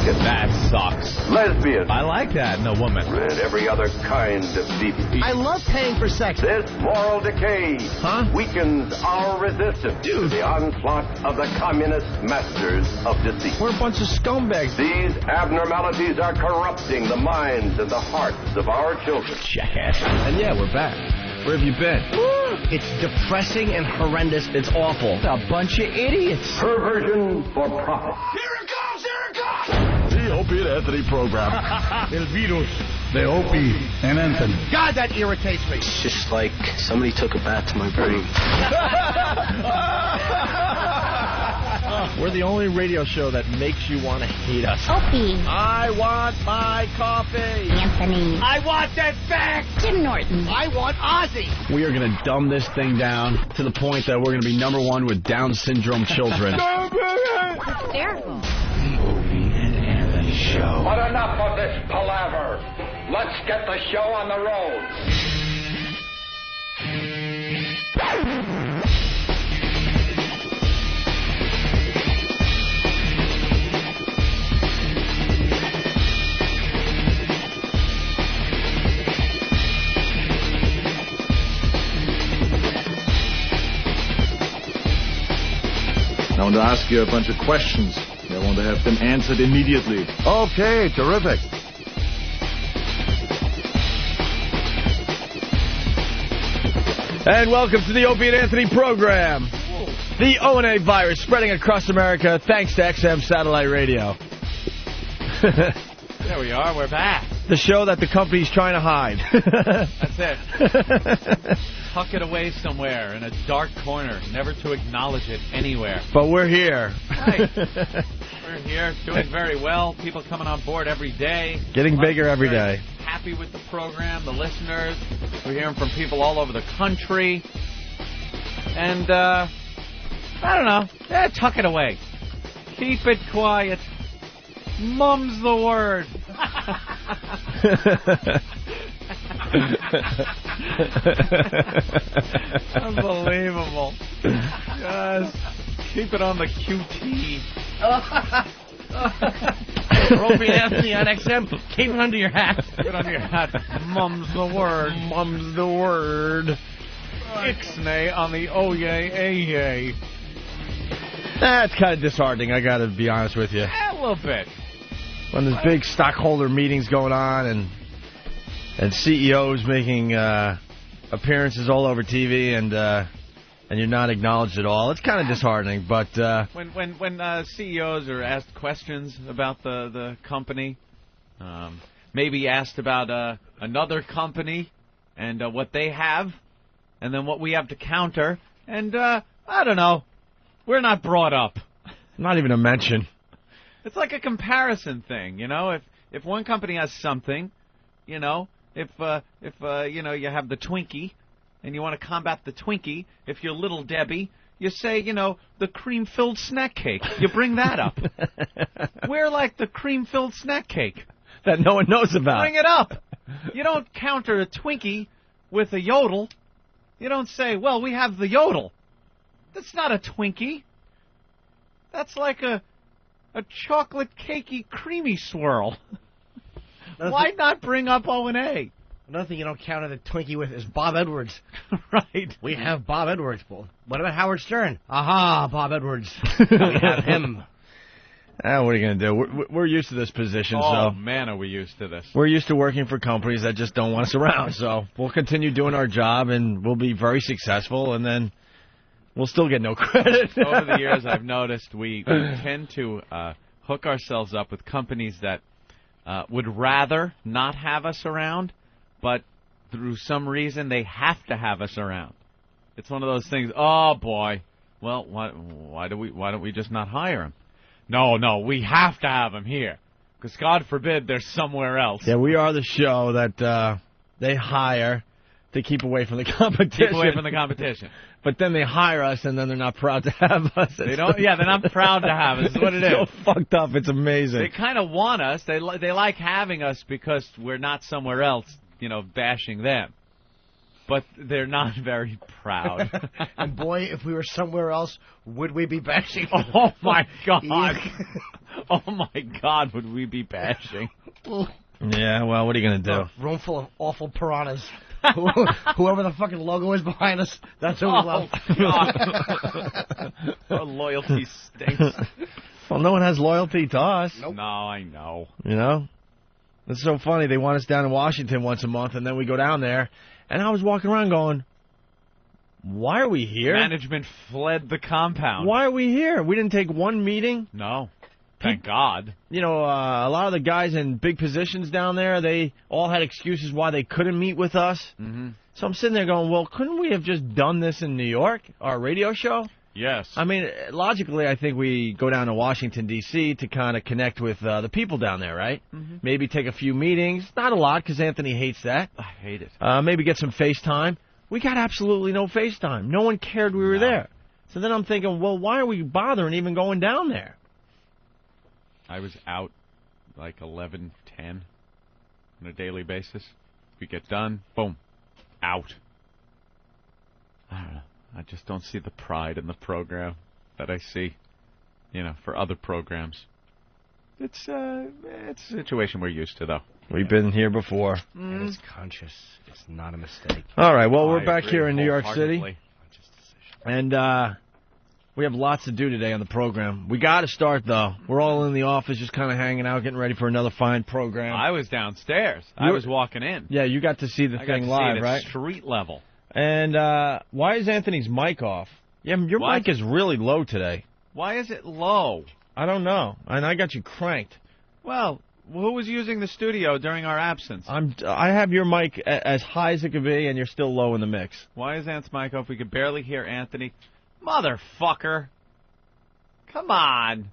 Second, That sucks. lesbian. I like that in a woman. And every other kind of deviant. I love paying for sex. This moral decay weakens our resistance to the onslaught of the communist masters of deceit. We're a bunch of scumbags. These abnormalities are corrupting the minds and the hearts of our children. Jackass. And yeah, we're back. Where have you been? It's depressing and horrendous. It's awful. A bunch of idiots. Perversion for profit. Here it comes! Here it comes! The Opie and Anthony program. El virus. The Opie and Anthony. God, that irritates me. It's just like somebody took a bat to my brain. We're the only radio show that makes you want to hate us. Opie. I want my coffee. Anthony. I want that back. Jim Norton. I want Ozzy. We are going to dumb this thing down to the point that we're going to be #1 with Down syndrome children. Hysterical. But enough of this palaver. Let's get the show on the road. I want to ask you a bunch of questions. I want to have them answered immediately. Okay, terrific. And welcome to the Opie and Anthony program. The O&A virus spreading across America thanks to XM Satellite Radio. There we are. We're back. The show that the company's trying to hide. That's it. Tuck it away somewhere in a dark corner, never to acknowledge it anywhere. But we're here. Right. We're here, doing very well. People coming on board every day. Getting bigger every day. Happy with the program, the listeners. We're hearing from people all over the country. And, I don't know. Tuck it away. Keep it quiet. Mum's the word. Unbelievable. Just keep it on the QT. Opie and Anthony on XM. Keep it under your hat. Keep it under your hat. Mum's the word. Mum's the word. Ixnay on the oh yay, ay yay. That's kind of disheartening, I gotta be honest with you. A little bit. When there's big stockholder meetings going on and CEOs making appearances all over TV and you're not acknowledged at all, it's kind of disheartening. But when CEOs are asked questions about the company, maybe asked about another company and what they have, and then what we have to counter, and I don't know, we're not brought up. Not even a mention. It's like a comparison thing, you know. If one company has something, you know, if you know, you have the Twinkie, and you want to combat the Twinkie, if you're Little Debbie, you say, you know, the cream-filled snack cake. You bring that up. We're like the cream-filled snack cake that no one knows about. Bring it up. You don't counter a Twinkie with a Yodel. You don't say, well, we have the Yodel. That's not a Twinkie. That's like a chocolate cakey creamy swirl. Why not bring up O&A? Another thing you don't counter the Twinkie with is Bob Edwards. Right. We have Bob Edwards. What about Howard Stern? Aha, Bob Edwards. We have him. What are you going to do? We're used to this position. Oh, so man, are we used to this. We're used to working for companies that just don't want us around. So we'll continue doing our job, and we'll be very successful, and then we'll still get no credit. Over the years, I've noticed we tend to hook ourselves up with companies that would rather not have us around, but through some reason they have to have us around. It's one of those things. Oh boy, well, why don't we just not hire him? No, we have to have him here, because God forbid there's somewhere else. Yeah, we are the show that they hire to keep away from the competition. Keep away from the competition. But then they hire us, and then they're not proud to have us. They don't. Yeah, they're not proud to have us. Is what it is. It's so fucked up. It's amazing. They kind of want us. They like having us because we're not somewhere else, you know, bashing them. But they're not very proud. And boy, if we were somewhere else, would we be bashing? Oh my God! Oh, my God, would we be bashing? Yeah, well, what are you going to do? Room full of awful piranhas. Whoever the fucking logo is behind us, that's who we love. God. Our loyalty stinks. Well, no one has loyalty to us. Nope. No, I know. You know? It's so funny. They want us down in Washington once a month, and then we go down there. And I was walking around going, why are we here? Management fled the compound. Why are we here? We didn't take one meeting. No. Thank God. You know, a lot of the guys in big positions down there, they all had excuses why they couldn't meet with us. Mm-hmm. So I'm sitting there going, well, couldn't we have just done this in New York, our radio show? Yes. I mean, logically, I think we go down to Washington, D.C. to kind of connect with the people down there, right? Mm-hmm. Maybe take a few meetings. Not a lot, because Anthony hates that. I hate it. Maybe get some FaceTime. We got absolutely no FaceTime. No one cared we were there. So then I'm thinking, well, why are we bothering even going down there? I was out like 11, 10 on a daily basis. We get done, boom, out. I don't know. I just don't see the pride in the program that I see, you know, for other programs. It's a situation we're used to, though. We've been here before. And it's conscious. It's not a mistake. All right, well, we're I back agree here in New York City. wholeheartedly. And we have lots to do today on the program. We got to start, though. We're all in the office just kind of hanging out, getting ready for another fine program. I was downstairs. I was walking in. Yeah, you got to see the I thing got to live, see it right? at street level. And why is Anthony's mic off? Yeah, your What? mic is really low today. Why is it low? I don't know. And I got you cranked. Well, who was using the studio during our absence? I have your mic as high as it could be, and you're still low in the mix. Why is Ant's mic off? We could barely hear Anthony. Motherfucker. Come on.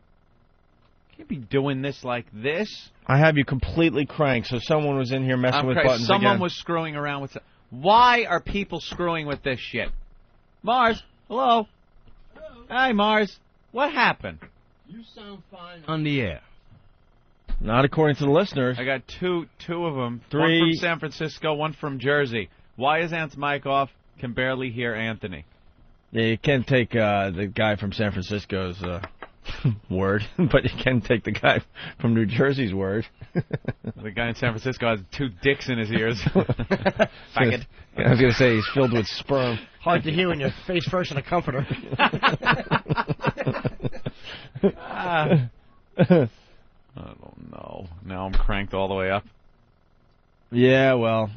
Can't be doing this like this. I have you completely cranked, so someone was in here messing with buttons Someone again. was screwing around with... Why are people screwing with this shit? Mars, hello? Hi, Mars. What happened? You sound fine on the air. Not according to the listeners. I got two of them. Three. One from San Francisco, one from Jersey. Why is Ant's mic off? Can barely hear Anthony. Yeah, you can't take the guy from San Francisco's word, but you can take the guy from New Jersey's word. The guy in San Francisco has two dicks in his ears. Faggot. I was going to say he's filled with sperm. Hard to hear when you're face first in a comforter. I don't know. Now I'm cranked all the way up. Yeah, well,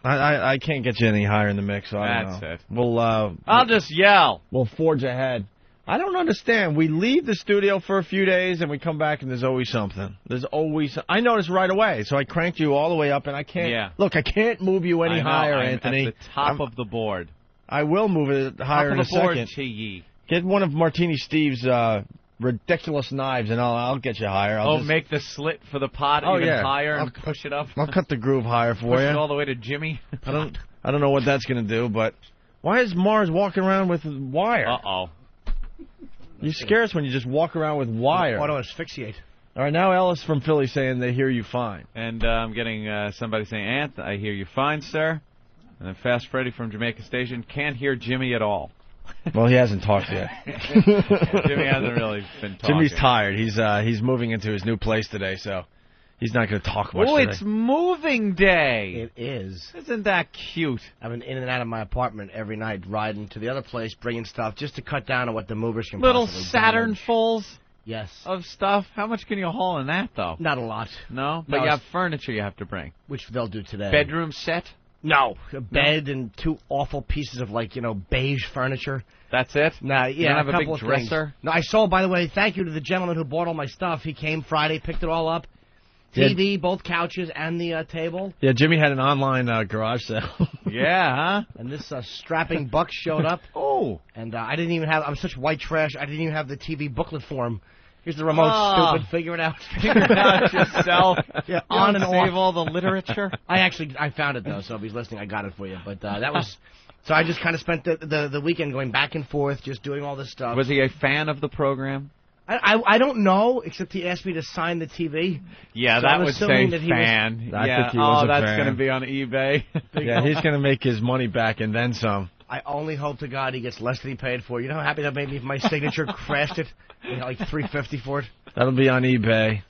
I can't get you any higher in the mix. So I don't That's know. it. We'll I'll just yell. we'll forge ahead. I don't understand. We leave the studio for a few days and we come back and there's always something. There's always. I noticed right away, so I cranked you all the way up and I can't. Yeah. Look, I can't move you any I know, higher, I'm Anthony. at the top of the board. I will move it higher Top in of a the board, second. T-ye. Get one of Martini Steve's ridiculous knives and I'll get you higher. I'll just, Make the slit for the pot Oh, even yeah. higher and push it up. I'll cut the groove higher for Push you. it all the way to Jimmy. I don't know what that's going to do, but why is Mars walking around with wire? Uh-oh. You scare us when you just walk around with wire. Auto asphyxiate. All right, now Ellis from Philly saying they hear you fine. And I'm getting somebody saying, Ant, I hear you fine, sir. And then Fast Freddy from Jamaica Station, can't hear Jimmy at all. Well, he hasn't talked yet. Jimmy hasn't really been talking. Jimmy's tired. He's moving into his new place today, so he's not going to talk much Oh, today. it's moving day. It is. Isn't that cute? I've been in and out of my apartment every night, riding to the other place, bringing stuff, just to cut down on what the movers can Little possibly Saturn damage. fulls Yes. of stuff. How much can you haul in that, though? Not a lot. No? But No, you have it's- furniture you have to bring. Which they'll do today. Bedroom set? No. A bed and two awful pieces of, beige furniture. That's it? Nah, You yeah, don't have a couple big of things. dresser? No, I sold, by the way, thank you to the gentleman who bought all my stuff. He came Friday, picked it all up. TV, both couches, and the table. Yeah, Jimmy had an online garage sale. Yeah, huh? And this strapping buck showed up. Oh. And I didn't even have, I'm such white trash, I didn't even have the TV booklet for him. Here's the remote, stupid, figure it out. Figure it out yourself. Yeah, You on don't and save off. all the literature. I found it, though, so if he's listening, I got it for you. But that was, so I just kind of spent the weekend going back and forth, just doing all this stuff. Was he a fan of the program? I don't know, except he asked me to sign the TV. Yeah, So that I'm would say assuming that he was- fan. I yeah. think he was a that's fan. going to be on eBay. Yeah, he's going to make his money back and then some. I only hope to God he gets less than he paid for. You know how happy that made me if my signature crashed it? Like $350 for it. That'll be on eBay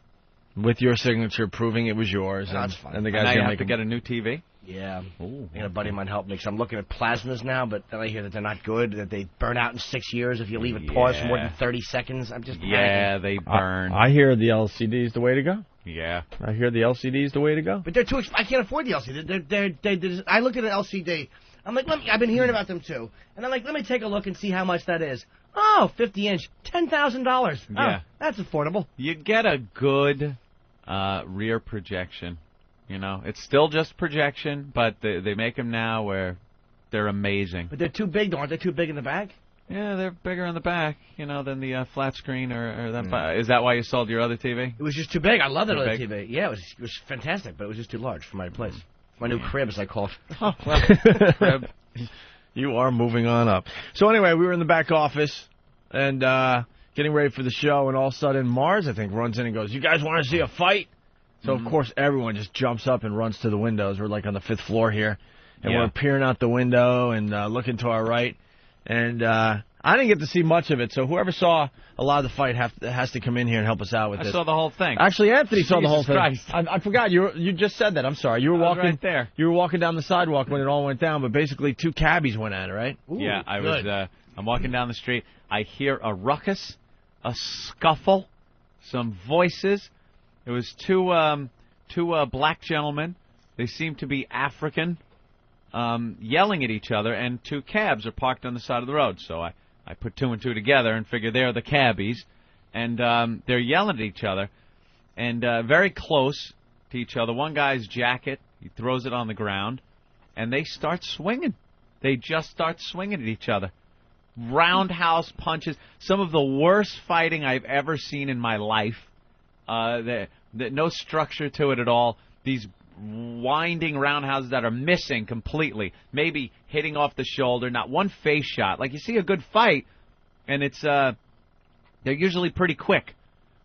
with your signature proving it was yours. That's fine. And the And guy's now you going have to get a new TV? Yeah. Ooh. I got a buddy of mine help me, because I'm looking at plasmas now, but then I hear that they're not good, that they burn out in 6 years if you leave it paused for more than 30 seconds. I'm just Yeah, panicking. they burn. I hear the LCD is the way to go. Yeah. I hear the LCD is the way to go. But they're too I can't afford the LCD. I looked at an LCD. I'm like, I've been hearing about them too. And I'm like, let me take a look and see how much that is. Oh, 50-inch, $10,000. Yeah. Oh, that's affordable. You get a good rear projection. You know, it's still just projection, but they make them now where they're amazing. But they're too big, though. Aren't they too big in the back? Yeah, they're bigger in the back, you know, than the flat screen or that. Is that why you sold your other TV? It was just too big. I love that Too other big? TV. Yeah, it was fantastic, but it was just too large for my place. My new crib, as I call it. Oh, well, crib. You are moving on up. So anyway, we were in the back office and getting ready for the show, and all of a sudden Mars, I think, runs in and goes, "You guys want to see a fight?" So, of course, everyone just jumps up and runs to the windows. We're, like, on the 5th floor here. And Yeah. we're peering out the window and looking to our right. And I didn't get to see much of it, so whoever saw a lot of the fight has to come in here and help us out with I this. saw the whole thing. Actually, Anthony saw the whole Jesus thing. Christ. I forgot. You just said that. I'm sorry. You were I was walking right there. You were walking down the sidewalk when it all went down, but basically 2 cabbies went at it, right? Ooh, Yeah, I good. was. I'm walking down the street. I hear a ruckus, a scuffle, some voices. It was two black gentlemen. They seem to be African, yelling at each other, and 2 cabs are parked on the side of the road. So I put 2 and 2 together and figure they're the cabbies, and they're yelling at each other, and very close to each other. One guy's jacket, he throws it on the ground, and they start swinging. They just start swinging at each other. Roundhouse punches. Some of the worst fighting I've ever seen in my life. No structure to it at all. These winding roundhouses that are missing completely. Maybe hitting off the shoulder, not one face shot. Like, you see a good fight, and it's they're usually pretty quick.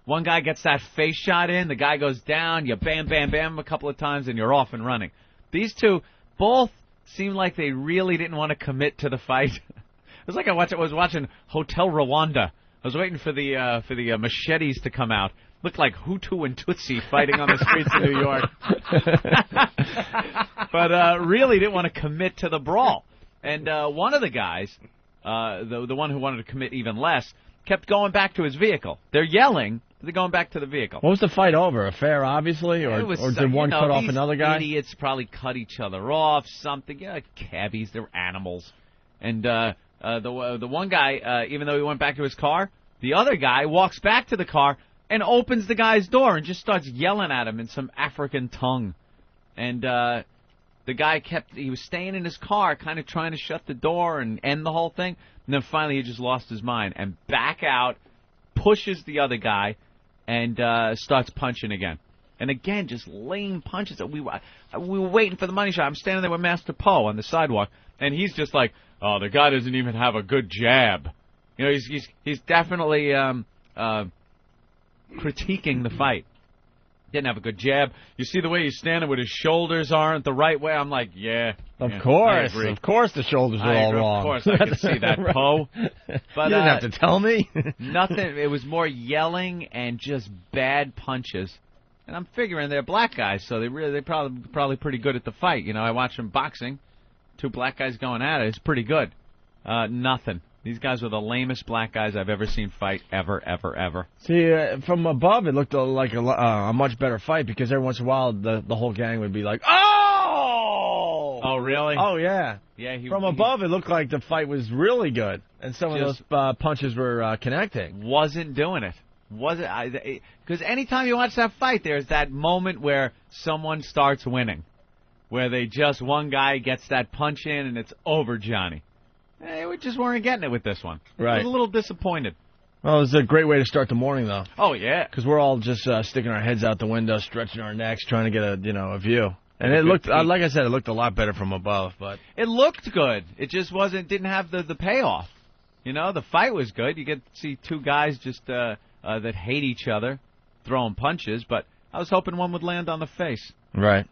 One guy gets that face shot in, the guy goes down, you bam, bam, bam a couple of times, and you're off and running. These two both seemed like they really didn't want to commit to the fight. It was like I was watching Hotel Rwanda. I was waiting for the machetes to come out. Looked like Hutu and Tutsi fighting on the streets of New York. But really didn't want to commit to the brawl. And one of the guys, the one who wanted to commit even less, kept going back to his vehicle. They're yelling. They're going back to the vehicle. What was the fight over? Affair, obviously? Or did one cut off another guy? Idiots probably cut each other off, something. Yeah, cabbies, they're animals. And the one guy, even though he went back to his car, the other guy walks back to the car and opens the guy's door and just starts yelling at him in some African tongue. And the guy he was staying in his car, kind of trying to shut the door and end the whole thing. And then finally he just lost his mind and back out, pushes the other guy, and starts punching again. And again, just lame punches. We were waiting for the money shot. I'm standing there with Master Poe on the sidewalk, and he's just like, "Oh, the guy doesn't even have a good jab." You know, he's definitely critiquing the fight. Didn't have a good jab. You see the way he's standing with his shoulders aren't the right way. I'm like, yeah. Of I course. agree. Of course the shoulders are all Of wrong. course, I can see that, Poe. But you didn't have to tell me. nothing. It was more yelling and just bad punches. And I'm figuring they're black guys, so they're probably pretty good at the fight. You know, I watch them boxing. 2 black guys going at it. It's pretty good. Nothing. These guys were the lamest black guys I've ever seen fight, ever, ever, ever. See, from above, it looked like a much better fight because every once in a while, the whole gang would be like, "Oh!" Oh, really? Oh, yeah. Yeah. From above, it looked like the fight was really good, and some of those punches were connecting. Wasn't doing it. Because anytime you watch that fight, there's that moment where someone starts winning, where one guy gets that punch in and it's over, Johnny. We just weren't getting it with this one. Right. I was a little disappointed. Well, it was a great way to start the morning, though. Oh, yeah. Because we're all just sticking our heads out the window, stretching our necks, trying to get a view. And it looked, like I said, it looked a lot better from above. But it looked good. It just didn't have the payoff. You know, the fight was good. You get to see 2 guys just that hate each other throwing punches. But I was hoping one would land on the face. Right.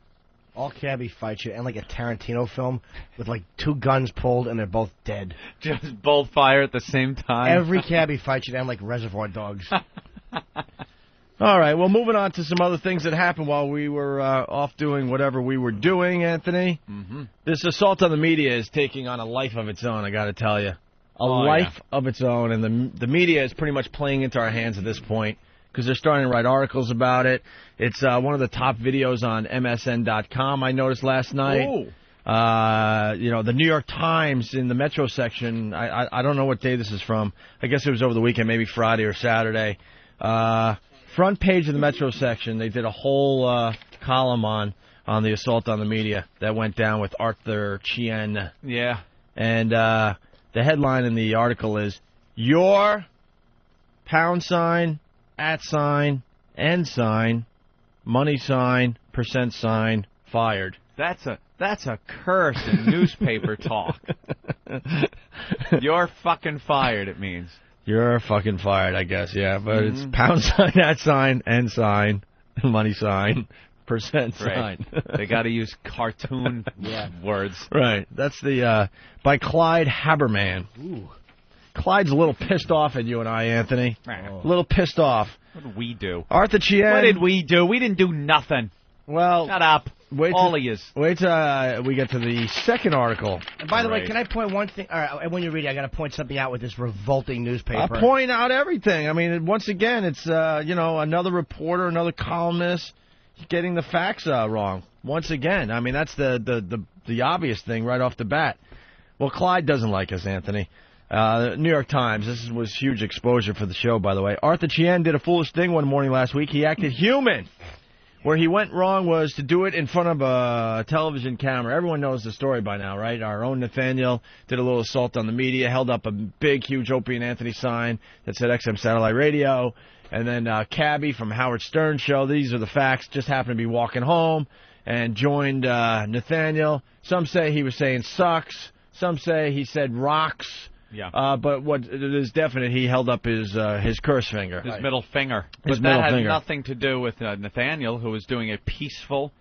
All cabbie fights you end like a Tarantino film with like 2 guns pulled and they're both dead. Just both fire at the same time. Every cabbie fight should end like Reservoir Dogs. All right, well, moving on to some other things that happened while we were off doing whatever we were doing, Anthony. Mm-hmm. This assault on the media is taking on a life of its own, I got to tell you. A life of its own, and the media is pretty much playing into our hands at this point because they're starting to write articles about it. It's one of the top videos on MSN.com I noticed last night. Oh. The New York Times in the Metro section, I don't know what day this is from. I guess it was over the weekend, maybe Friday or Saturday. Front page of the Metro section, they did a whole column on the assault on the media that went down with Arthur Chien. Yeah. And the headline in the article is, "Your $, $, $, money sign, %, fired." That's a curse in newspaper talk. You're fucking fired, it means. You're fucking fired, I guess, yeah. But it's $, $, money sign, % sign. They got to use cartoon words. Right. That's the by Clyde Haberman. Ooh. Clyde's a little pissed off at you and I, Anthony. A little pissed off. What did we do? Arthur Chien. What did we do? We didn't do nothing. Well, shut up. All of you. Wait till we get to the second article. And by the way, can I point one thing? All right, when you read it, I got to point something out with this revolting newspaper. I'll point out everything. I mean, once again, it's another reporter, another columnist getting the facts wrong. Once again, I mean, that's the obvious thing right off the bat. Well, Clyde doesn't like us, Anthony. The New York Times, this was huge exposure for the show, by the way. Arthur Chien did a foolish thing one morning last week. He acted human. Where he went wrong was to do it in front of a television camera. Everyone knows the story by now, right? Our own Nathaniel did a little assault on the media, held up a big, huge Opie and Anthony sign that said XM Satellite Radio. And then Cabby from Howard Stern Show, these are the facts, just happened to be walking home and joined Nathaniel. Some say he was saying sucks. Some say he said rocks. Yeah. But what it is definite, he held up his curse finger. His middle finger. His but middle that had finger. nothing to do with Nathaniel, who was doing a peaceful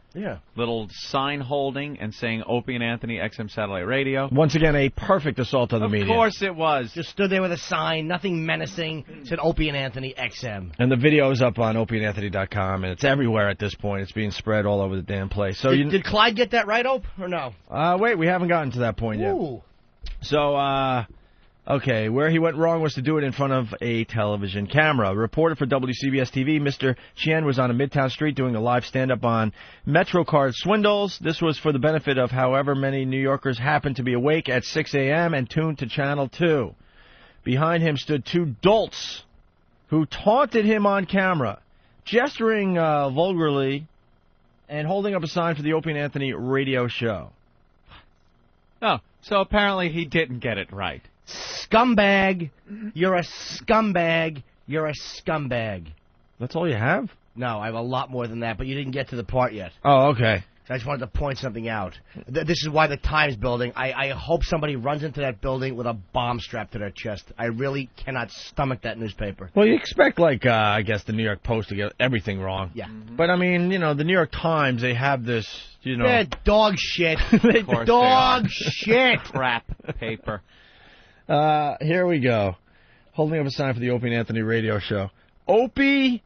little sign holding and saying Opie and Anthony, XM Satellite Radio. Once again, a perfect assault on the media. Of course it was. Just stood there with a sign, nothing menacing, said Opie and Anthony, XM. And the video is up on opieandanthony.com, and it's everywhere at this point. It's being spread all over the damn place. So Did Clyde get that right, Ope, or no? Wait, we haven't gotten to that point yet. Ooh. So, okay, where he went wrong was to do it in front of a television camera. A reporter for WCBS-TV, Mr. Chien was on a Midtown street doing a live stand-up on MetroCard swindles. This was for the benefit of however many New Yorkers happened to be awake at 6 a.m. and tuned to Channel 2. Behind him stood two dolts who taunted him on camera, gesturing vulgarly and holding up a sign for the Opie and Anthony radio show. Oh, so apparently he didn't get it right. Scumbag. You're a scumbag. You're a scumbag. That's all you have? No, I have a lot more than that, but you didn't get to the part yet. Oh, okay. So I just wanted to point something out. This is why the Times building, I hope somebody runs into that building with a bomb strapped to their chest. I really cannot stomach that newspaper. Well, you expect, I guess, the New York Post to get everything wrong. Yeah. But, I mean, the New York Times, they have this, They're dog shit. Dog shit. Crap paper. Here we go. Holding up a sign for the Opie and Anthony radio show. Opie!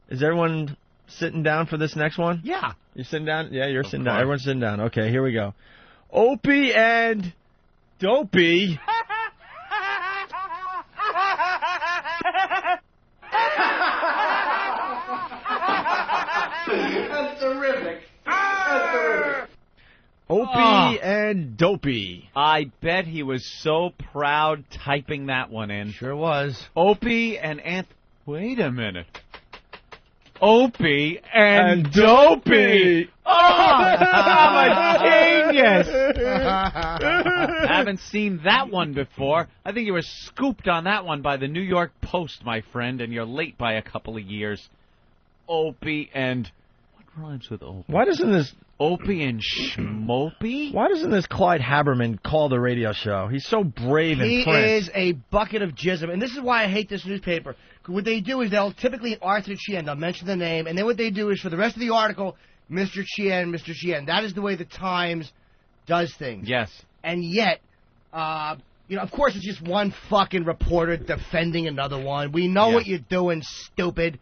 Is everyone sitting down for this next one? Yeah. You sitting down? Yeah, you're sitting down. Everyone's sitting down. Okay, here we go. Opie and Dopey. That's terrific. Opie and Dopey. I bet he was so proud typing that one in. Sure was. Opie and Wait a minute. Opie and Dopey. Oh, I'm a genius. Haven't seen that one before. I think you were scooped on that one by the New York Post, my friend, and you're late by a couple of years. Opie and... What rhymes with Opie? Why doesn't this... Opie and Schmopey? Why doesn't this Clyde Haberman call the radio show? He's so brave and He Prince. is a bucket of jism, and this is why I hate this newspaper. What they do is they'll typically Arthur Chien, they'll mention the name, and then what they do is for the rest of the article, Mr. Chien, Mr. Chien. That is the way the Times does things. Yes. And yet, of course it's just one fucking reporter defending another one. We know what you're doing, stupid.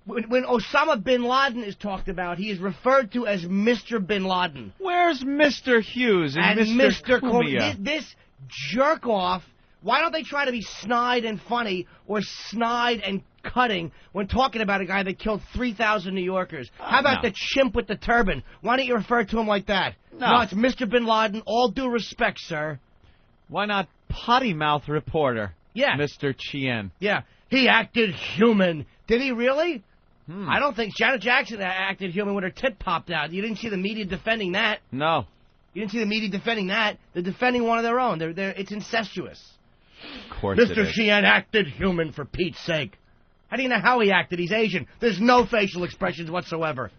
When Osama bin Laden is talked about, he is referred to as Mr. bin Laden. Where's Mr. Hughes and Mr. Cumia? This jerk off. Why don't they try to be snide and funny or snide and cutting when talking about a guy that killed 3,000 New Yorkers? How about the chimp with the turban? Why don't you refer to him like that? No, it's Mr. bin Laden. All due respect, sir. Why not potty mouth reporter? Yeah. Mr. Chien. Yeah. He acted human. Did he really? I don't think Janet Jackson acted human when her tit popped out. You didn't see the media defending that. No. You didn't see the media defending that. They're defending one of their own. It's incestuous. Of course Mr. Chien acted human, for Pete's sake. How do you know how he acted? He's Asian. There's no facial expressions whatsoever.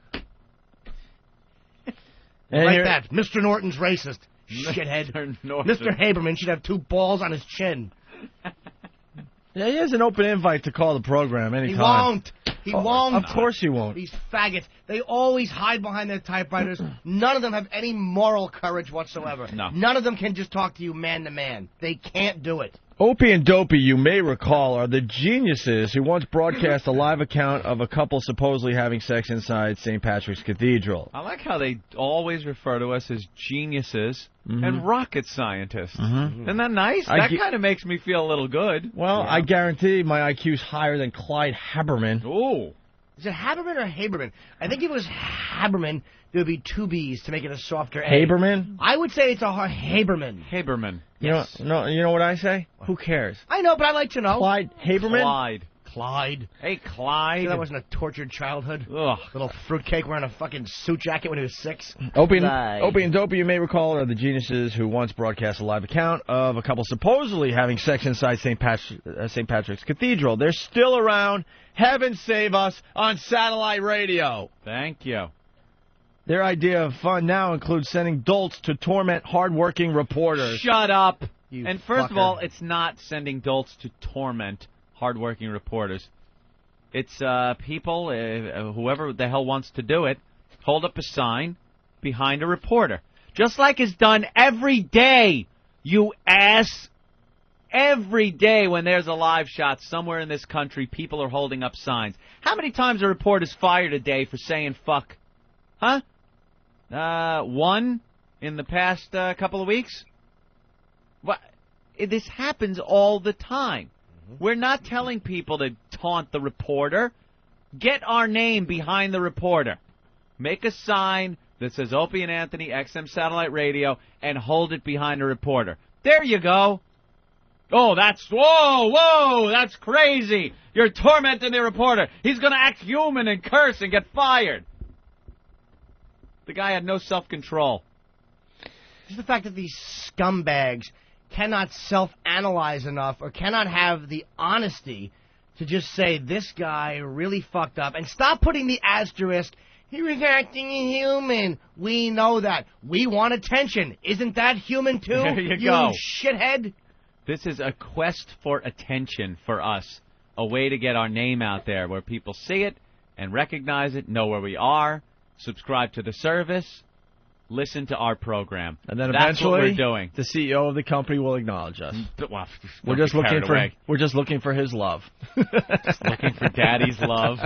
Like that. Mr. Norton's racist. Shithead. Mr. Haberman should have 2 balls on his chin. Yeah, he has an open invite to call the program anytime. He won't. He won't. Of course he won't. These faggots. They always hide behind their typewriters. None of them have any moral courage whatsoever. No. None of them can just talk to you man to man. They can't do it. Opie and Dopey, you may recall, are the geniuses who once broadcast a live account of a couple supposedly having sex inside St. Patrick's Cathedral. I like how they always refer to us as geniuses and rocket scientists. Isn't that nice? That kind of makes me feel a little good. Well, I guarantee my IQ's higher than Clyde Haberman. Ooh. Is it Haberman or Haberman? I think if it was Haberman, there would be 2 B's to make it a softer A. Haberman? I would say it's a Haberman. Haberman. Yes. You know what I say? Who cares? I know, but I like to know. Clyde Haberman? Clyde. Hey, Clyde. So that wasn't a tortured childhood? Ugh. Little fruitcake wearing a fucking suit jacket when he was 6? Opie and Dopey, you may recall, are the geniuses who once broadcast a live account of a couple supposedly having sex inside St. Patrick's Cathedral. They're still around. Heaven save us on satellite radio. Thank you. Their idea of fun now includes sending dolts to torment hardworking reporters. Shut up. You and first of fucker. all, it's not sending dolts to torment hardworking reporters. It's people, whoever the hell wants to do it, hold up a sign behind a reporter. Just like is done every day, you ass. Every day when there's a live shot somewhere in this country, people are holding up signs. How many times are reporters fired a day for saying fuck? Huh? 1 in the past couple of weeks? What? This happens all the time. We're not telling people to taunt the reporter. Get our name behind the reporter. Make a sign that says Opie and Anthony, XM Satellite Radio, and hold it behind the reporter. There you go. Oh, whoa, that's crazy. You're tormenting the reporter. He's going to act human and curse and get fired. The guy had no self-control. Just the fact that these scumbags cannot self-analyze enough or cannot have the honesty to just say, this guy really fucked up, and stop putting the asterisk, he was acting human. We know that. We want attention. Isn't that human, too? There you go. Shithead. This is a quest for attention for us, a way to get our name out there where people see it and recognize it, know where we are, subscribe to the service, listen to our program. And then that's eventually, what we're doing. The CEO of the company will acknowledge us. Well, We're just looking for his love. Just looking for Daddy's love.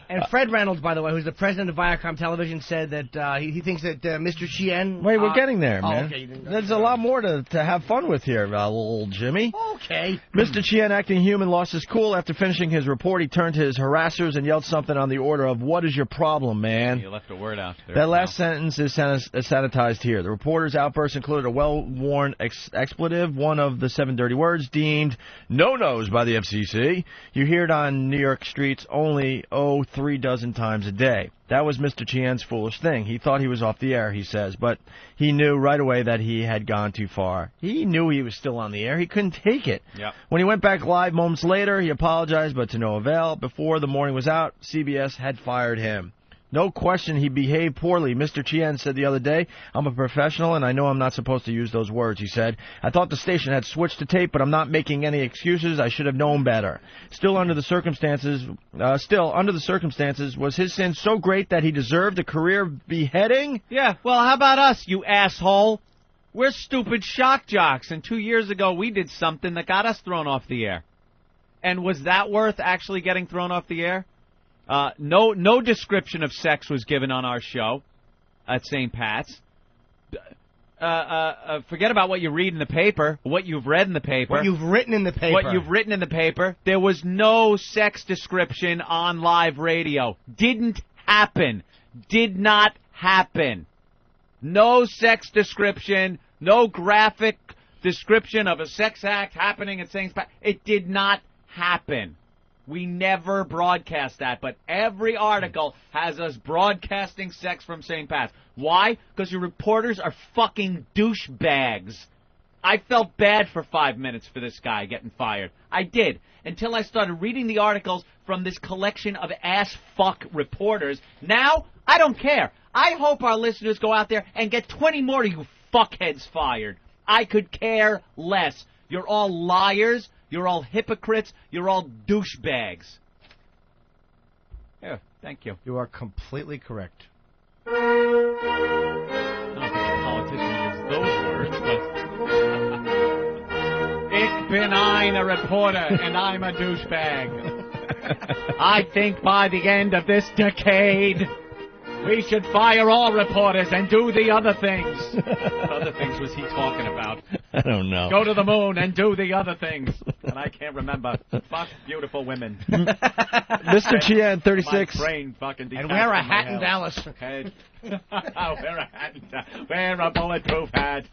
And Fred Reynolds, by the way, who's the president of Viacom Television, said that he thinks that Mr. Chien... Wait, we're getting there, man. Okay, There's a lot more to have fun with here, little Jimmy. Okay. Mr. Chien, acting human, lost his cool after finishing his report. He turned to his harassers and yelled something on the order of, "What is your problem, man?" You left a word out there. That last sentence is sanitized here. The reporter's outburst included a well-worn expletive, one of the 7 dirty words deemed no-nos by the FCC. You hear it on New York streets only, 3 dozen times a day. That was Mr. Chien's foolish thing. He thought he was off the air, he says, but he knew right away that he had gone too far. He knew he was still on the air. He couldn't take it. Yep. When he went back live moments later, he apologized, but to no avail. Before the morning was out, CBS had fired him. No question he behaved poorly. Mr. Chien said the other day, "I'm a professional and I know I'm not supposed to use those words," he said. "I thought the station had switched to tape, but I'm not making any excuses. I should have known better." Still under the circumstances, was his sin so great that he deserved a career beheading? Yeah, well, how about us, you asshole? We're stupid shock jocks, and 2 years ago we did something that got us thrown off the air. And was that worth actually getting thrown off the air? No description of sex was given on our show at St. Pat's. Forget about what you read in the paper, what you've read in the paper. What you've written in the paper. What you've written in the paper. There was no sex description on live radio. Didn't happen. Did not happen. No sex description, no graphic description of a sex act happening at St. Pat's. It did not happen. We never broadcast that, but every article has us broadcasting sex from St. Pat's. Why? Because your reporters are fucking douchebags. I felt bad for 5 minutes for this guy getting fired. I did, until I started reading the articles from this collection of ass-fuck reporters. Now, I don't care. I hope our listeners go out there and get 20 more of you fuckheads fired. I could care less. You're all liars. You're all hypocrites. You're all douchebags. Yeah, thank you. You are completely correct. I don't think a politician used those words, but... Ich bin ein reporter, and I'm a douchebag. I think by the end of this decade, we should fire all reporters and do the other things. What other things was he talking about? I don't know. Go to the moon and do the other things. And I can't remember. Fuck beautiful women. Mr. Chien, 36. My brain fucking and wear a hat in Dallas. Okay. Wear a hat. Wear a bulletproof hat.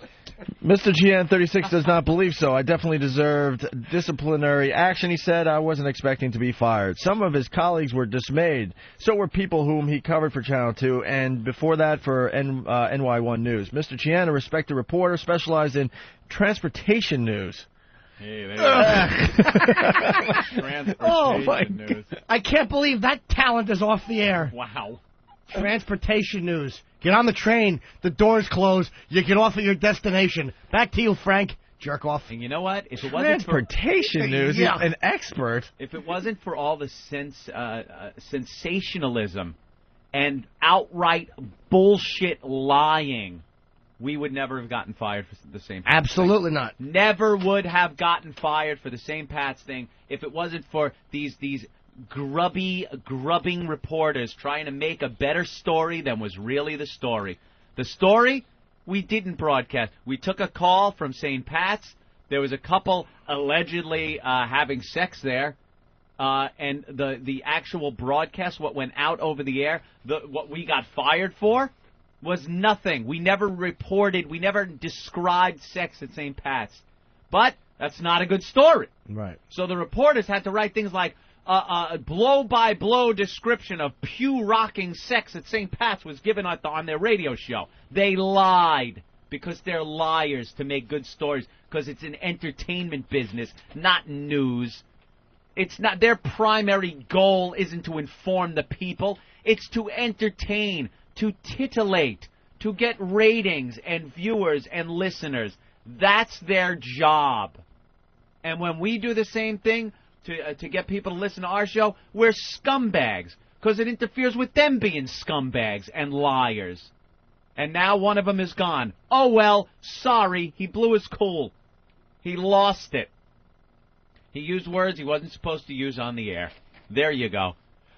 Mr. Chien, 36, does not believe so. I definitely deserved disciplinary action, he said. I wasn't expecting to be fired. Some of his colleagues were dismayed. So were people whom he covered for Channel 2, and before that for NY1 News. Mr. Chien, a respected reporter, specialized in transportation news. Hey, there you go. Transportation news. I can't believe that talent is off the air. Wow. Transportation news. Get on the train. The doors close. You get off at your destination. Back to you, Frank. Jerk off. And you know what? If it wasn't transportation news, yeah. He's an expert. If it wasn't for all the sensationalism and outright bullshit lying, we would never have gotten fired for the St. Pat's Absolutely thing. not. Never would have gotten fired for the St. Pat's thing if it wasn't for these grubbing reporters trying to make a better story than was really the story. The story, we didn't broadcast. We took a call from St. Pat's. There was a couple allegedly having sex there. And the actual broadcast, what went out over the air, what we got fired for, was nothing. We never reported, we never described sex at St. Pat's. But that's not a good story. Right. So the reporters had to write things like, a blow-by-blow description of pew-rocking sex at St. Pat's was given on their radio show. They lied because they're liars to make good stories, because it's an entertainment business, not news. It's not their primary goal isn't to inform the people. It's to entertain, to titillate, to get ratings and viewers and listeners. That's their job. And when we do the same thing to get people to listen to our show, we're scumbags, because it interferes with them being scumbags and liars. And now one of them is gone. Oh, well, sorry, he blew his cool. He lost it. He used words he wasn't supposed to use on the air. There you go.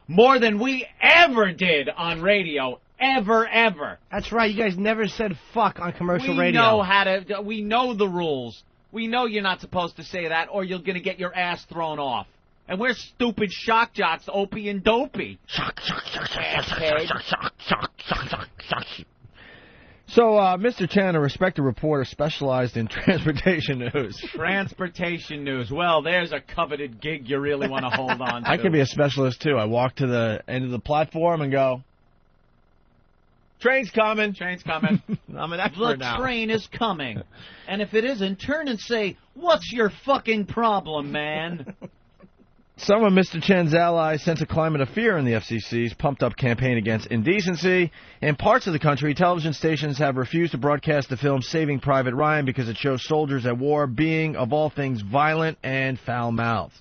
More than we ever did on radio. Ever. That's right. You guys never said fuck on commercial radio. We know the rules. We know you're not supposed to say that, or you're going to get your ass thrown off. And we're stupid shock jocks, Opie and Dopey. Shock. So, Mr. Chan, a respected reporter specialized in transportation news. Transportation news. Well, there's a coveted gig you really want to hold on to. I could be a specialist, too. I walk to the end of the platform and go, train's coming. I'm an expert now. The train is coming. And if it isn't, turn and say, what's your fucking problem, man? Some of Mr. Chen's allies sense a climate of fear in the FCC's pumped-up campaign against indecency. In parts of the country, television stations have refused to broadcast the film Saving Private Ryan because it shows soldiers at war being, of all things, violent and foul-mouthed.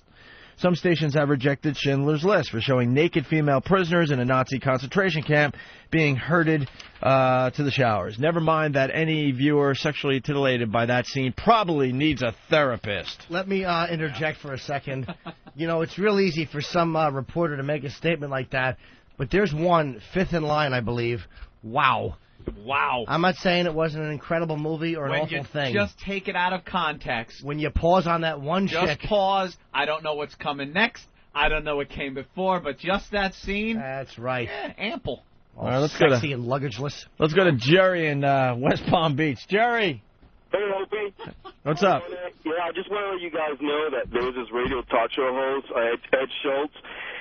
Some stations have rejected Schindler's List for showing naked female prisoners in a Nazi concentration camp being herded to the showers. Never mind that any viewer sexually titillated by that scene probably needs a therapist. Let me interject for a second. You know, it's real easy for some reporter to make a statement like that, but there's one, fifth in line, I believe. Wow. Wow. I'm not saying it wasn't an incredible movie or an awful thing. Just take it out of context. When you pause on that one chick. Just pause. I don't know what's coming next. I don't know what came before, but just that scene. That's right. Ample. All right, let's sexy and luggageless. Let's go to Jerry in West Palm Beach. Jerry. Hey, Opie. What's up? Yeah, I just want to let you guys know that there was this radio talk show host, Ed Schultz.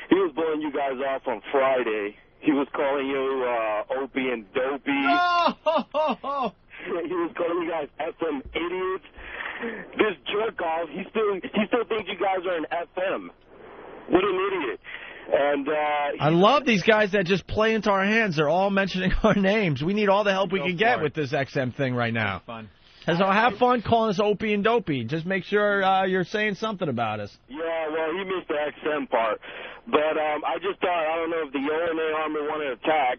He was blowing you guys off on Friday. He was calling you Opie and Dopey. Oh! He was calling you guys FM idiots. This jerk-off, he still thinks you guys are an FM. What an idiot. And I love these guys that just play into our hands. They're all mentioning our names. We need all the help we can get with this XM thing right now. Fun. So have fun calling us Opie and Dopey. Just make sure you're saying something about us. Yeah, well, he missed the XM part. But I just thought, I don't know if the ONA Army want to attack.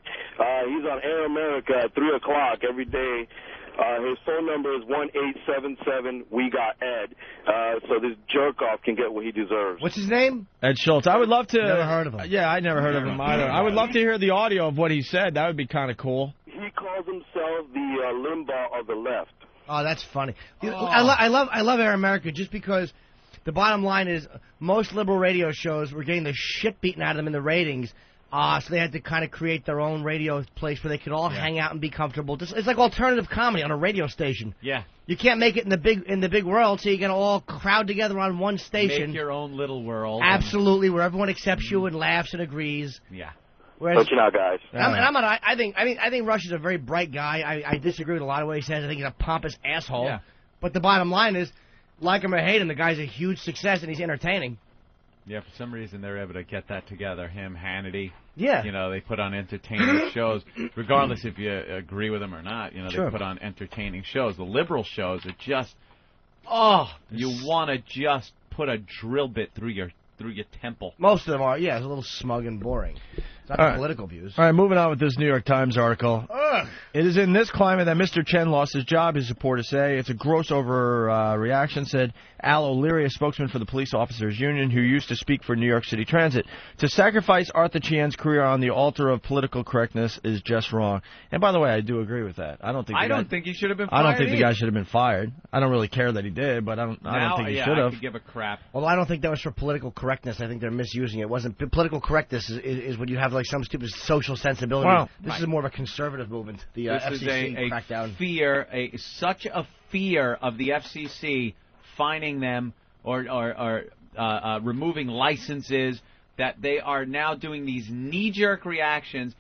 He's on Air America at 3 o'clock every day. His phone number is 1-877-WE-GOT-ED. So this jerk-off can get what he deserves. What's his name? Ed Schultz. I would love to... Never heard of him. Yeah, I never heard of him either. I would love to hear the audio of what he said. That would be kind of cool. He calls himself the Limbaugh of the left. Oh, that's funny. I love Air America just because the bottom line is most liberal radio shows were getting the shit beaten out of them in the ratings. So they had to kind of create their own radio place where they could all hang out and be comfortable. It's like alternative comedy on a radio station. Yeah. You can't make it in the big world, so you're going to all crowd together on one station. Make your own little world. Absolutely, where everyone accepts you and laughs and agrees. Yeah. Don't you know, guys? I think Rush is a very bright guy. I disagree with a lot of what he says. I think he's a pompous asshole. Yeah. But the bottom line is, like him or hate him, the guy's a huge success and he's entertaining. Yeah, for some reason they're able to get that together. Him, Hannity. Yeah. You know, they put on entertaining shows, regardless if you agree with them or not. You know, Sure. they put on entertaining shows. The liberal shows are just, you want to just put a drill bit through your temple. Most of them are, yeah, it's a little smug and boring. It's not the political views. All right, moving on with this New York Times article. Ugh. It is in this climate that Mr. Chen lost his job, his supporters say. It's a gross overreaction, said Al O'Leary, a spokesman for the Police Officers Union, who used to speak for New York City Transit. To sacrifice Arthur Chien's career on the altar of political correctness is just wrong. And by the way, I do agree with that. I don't think he should have been fired. I don't think the guy should have been fired. I don't really care that he did, but I don't think he should I have. could give a crap. Well, I don't think that was for political correctness. I think they're misusing it. It wasn't political correctness is when you have like some stupid social sensibility. Well, this is more of a conservative movement. The This FCC is crackdown. Such a fear of the FCC fining them or removing licenses that they are now doing these knee-jerk reactions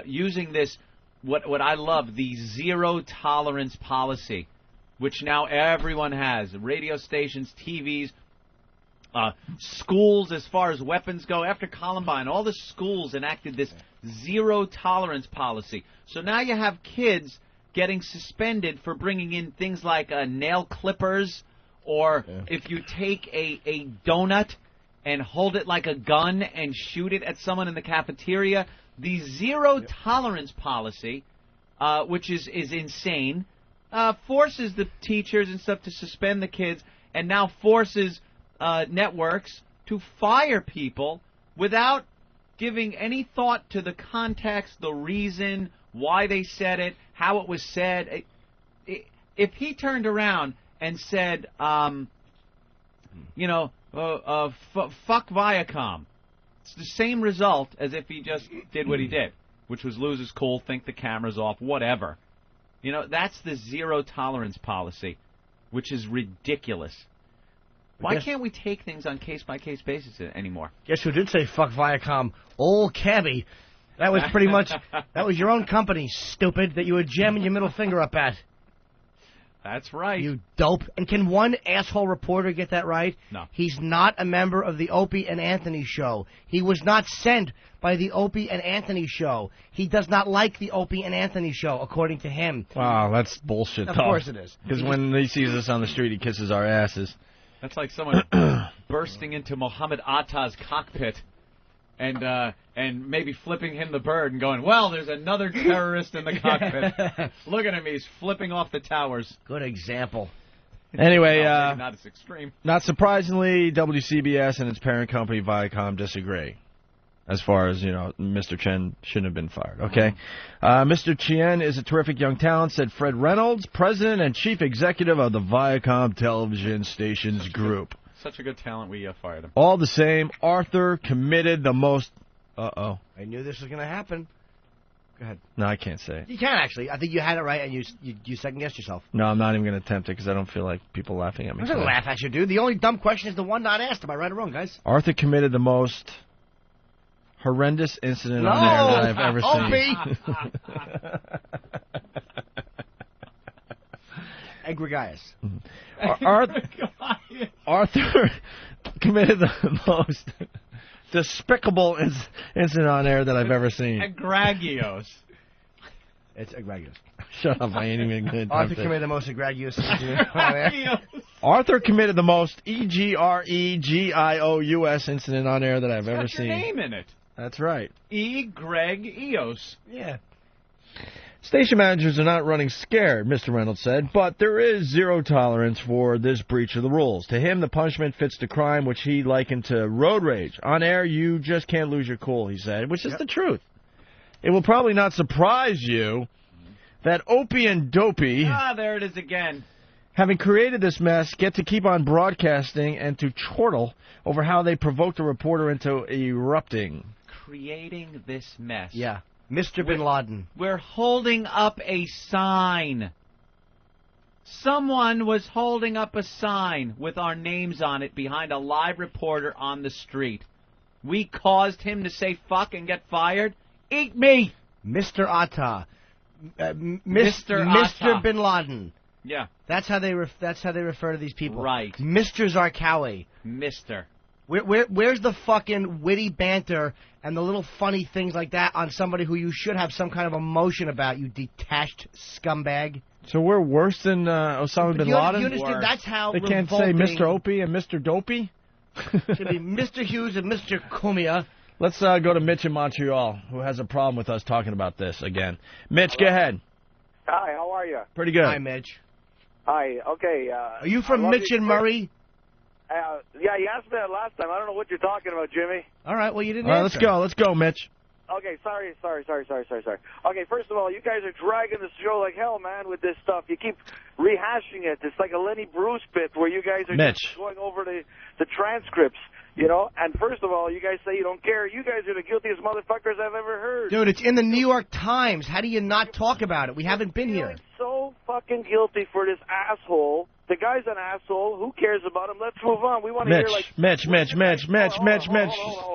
using this, what I love, the zero tolerance policy, which now everyone has, radio stations, TVs, schools as far as weapons go. After Columbine, all the schools enacted this zero tolerance policy. So now you have kids getting suspended for bringing in things like nail clippers, or if you take a donut and hold it like a gun and shoot it at someone in the cafeteria. The zero tolerance policy, which is insane, forces the teachers and stuff to suspend the kids, and now forces networks to fire people without giving any thought to the context, the reason, why they said it, how it was said. If he turned around and said, fuck Viacom, it's the same result as if he just did what he did, which was lose his cool, think the camera's off, whatever. You know, that's the zero tolerance policy, which is ridiculous. Why can't we take things on case-by-case basis anymore? Guess who did say fuck Viacom? Old Cabby. That was pretty much, that was your own company, stupid, that you were jamming your middle finger up at. That's right. You dope. And can one asshole reporter get that right? No. He's not a member of the Opie and Anthony show. He was not sent by the Opie and Anthony show. He does not like the Opie and Anthony show, according to him. Wow, that's bullshit, Of course it is. Because when he sees us on the street, he kisses our asses. That's like someone bursting into Mohammed Atta's cockpit and maybe flipping him the bird and going, well, there's another terrorist in the cockpit. Look at him. He's flipping off the towers. Good example. Anyway, Well, maybe not as extreme. not surprisingly, WCBS and its parent company Viacom disagree. As far as, Mr. Chen shouldn't have been fired, okay? Mr. Chen is a terrific young talent, said Fred Reynolds, president and chief executive of the Viacom Television Stations Group. Such a good talent, we fired him. All the same, Arthur committed the most... Uh-oh. I knew this was going to happen. Go ahead. No, I can't say it. You can, actually. I think you had it right, and you second-guessed yourself. No, I'm not even going to attempt it because I don't feel like people laughing at me. I'm not going to laugh at you, dude. The only dumb question is the one not asked. Am I right or wrong, guys? Arthur committed the most horrendous incident on air that I've ever seen. Egregious. Arthur committed the most despicable incident on air that I've ever seen. Egregious. It's egregious. Shut up, I ain't even going to Arthur committed the most egregious incident on air. Arthur committed the most EGREGIOUS incident on air that I've ever seen. Got your name in it. That's right. Egregious. Yeah. Station managers are not running scared, Mr. Reynolds said, but there is zero tolerance for this breach of the rules. To him, the punishment fits the crime, which he likened to road rage. On air, you just can't lose your cool, he said, which is the truth. It will probably not surprise you that Opie and Dopey, there it is again, having created this mess, get to keep on broadcasting and to chortle over how they provoked a reporter into erupting. Creating this mess. Yeah. Mr. Bin Laden. We're holding up a sign. Someone was holding up a sign with our names on it behind a live reporter on the street. We caused him to say fuck and get fired? Eat me! Mr. Atta. Mr. Bin Laden. Yeah. That's how they refer to these people. Right. Mr. Zarqawi. Mr. Where's the fucking witty banter and the little funny things like that on somebody who you should have some kind of emotion about, you detached scumbag? So we're worse than Osama bin Laden? You understand? That's how they can't say Mr. Opie and Mr. Dopey? It should be Mr. Hughes and Mr. Cumia. Let's go to Mitch in Montreal, who has a problem with us talking about this again. Mitch, go ahead. Hi, how are you? Pretty good. Hi, Mitch. Hi, okay. Are you from Mitch and Murray? Yeah, you asked me that last time. I don't know what you're talking about, Jimmy. All right, well, you didn't answer. Let's go, Mitch. Okay, sorry. Okay, first of all, you guys are dragging the show like hell, man, with this stuff. You keep rehashing it. It's like a Lenny Bruce bit where you guys are just going over the transcripts, And first of all, you guys say you don't care. You guys are the guiltiest motherfuckers I've ever heard. Dude, it's in the New York Times. How do you not talk about it? We haven't been here. So fucking guilty for this asshole. The guy's an asshole. Who cares about him? Let's move on. We want to hear Mitch.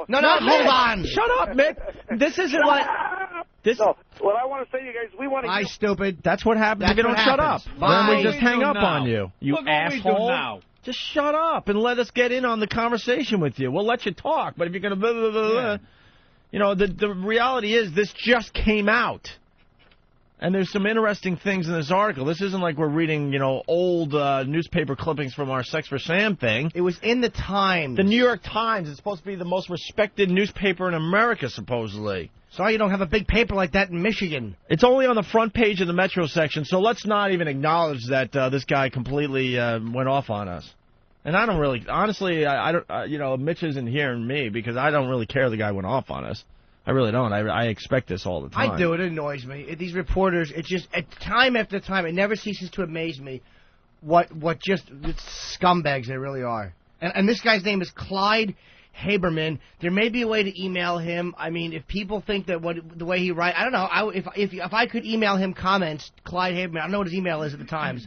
No, hold on. Shut up, Mitch. This isn't what... No, what I want to say to you guys, we want to... stupid. That's what happens if you don't shut up. Bye. Then we just hang up on you. You Look asshole. What we do now. Just shut up and let us get in on the conversation with you. We'll let you talk, but if you're going to blah, blah, blah, blah, the reality is this just came out. And there's some interesting things in this article. This isn't like we're reading, old newspaper clippings from our Sex for Sam thing. It was in the Times. The New York Times is supposed to be the most respected newspaper in America, supposedly. Sorry you don't have a big paper like that in Michigan. It's only on the front page of the Metro section, so let's not even acknowledge that this guy completely went off on us. And I don't really, honestly, I don't, Mitch isn't hearing me because I don't really care the guy went off on us. I really don't. I expect this all the time. I do. It annoys me. These reporters, it's just, time after time, it never ceases to amaze me what just scumbags they really are. And this guy's name is Clyde Haberman. There may be a way to email him. I mean, if people think that the way he writes, I don't know. If I could email him comments, Clyde Haberman, I don't know what his email is at the Times,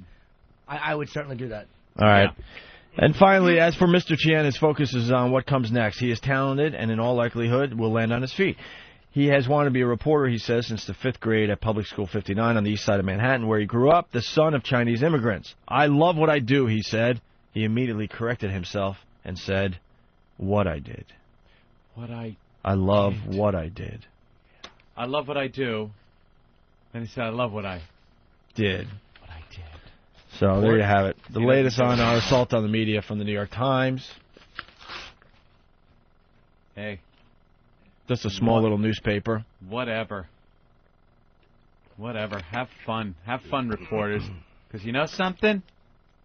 I would certainly do that. All right. Yeah. And finally, as for Mr. Chien, his focus is on what comes next. He is talented and in all likelihood will land on his feet. He has wanted to be a reporter, he says, since the 5th grade at Public School 59 on the east side of Manhattan, where he grew up, the son of Chinese immigrants. I love what I do, he said. He immediately corrected himself and said, what I did. I love what I did. I love what I do. And he said, I love what I did. What I did. So there you have it. The latest on our assault on the media from the New York Times. Hey. Just a small little newspaper. Whatever. Have fun. Have fun, reporters. Because you know something?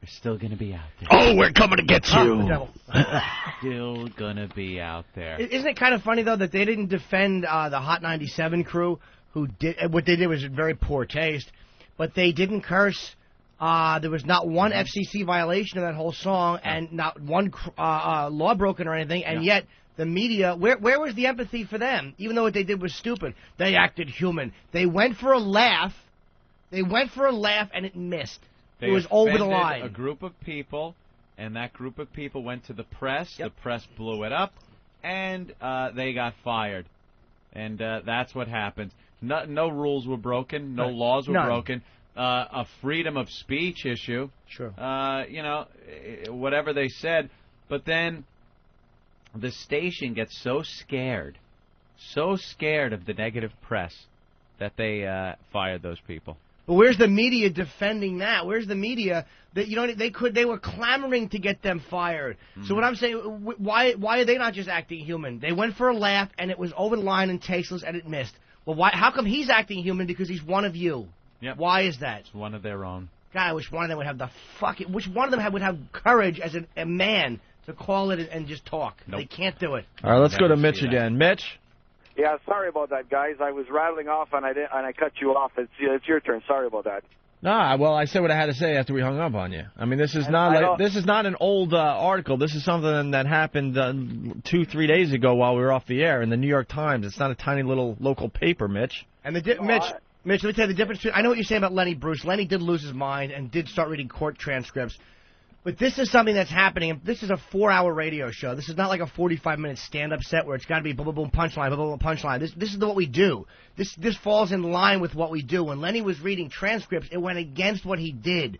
We're still going to be out there. Oh, we're coming to get you. The devil. Still going to be out there. Isn't it kind of funny, though, that they didn't defend the Hot 97 crew, who did what they did was very poor taste, but they didn't curse. There was not one FCC violation of that whole song, and not one law broken or anything, and yet the media, where was the empathy for them? Even though what they did was stupid. They acted human. They went for a laugh. And it missed. It was over the line. A group of people, and that group of people went to the press. Yep. The press blew it up, and they got fired. And that's what happened. No rules were broken. No laws were broken. A freedom of speech issue. Sure. Whatever they said. But then the station gets so scared of the negative press that they fired those people. But where's the media defending that? Where's the media that they were clamoring to get them fired? So what I'm saying, why are they not just acting human? They went for a laugh and it was over the line and tasteless and it missed. Well, why? How come he's acting human? Because he's one of you. Yep. Why is that? It's one of their own. God, I wish one of them would have which one of them would have courage as a man to call it and just talk. Nope. They can't do it. All right, let's go to Mitch again. Mitch. Yeah, sorry about that, guys. I was rattling off and I cut you off. It's your turn. Sorry about that. Nah, well, I said what I had to say after we hung up on you. I mean, this is not an old article. This is something that happened 2-3 days ago while we were off the air in the New York Times. It's not a tiny little local paper, Mitch. And Mitch, let me tell you the difference. I know what you're saying about Lenny Bruce. Lenny did lose his mind and did start reading court transcripts. But this is something that's happening. This is a 4-hour radio show. This is not like a 45-minute stand-up set where it's got to be boom, boom, boom, punchline, boom, boom, punchline. This is what we do. This falls in line with what we do. When Lenny was reading transcripts, it went against what he did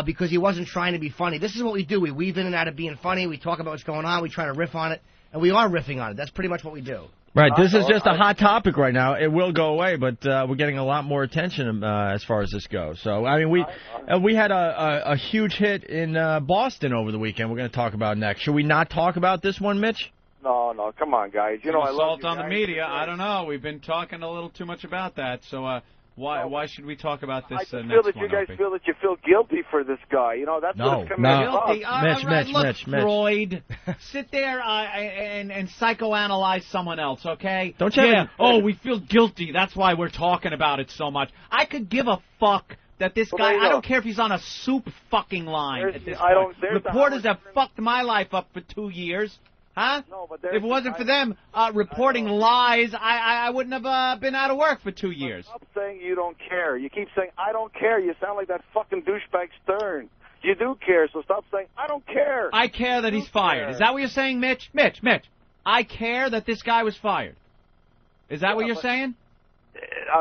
because he wasn't trying to be funny. This is what we do. We weave in and out of being funny. We talk about what's going on. We try to riff on it. And we are riffing on it. That's pretty much what we do. Right, this is just a hot topic right now. It will go away, but we're getting a lot more attention as far as this goes. So, I mean, we had a huge hit in Boston over the weekend. We're going to talk about next. Should we not talk about this one, Mitch? No, come on, guys. You know, I love assault on the media. I don't know. We've been talking a little too much about that. So, why should we talk about this next one? I feel that you guys feel that you feel guilty for this guy. You know, that's what it's coming out. Mitch, Freud, sit there and psychoanalyze someone else, okay? Don't you? We feel guilty. That's why we're talking about it so much. I could give a fuck that this guy, I don't care if he's on a soup fucking line at this point. Reporters have fucked my life up for 2 years. Huh? No, but if it wasn't for them reporting lies, I wouldn't have been out of work for 2 years. Stop saying you don't care. You keep saying, I don't care. You sound like that fucking douchebag Stern. You do care, so stop saying, I don't care. I care that he's fired. Is that what you're saying, Mitch? Mitch, I care that this guy was fired. Is that what you're saying?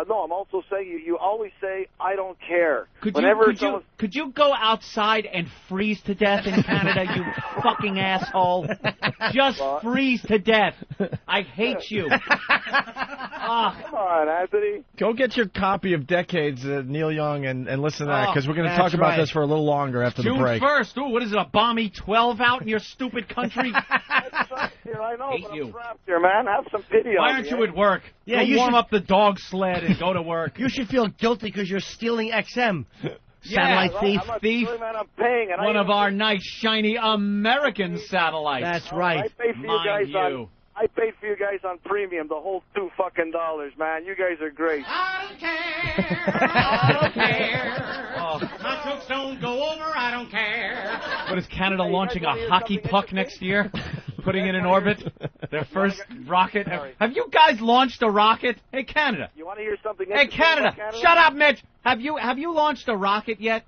No, I'm also saying you always say, I don't care. Could you go outside and freeze to death in Canada, you fucking asshole? Just freeze to death. I hate you. Come on, Anthony. Go get your copy of Decades, Neil Young, and listen to that, because we're going to talk about this for a little longer after the break. June 1st. Ooh, what is it, a balmy 12 out in your stupid country? I know, hate but you. I'm trapped here, man. Have some pity Why aren't you at work? Yeah, you warm up the dog sled and go to work. You should feel guilty because you're stealing XM. Satellite thief. I'm thief. Man, I'm paying, and one of our nice, shiny American satellites. That's right. I paid for you guys on premium the whole $2 man. You guys are great. I don't care. I don't care. My troops don't go over. I don't care. What is Canada launching a hockey puck next year? Putting it in orbit? Their first rocket? Have you guys launched a rocket? Hey, Canada. You want to hear something? Hey, Canada. Shut up, Mitch. Have you launched a rocket yet?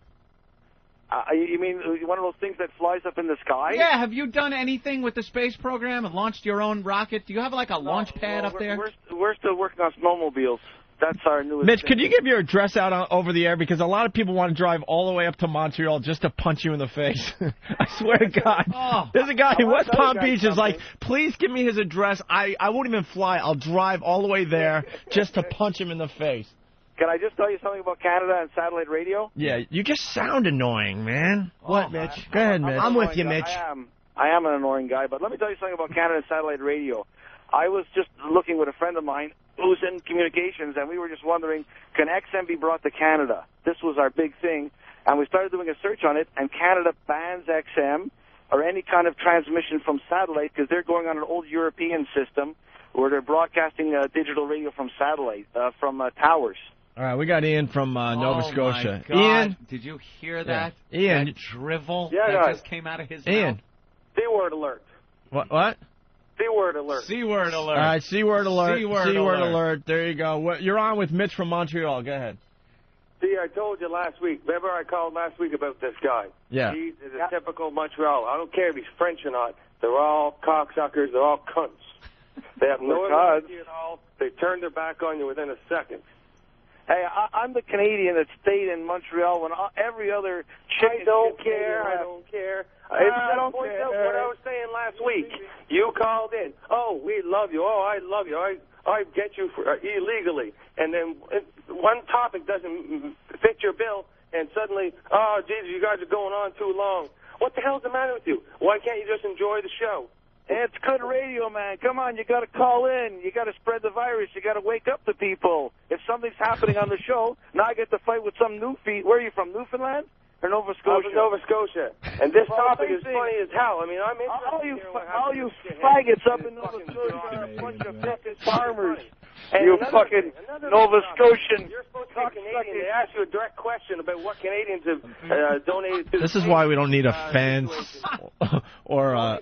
You mean one of those things that flies up in the sky? Yeah, have you done anything with the space program and launched your own rocket? Do you have like a launch pad up there? We're still working on snowmobiles. That's our newest Mitch, thing. could you give your address out over the air? Because a lot of people want to drive all the way up to Montreal just to punch you in the face. I swear to God. There's a guy in West Palm Beach who's like, please give me his address. I won't even fly. I'll drive all the way there just to punch him in the face. Can I just tell you something about Canada and satellite radio? Yeah, you just sound annoying, man. What, Mitch? Go ahead, Mitch. I'm with you, Mitch. I am an annoying guy, but let me tell you something about Canada and satellite radio. I was just looking with a friend of mine who's in communications, and we were just wondering, can XM be brought to Canada? This was our big thing. and we started doing a search on it, and Canada bans XM or any kind of transmission from satellite because they're going on an old European system where they're broadcasting digital radio from satellite, from towers. All right, we got Ian from Nova Scotia. My God. Ian, did you hear that? Ian, that drivel Yeah, that guys. just came out of his Ian. mouth. C-word alert. What? C-word alert. C-word alert. All right, C-word alert. C-word alert. There you go. You're on with Mitch from Montreal. Go ahead. See, I told you last week. Remember I called last week about this guy? Yeah. He is a typical Montreal. I don't care if he's French or not. They're all cocksuckers. They're all cunts. They have no energy at all. They turn their back on you within a second. Hey, I'm the Canadian that stayed in Montreal when every other chick... I don't care. I don't care. I don't point out what I was saying last week. You called in. Oh, we love you. Oh, I love you. I get you for, illegally. And then one topic doesn't fit your bill, and suddenly, oh, Jesus, you guys are going on too long. What the hell's the matter with you? Why can't you just enjoy the show? It's good radio, man. Come on, you got to call in. You got to spread the virus. You got to wake up the people. If something's happening on the show, now I get to fight with some newfie. Where are you from, Newfoundland or Nova Scotia? I'm from Nova Scotia. And this topic is funny as hell. I mean, I'm interested. All you faggots up in Nova Scotia are a bunch of fucking farmers. And you fucking Nova Scotian. You're supposed to be Canadian. They ask you a direct question about what Canadians have donated to. This is why we don't need a fence or a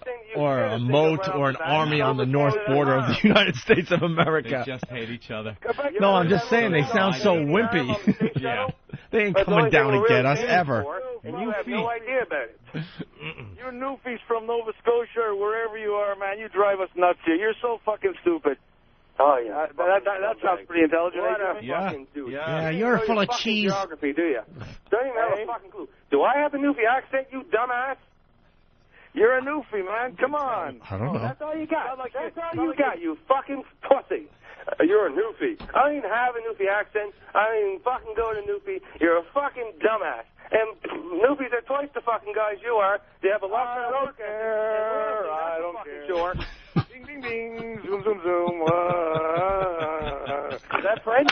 moat or an army on the north border of the United States of America. They just hate each other. No, I'm just saying they sound so wimpy. Yeah. They ain't coming down to get us ever. And you have no idea about it. You newfies from Nova Scotia or wherever you are, man, you drive us nuts here. You're so fucking stupid. Oh, yeah. That sounds pretty intelligent. What a Yeah. fucking dude. Yeah, you're full of fucking cheese. Geography, do you? Don't even have a fucking clue. Do I have a Newfie accent, you dumbass? You're a newfie, man. Come on. I don't know. That's all you got. That's all you got, you fucking pussy. You're a Newfie. I don't even have a Newfie accent. I don't even fucking go to Newfie. You're a fucking dumbass. And Newfies are twice the fucking guys you are. They have a lot of road. I don't care. Sure. Ding, ding, ding. Zoom, zoom, zoom. Is that French?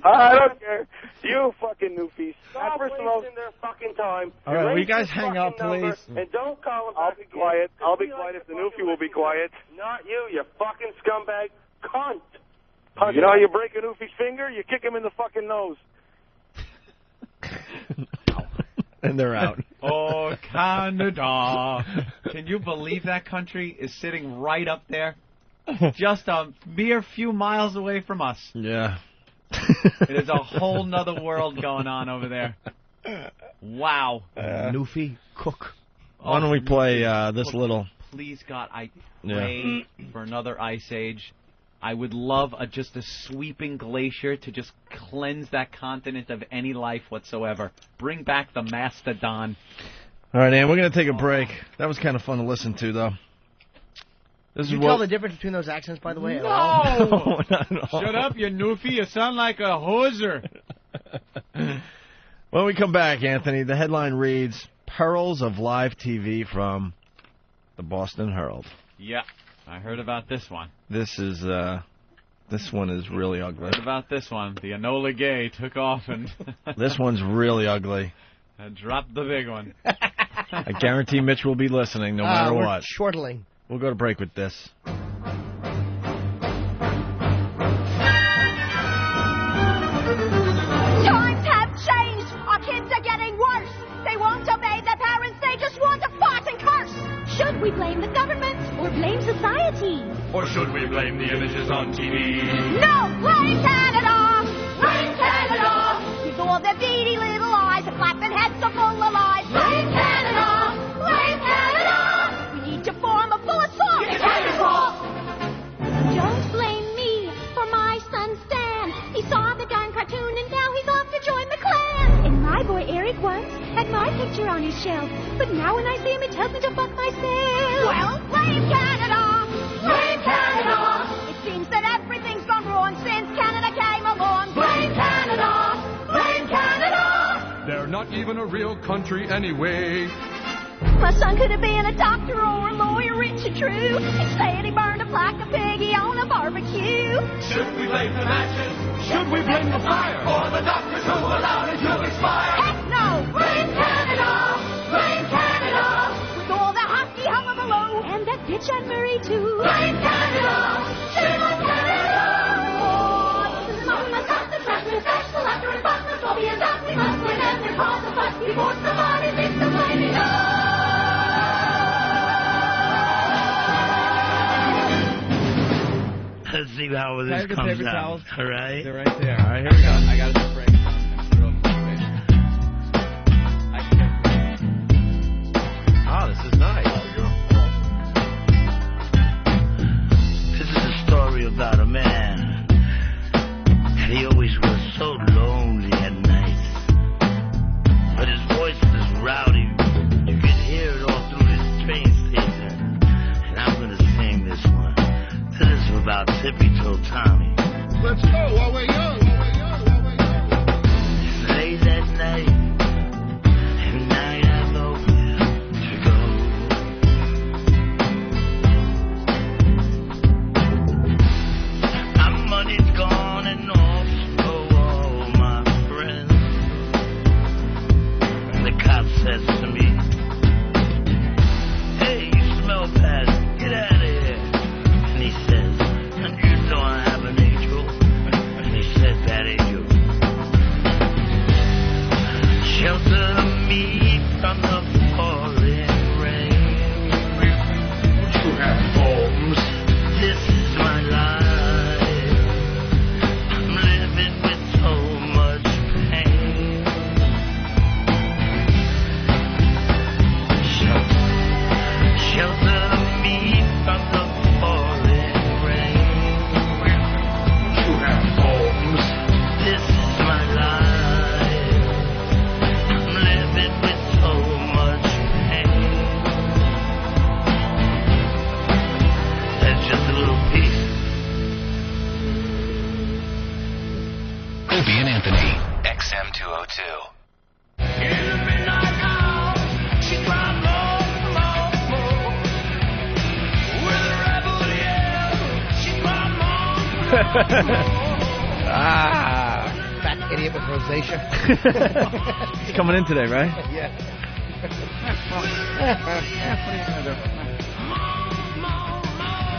I don't care. You fucking newfies. Stop wasting their fucking time. All right, will you guys Erase hang your up, fucking number please? And don't call them I'll back be again. quiet. I'll be quiet if the newfie will be quiet. Not you fucking scumbag cunt. You know how you break a newfie's finger? You kick him in the fucking nose. And they're out. Oh, Canada. Can you believe that country is sitting right up there? Just a mere few miles away from us. Yeah. It is a whole nother world going on over there. Wow. Newfie, cook. Why don't we play this little... Please, God, I pray for another ice age. I would love just a sweeping glacier to just cleanse that continent of any life whatsoever. Bring back the mastodon. All right, Ann, we're going to take a break. That was kind of fun to listen to, though. Can you tell the difference between those accents, by the way? No, not at all. Shut up, you newfie. You sound like a hoser. When we come back, Anthony, the headline reads, Perils of Live TV from the Boston Herald. Yeah, I heard about this one. This one is really ugly. Heard about this one. The Enola Gay took off and... This one's really ugly. and dropped the big one. I guarantee Mitch will be listening no matter we're what. Chortling. We'll go to break with this. Times have changed. Our kids are getting worse. They won't obey their parents. They just want to fart and curse. Should we blame the government or blame society? Or should we blame the images on TV? No, blame Canada. Blame Canada. With all their beady little eyes and flapping heads so full of lies. Blame Canada. Blame Canada. We need to form a full assault. Don't blame me for my son Stan. He saw the darn cartoon and now he's off to join the clan. And my boy Eric once had my picture on his shelf, but now when I see him, it tells me to fuck myself. Well, blame Canada. Blame Canada. It seems that everything's gone wrong since Canada came along. Blame Canada. Blame Canada. They're not even a real country anyway. My son could have been a doctor or a lawyer, rich and true. Instead, he burned up like a piggy on a barbecue. Should we blame the matches? Should we blame the fire? Or the doctors who allowed it to expire? Heck no! Blame Canada! Blame Canada! With all the hockey hung on the low, and that bitch Anne Murray too. Blame Canada! Shame on Canada! Oh, this is mom must stop the trash, we'll dash the laughter and fuss, must all be as up, we must win and then cause a fuss before somebody thinks of blaming us. Let's see how this comes out. All right? They're right there. All right, here we go. I got a break. Oh, this is nice. This is a story about a man. And he always was so lonely at night. But his voice was rowdy. You could hear it all through this train station. And I'm going to sing this one. This is about Tippy Toe Tommy. Let's go while we're young. It's late at night. And I have nowhere to go. My money's gone and also all my friends. And the cop says to me, "Hey, you smell bad. Get out of here." And he says, "And you know I have an angel." And he said, "That angel shelter me from the pouring rain. You have homes. This is my life. I'm living with so much pain. Shelter me from the pouring rain. You have homes. This is my life. I'm living with so much pain. That's just a little piece. Opie and Anthony, XM202. Fat idiot with rosacea. He's coming in today, right? Yeah.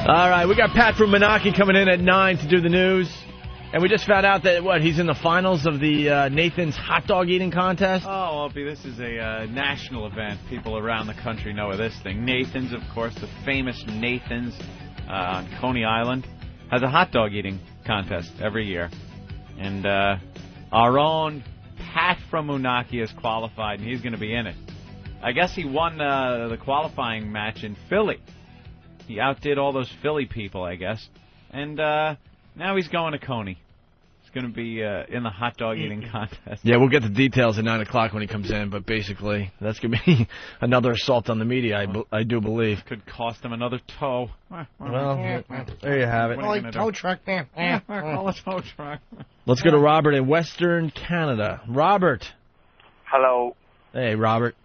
All right, we got Pat from Menaki coming in at 9 to do the news. And we just found out that, he's in the finals of the Nathan's hot dog eating contest? Oh, Opie, this is a national event. People around the country know of this thing. Nathan's, of course, the famous Nathan's on Coney Island, has a hot dog eating contest every year. And our own Pat from Menaki is qualified, and he's going to be in it. I guess he won the qualifying match in Philly. He outdid all those Philly people, I guess. And now he's going to Coney. He's going to be in the hot dog eating contest. Yeah, we'll get the details at 9 o'clock when he comes in, but basically, that's going to be another assault on the media, I do believe. Could cost him another toe. Well, there you have it. Oh, tow truck, man. Call a tow truck. Let's go to Robert in Western Canada. Robert. Hello. Hey, Robert.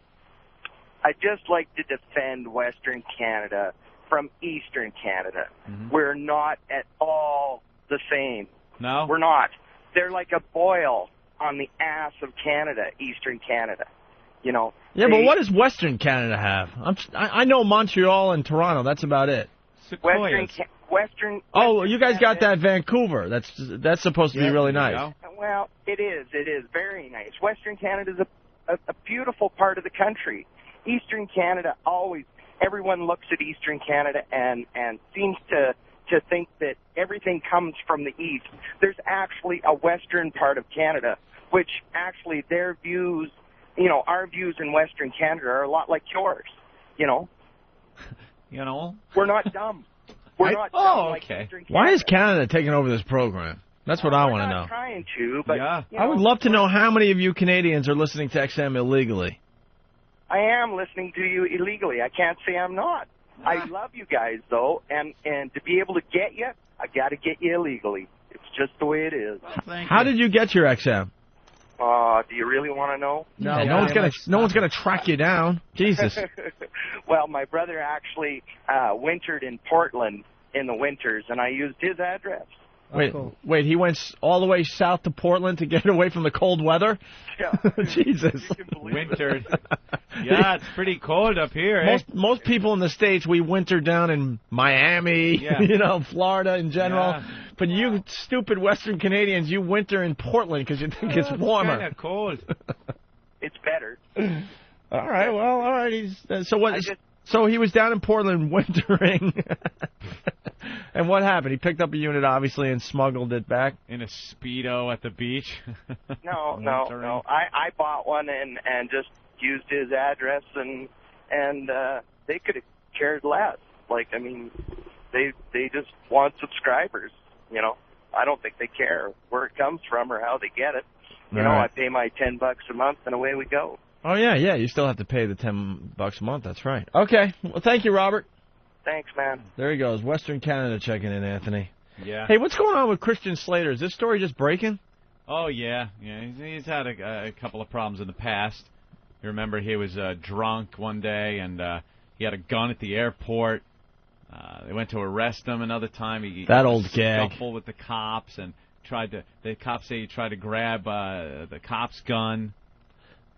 I'd just like to defend Western Canada from Eastern Canada. Mm-hmm. We're not at all the same. No? We're not. They're like a boil on the ass of Canada, Eastern Canada. You know. Yeah, but what does Western Canada have? I know Montreal and Toronto. That's about it. Western. Oh, you guys got that Vancouver. That's supposed to be really nice. Well, it is. It is very nice. Western Canada is a beautiful part of the country. Eastern Canada everyone looks at Eastern Canada and seems to think that everything comes from the east. There's actually a western part of Canada, which actually their views, our views in Western Canada are a lot like yours, We're not dumb. We're not dumb like Eastern Canada. Why is Canada taking over this program? That's what I want to know. We're not trying to, but... I would love to know how many of you Canadians are listening to XM illegally. I am listening to you illegally. I can't say I'm not. I love you guys, though, and to be able to get you, I got to get you illegally. It's just the way it is. How did you get your XM? Do you really want to know? No, no one's gonna track you down. Jesus. Well, my brother actually wintered in Portland in the winters, and I used his address. Wait, he went all the way south to Portland to get away from the cold weather? Yeah. Jesus. Winter. Yeah, it's pretty cold up here. Eh? Most people in the States, we winter down in Miami, Florida in general. Yeah. But you stupid Western Canadians, you winter in Portland because you think it's warmer. It's kind of cold. It's better. All right, well, all right. So he was down in Portland wintering. And what happened? He picked up a unit, obviously, and smuggled it back? In a Speedo at the beach? No. I bought one and just used his address, and they could have cared less. Like, I mean, they just want subscribers, I don't think they care where it comes from or how they get it. I pay my $10 a month, and away we go. Oh, yeah, you still have to pay the $10 a month. That's right. Okay, well, thank you, Robert. Thanks, man. There he goes. Western Canada checking in, Anthony. Yeah. Hey, what's going on with Christian Slater? Is this story just breaking? Oh, yeah. He's had a couple of problems in the past. You remember he was drunk one day, and he had a gun at the airport. They went to arrest him another time. He old gag. Scuffle with the cops, and the cops say he tried to grab the cop's gun.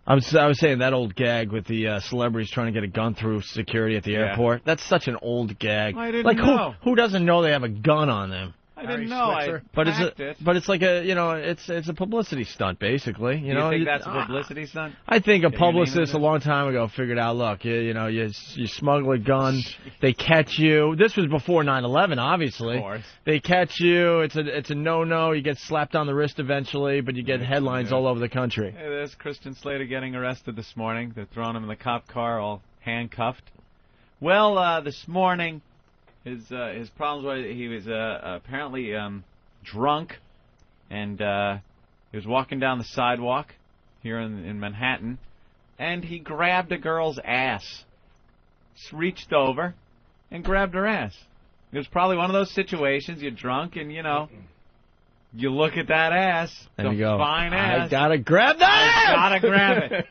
I was saying that old gag with the celebrities trying to get a gun through security at the airport. That's such an old gag. I didn't know. Who doesn't know they have a gun on them? I didn't know. But it's like it's a publicity stunt, basically. You think that's a publicity stunt? I think a publicist a long time ago figured out, look, you smuggle a gun, they catch you. This was before 9/11, obviously. Of course. They catch you. It's a no-no. You get slapped on the wrist eventually, but you get headlines all over the country. Hey, there's Christian Slater getting arrested this morning. They're throwing him in the cop car, all handcuffed. Well, this morning. His problems were he was apparently drunk, and he was walking down the sidewalk here in Manhattan, and he grabbed a girl's ass. Just reached over and grabbed her ass. It was probably one of those situations, you're drunk and, you look at that ass, and you go, fine ass. I gotta grab that ass! I gotta grab it.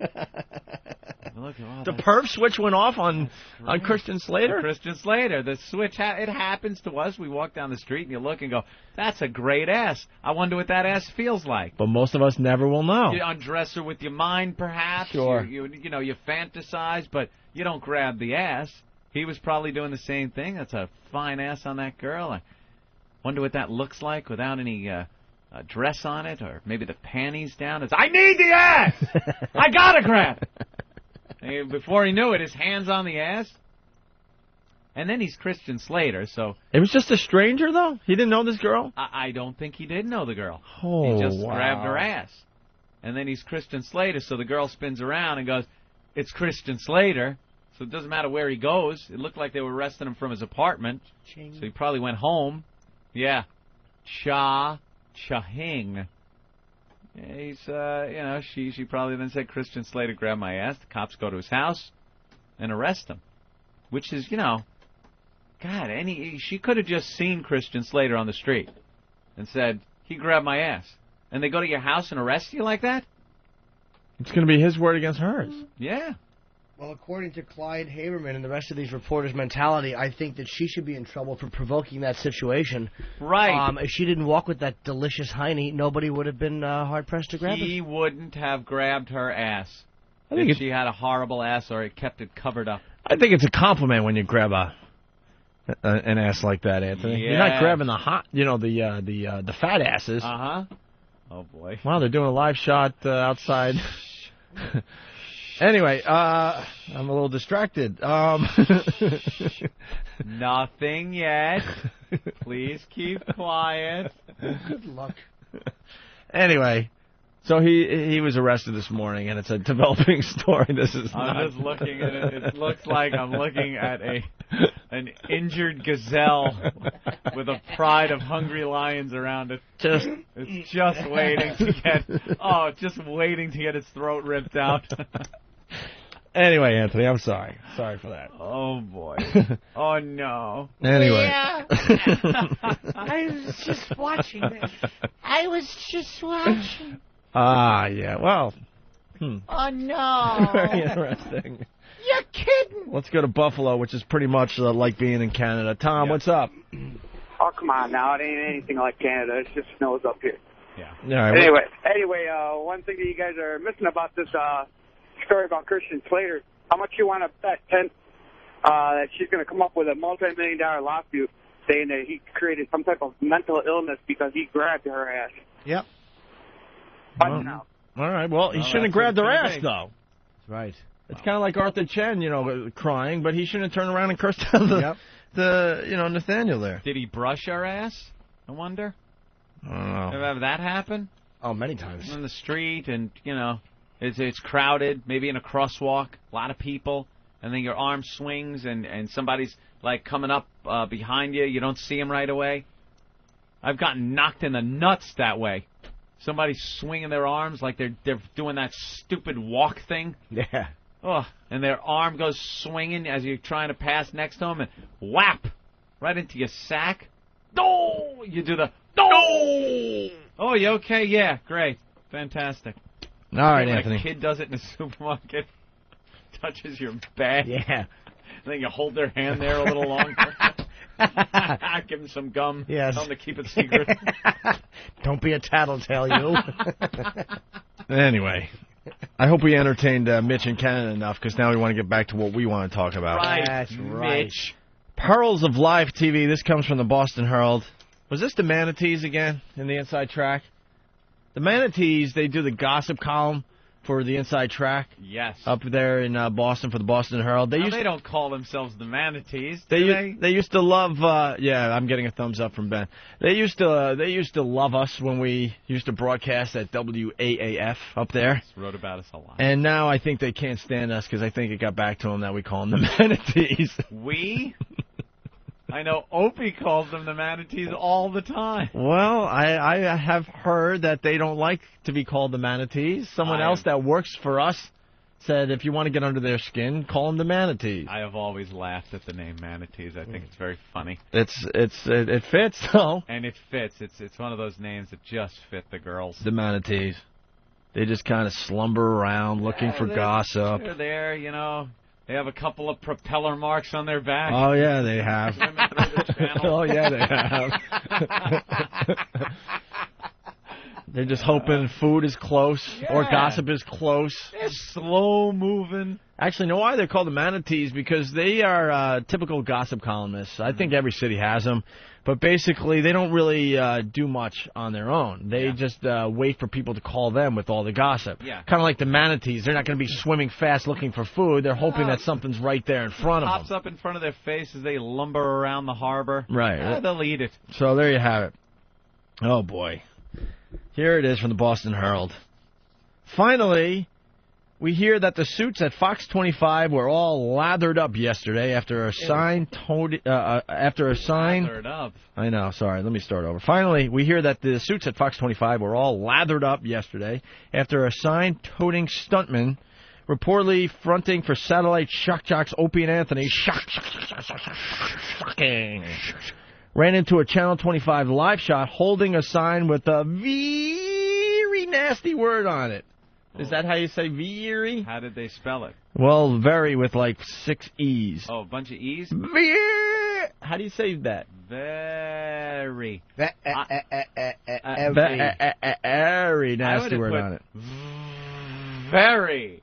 Look, the perf switch went off on Christian Slater? Christian Slater. The switch, it happens to us. We walk down the street and you look and go, that's a great ass. I wonder what that ass feels like. But most of us never will know. You undress her with your mind, perhaps. Sure. You fantasize, but you don't grab the ass. He was probably doing the same thing. That's a fine ass on that girl. I wonder what that looks like without any dress on it, or maybe the panties down. I need the ass! I gotta grab it! And before he knew it, his hand's on the ass. And then he's Christian Slater, so... It was just a stranger, though? He didn't know this girl? I don't think he did know the girl. Oh, he just wow. grabbed her ass. And then he's Christian Slater, so the girl spins around and goes, it's Christian Slater. So it doesn't matter where he goes. It looked like they were arresting him from his apartment. Ching. So he probably went home. Yeah. Cha-hing. He's, she probably then said, Christian Slater grabbed my ass. The cops go to his house and arrest him. Which is, God, she could have just seen Christian Slater on the street and said, he grabbed my ass. And they go to your house and arrest you like that? It's going to be his word against hers. Yeah. Well, according to Clyde Haberman and the rest of these reporters' mentality, I think that she should be in trouble for provoking that situation. Right. If she didn't walk with that delicious hiney, nobody would have been hard-pressed to grab He it. wouldn't have grabbed her ass if she had a horrible ass or it kept it covered up. I think it's a compliment when you grab an ass like that, Anthony. Yeah. You're not grabbing the hot, the fat asses. Uh-huh. Oh, boy. Wow, they're doing a live shot outside. Anyway, I'm a little distracted. Nothing yet. Please keep quiet. Good luck. Anyway, so he was arrested this morning, and it's a developing story. I'm just looking at it. It looks like I'm looking at an injured gazelle with a pride of hungry lions around it. It's just waiting to get its throat ripped out. Anyway, Anthony, I'm sorry. Sorry for that. Oh, boy. Oh, no. Anyway. Yeah. I was just watching this. I was just watching. Ah, yeah. Well. Oh, no. Very interesting. You're kidding. Let's go to Buffalo, which is pretty much like being in Canada. Tom, what's up? Oh, come on now. It ain't anything like Canada. It just snows up here. Yeah. Anyway, one thing that you guys are missing about this story about Christian Slater, how much you want to bet, Ken, that she's going to come up with a multi-million-dollar lawsuit saying that he created some type of mental illness because he grabbed her ass. Yep. All right. Well, he shouldn't have grabbed her ass, though. That's right. It's kind of like Arthur Chen, crying, but he shouldn't have turned around and cursed out Nathaniel there. Did he brush her ass? I wonder. I don't know. Ever that happen? Oh, many times. On the street, and it's crowded, maybe in a crosswalk, a lot of people, and then your arm swings, and somebody's like coming up behind you. You don't see him right away. I've gotten knocked in the nuts that way. Somebody's swinging their arms like they're doing that stupid walk thing. Yeah. Oh, and their arm goes swinging as you're trying to pass next to them, and whap right into your sack. No, you do the no. Oh, you okay? Yeah, great, fantastic. All right, when Anthony. A kid does it in a supermarket, touches your bag. Yeah. And then you hold their hand there a little longer. Give them some gum. Yes. Tell them to keep it secret. Don't be a tattletale, you. Anyway, I hope we entertained Mitch and Cannon enough, because now we want to get back to what we want to talk about. Right, That's right. Mitch. Pearls of Live TV. This comes from the Boston Herald. Was this the Manatees again in the Inside Track? The Manatees, they do the gossip column for the Inside Track. Yes. Up there in Boston for the Boston Herald. They don't call themselves the Manatees, They do they? They used to love. Yeah, I'm getting a thumbs up from Ben. They used to love us when we used to broadcast at WAAF up there. Wrote about us a lot. And now I think they can't stand us because I think it got back to them that we call them the Manatees. We? I know Opie calls them the Manatees all the time. Well, I have heard that they don't like to be called the Manatees. Someone else that works for us said if you want to get under their skin, call them the Manatees. I have always laughed at the name Manatees. I think it's very funny. It fits though. And it fits. It's one of those names that just fit the girls. The Manatees. They just kind of slumber around looking for gossip. They're there, They have a couple of propeller marks on their back. Oh, yeah, they have. Oh, yeah, they have. They're just hoping food is close or gossip is close. They're slow moving. Actually, you know why they're called the Manatees? Because they are typical gossip columnists. I think every city has them. But basically, they don't really do much on their own. They just wait for people to call them with all the gossip. Yeah. Kind of like the Manatees. They're not going to be swimming fast looking for food. They're hoping that something's right there in front of them. Pops up in front of their face as they lumber around the harbor. Right. They'll eat it. So there you have it. Oh, boy. Here it is from the Boston Herald. Finally, we hear that the suits at Fox 25 were all lathered up yesterday after a sign. Lathered up. I know. Sorry. Let me start over. Finally, we hear that the suits at Fox 25 were all lathered up yesterday after a sign-toting stuntman reportedly fronting for satellite shock jocks Opie and Anthony ran into a Channel 25 live shot holding a sign with a very nasty word on it. Is that how you say very? How did they spell it? Well, very with like 6 E's. Oh, a bunch of E's? How do you say that? Very. Very nasty word on it. Very.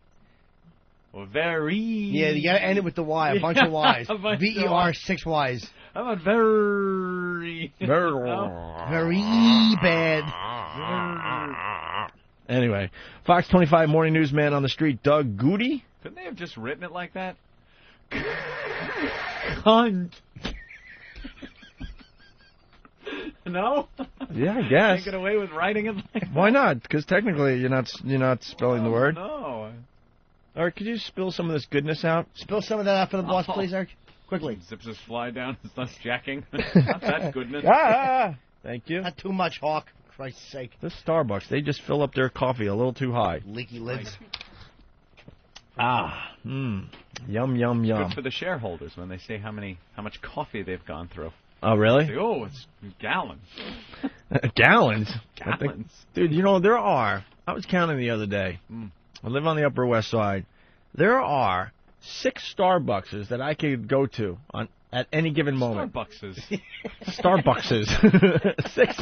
Or very. Yeah, you got to end it with the Y, a bunch of Y's. V-E-R, 6 Y's. How about very? Very bad. Anyway, Fox 25 morning newsman on the street, Doug Goody. Couldn't they have just written it like that? Cunt. No? Yeah, I guess. Can't get away with writing it like that. Why not? Because technically you're not spelling the word. No. Eric, could you spill some of this goodness out? Spill some of that out for the boss, please, Eric. Quickly. Zips his fly down. It's not jacking. Not that goodness. Thank you. Not too much, Hawk. For Christ's sake. This Starbucks, they just fill up their coffee a little too high. Leaky lids. Yum, yum, yum. Good for the shareholders when they say how much coffee they've gone through. Oh, really? Say, oh, it's gallons. Gallons? Gallons. Dude, there are. I was counting the other day. I live on the Upper West Side. There are 6 Starbuckses that I could go to on at any given moment. Starbuckses. 6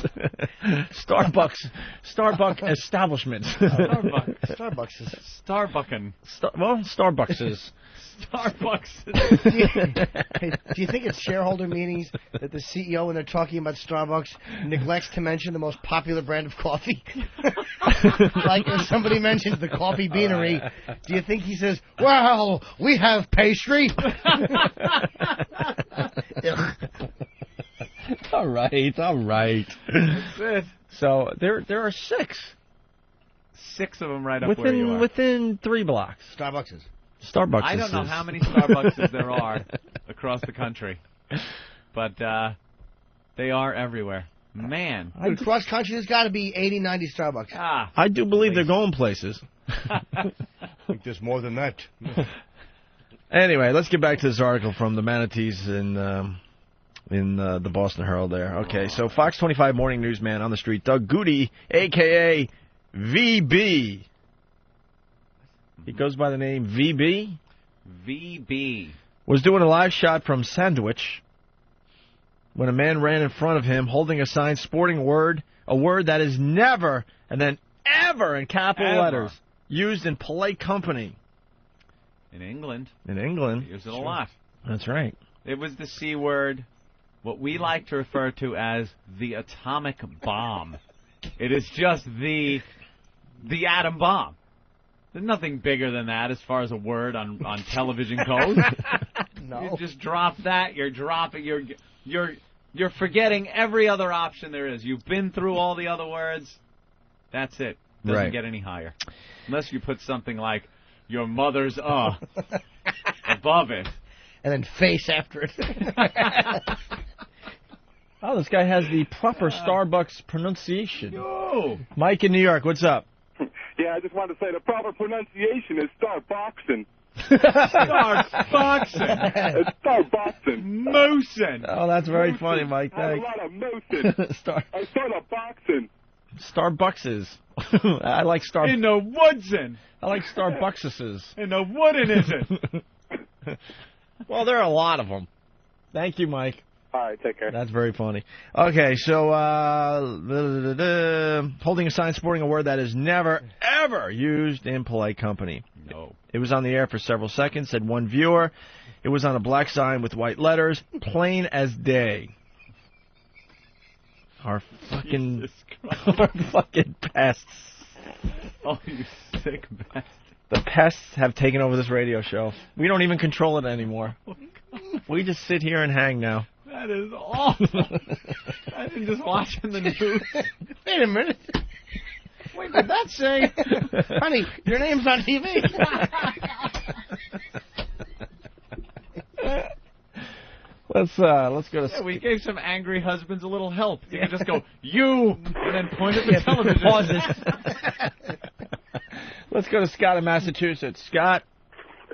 Starbucks establishments. Starbucks. Starbucking. Starbuckses. Do you think it's shareholder meetings that the CEO, when they're talking about Starbucks, neglects to mention the most popular brand of coffee? Like if somebody mentions the Coffee Beanery, do you think he says, well, we have pastry? All right. That's it. So there are 6. 6 of them right up where you are. Within 3 blocks. Starbuckses. Starbucks. I don't know how many Starbuckses there are across the country, but they are everywhere. Man. Across country, there's got to be 80, 90 Starbucks. I do believe they're going places. I think there's more than that. Anyway, let's get back to this article from the Manatees in the Boston Herald there. Okay, so Fox 25 morning newsman on the street, Doug Goody, a.k.a. VB. He goes by the name VB. VB. Was doing a live shot from Sandwich when a man ran in front of him holding a sign sporting a word that is never, and then ever in capital letters, used in polite company. In England. In England. They use it a lot. That's right. It was the C word, what we like to refer to as the atomic bomb. It is just the atom bomb. There's nothing bigger than that as far as a word on television goes. No. You just drop that, you're forgetting every other option there is. You've been through all the other words. That's it. Doesn't get any higher. Unless you put something like your mother's above it. And then face after it. Oh, this guy has the proper Starbucks pronunciation. Yo. Mike in New York, what's up? Yeah, I just wanted to say the proper pronunciation is Starboxing. Starboxing. It's Starboxing. Moosin. Oh, that's very funny, Mike. I have a lot of moosin. I started boxing. Starbuckses. I like In the woodsin. I like Starbuckses. In the wooden is it? Well, there are a lot of them. Thank you, Mike. All right, take care. That's very funny. Okay, so holding a sign sporting a word that is never, ever used in polite company. No. It was on the air for several seconds, said one viewer. It was on a black sign with white letters, plain as day. Our fucking pests. Oh, you sick bastard. The pests have taken over this radio show. We don't even control it anymore. We just sit here and hang now. That is awful. I've been just watching the news. Wait a minute. Wait, did that say? Honey, your name's on TV. Let's go to... Yeah, we gave some angry husbands a little help. You can just go, you, and then point at the television. Pause it. Let's go to Scott in Massachusetts. Scott.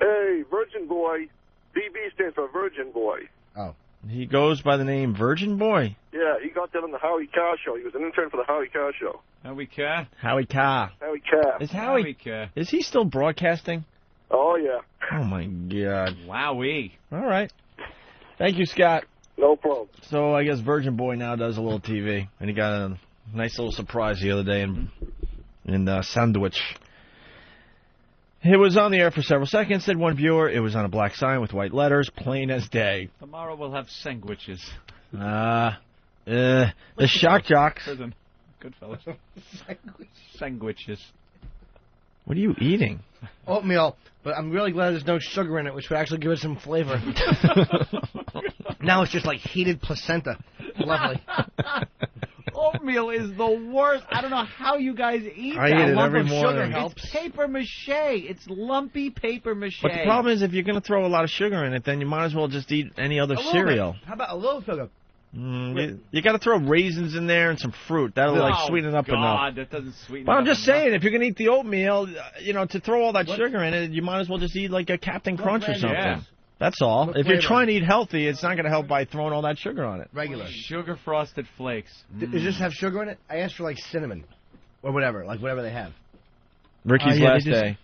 Hey, Virgin Boy. VB stands for Virgin Boy. Oh. He goes by the name Virgin Boy. Yeah, he got that on the Howie Carr show. He was an intern for the Howie Carr show. Howie Carr? Howie Carr. Howie Carr. Is Howie Carr. Is he still broadcasting? Oh, yeah. Oh, my God. Wowee. All right. Thank you, Scott. No problem. So I guess Virgin Boy now does a little TV, and he got a nice little surprise the other day in Sandwich. It was on the air for several seconds, said one viewer. It was on a black sign with white letters, plain as day. Tomorrow we'll have sandwiches. The shock jocks. Prison. Good fellas. Sandwiches. What are you eating? Oatmeal, but I'm really glad there's no sugar in it, which would actually give it some flavor. Now it's just like heated placenta. Lovely. Oatmeal is the worst. I don't know how you guys eat that. I eat it lump every of morning. sugar helps. It's paper mache. It's lumpy paper mache. But the problem is, if you're going to throw a lot of sugar in it, then you might as well just eat any other cereal. How about a little sugar? You got to throw raisins in there and some fruit. That'll sweeten it up enough. That doesn't sweeten But it up I'm just enough. saying, if you're going to eat the oatmeal, to throw all that sugar in it, you might as well just eat like a Captain Crunch or something. Yeah. That's all. What If you're flavor? trying to eat healthy, it's not going to help by throwing all that sugar on it. Regular. Sugar frosted flakes. Does this have sugar in it? I asked for like cinnamon or whatever, like whatever they have. Ricky's last day.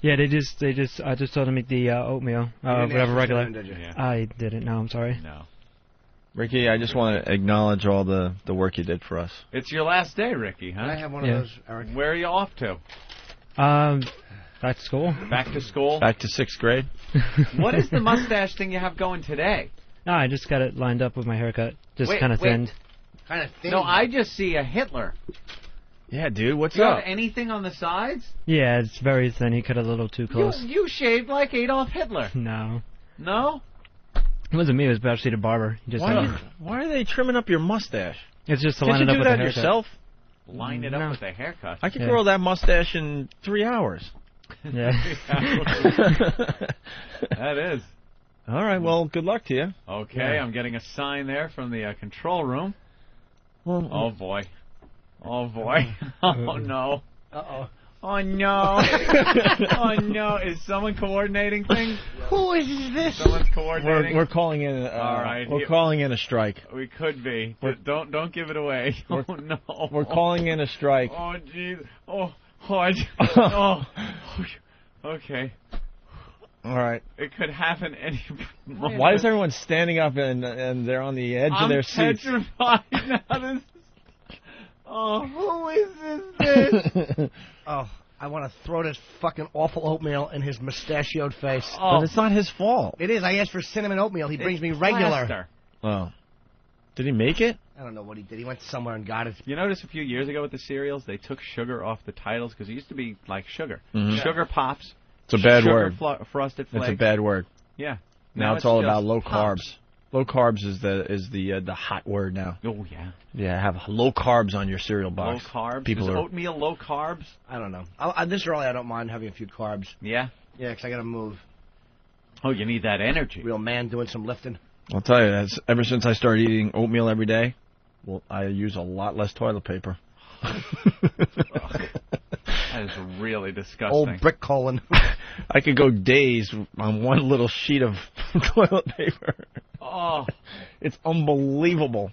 Yeah, I just told him to make the oatmeal, whatever regular. Did you? Yeah. I didn't. No, I'm sorry. No. Ricky, I just want to acknowledge all the work you did for us. It's your last day, Ricky, huh? Can I have one of those, Eric? Where are you off to? Back to school. Back to school? Back to 6th grade. What is the mustache thing you have going today? No, I just got it lined up with my haircut. Just Wait, kind of wait. thinned. Kind of thin. No, I just see a Hitler. Yeah, dude, what's Do you up? have anything on the sides? Yeah, it's very thin. He cut it a little too close. You shaved like Adolf Hitler. No. No? It wasn't me. It was actually the barber. He just Why are they trimming up your mustache? It's just to Can't line you it up do with that the haircut. yourself? Line it up with a haircut. I could grow that mustache in 3 hours. Yeah. That is. All right, well, good luck to you. Okay, Yeah. I'm getting a sign there from the control room. Well, oh, boy. Oh, boy. Oh, no. Uh-oh. Oh, no. Oh, no. Is someone coordinating things? Who is this? Someone's coordinating. We're calling in. All right. We're calling in a strike. We could be. Don't give it away. Oh, no. We're calling in a strike. Oh, jeez. Oh, okay. All right. It could happen any moment. Why is everyone standing up and they're on the edge of their seats? Petrified now. Oh, who is this? Oh, I want to throw this fucking awful oatmeal in his mustachioed face. But it's not his fault. It is. I asked for cinnamon oatmeal. He brings me regular. Plaster. Oh. Did he make it? I don't know what he did. He went somewhere and got it. You notice a few years ago with the cereals, they took sugar off the titles because it used to be like sugar. Mhm. Sugar Pops. It's a bad sugar word. Frosted Flakes. It's a bad word. Yeah. Now it's all just about low Pops. carbs. Low carbs is the hot word now. Oh, yeah. Yeah, have low carbs on your cereal box. Low carbs? People is are oatmeal low carbs? I don't know. This early, I don't mind having a few carbs. Yeah? Yeah, because I got to move. Oh, you need that energy. Real man doing some lifting. I'll tell you, ever since I started eating oatmeal every day, well, I use a lot less toilet paper. That is really disgusting. Old brick colon. I could go days on one little sheet of toilet paper. Oh. It's unbelievable.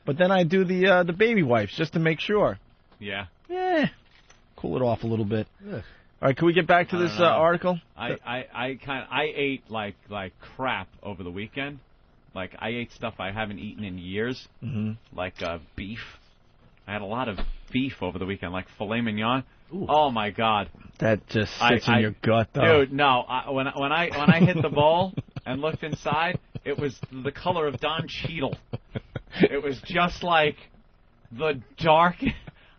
But then I do the baby wipes just to make sure. Yeah. Yeah. Cool it off a little bit. Ugh. All right, can we get back to this article? I ate like crap over the weekend. Like I ate stuff I haven't eaten in years. Mm-hmm. Like beef. I had a lot of beef over the weekend, like filet mignon. Ooh. Oh my God. That just sits in your gut, though. Dude, no. When I hit the bowl and looked inside, it was the color of Don Cheadle. It was just like the dark.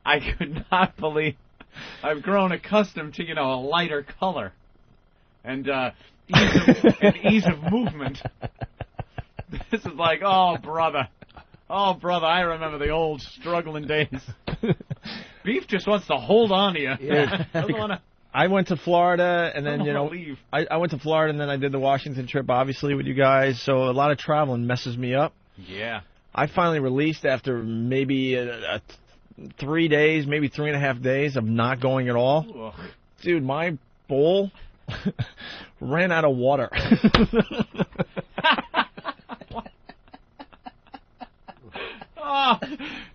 I could not believe. I've grown accustomed to a lighter color and ease of movement. This is like, oh brother, I remember the old struggling days. Beef just wants to hold on to you. Yeah. Doesn't want to. I went to Florida, and then leave. I went to Florida, and then I did the Washington trip, obviously, with you guys. So a lot of traveling messes me up. Yeah. I finally released after maybe 3 days, maybe 3.5 days of not going at all. Ugh. Dude, my bowl ran out of water.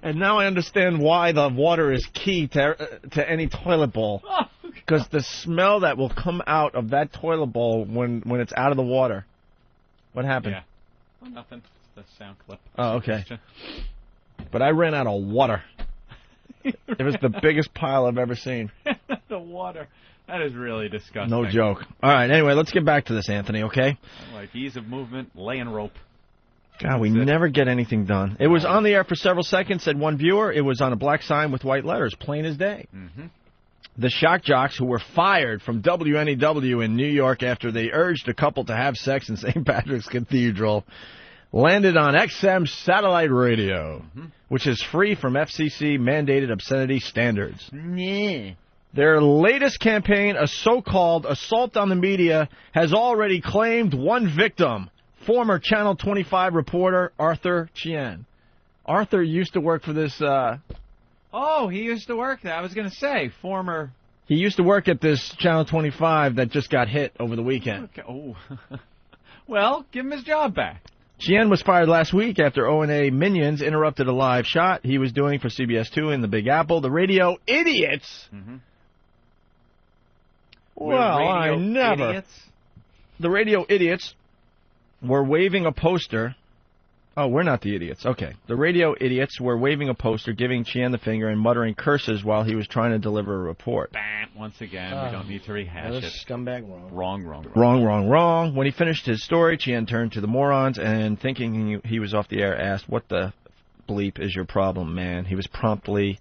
And now I understand why the water is key to any toilet bowl. Because the smell that will come out of that toilet bowl when it's out of the water. What happened? Yeah. Oh, nothing. It's the sound clip. Oh, okay. But I ran out of water. It was the biggest pile I've ever seen. The water. That is really disgusting. No joke. All right, anyway, let's get back to this, Anthony, okay? Like ease of movement, laying rope. God, we never get anything done. It was on the air for several seconds, said one viewer. It was on a black sign with white letters, plain as day. Mm-hmm. The shock jocks who were fired from WNEW in New York after they urged a couple to have sex in St. Patrick's Cathedral landed on XM satellite radio, which is free from FCC-mandated obscenity standards. Yeah. Their latest campaign, a so-called assault on the media, has already claimed one victim, former Channel 25 reporter Arthur Chien. Arthur used to work for this... Oh, he used to work there. I was going to say, former... He used to work at this Channel 25 that just got hit over the weekend. Okay. Oh. Well, give him his job back. Chien was fired last week after O&A minions interrupted a live shot he was doing for CBS 2 in the Big Apple. The radio idiots Well, I never. Idiots? The radio idiots were waving a poster. Oh, we're not the idiots. Okay. The radio idiots were waving a poster, giving Chien the finger, and muttering curses while he was trying to deliver a report. Bam. Once again, we don't need to rehash Another it. scumbag wrong. Wrong. When he finished his story, Chien turned to the morons and, thinking he was off the air, asked, "What the bleep is your problem, man?" He was promptly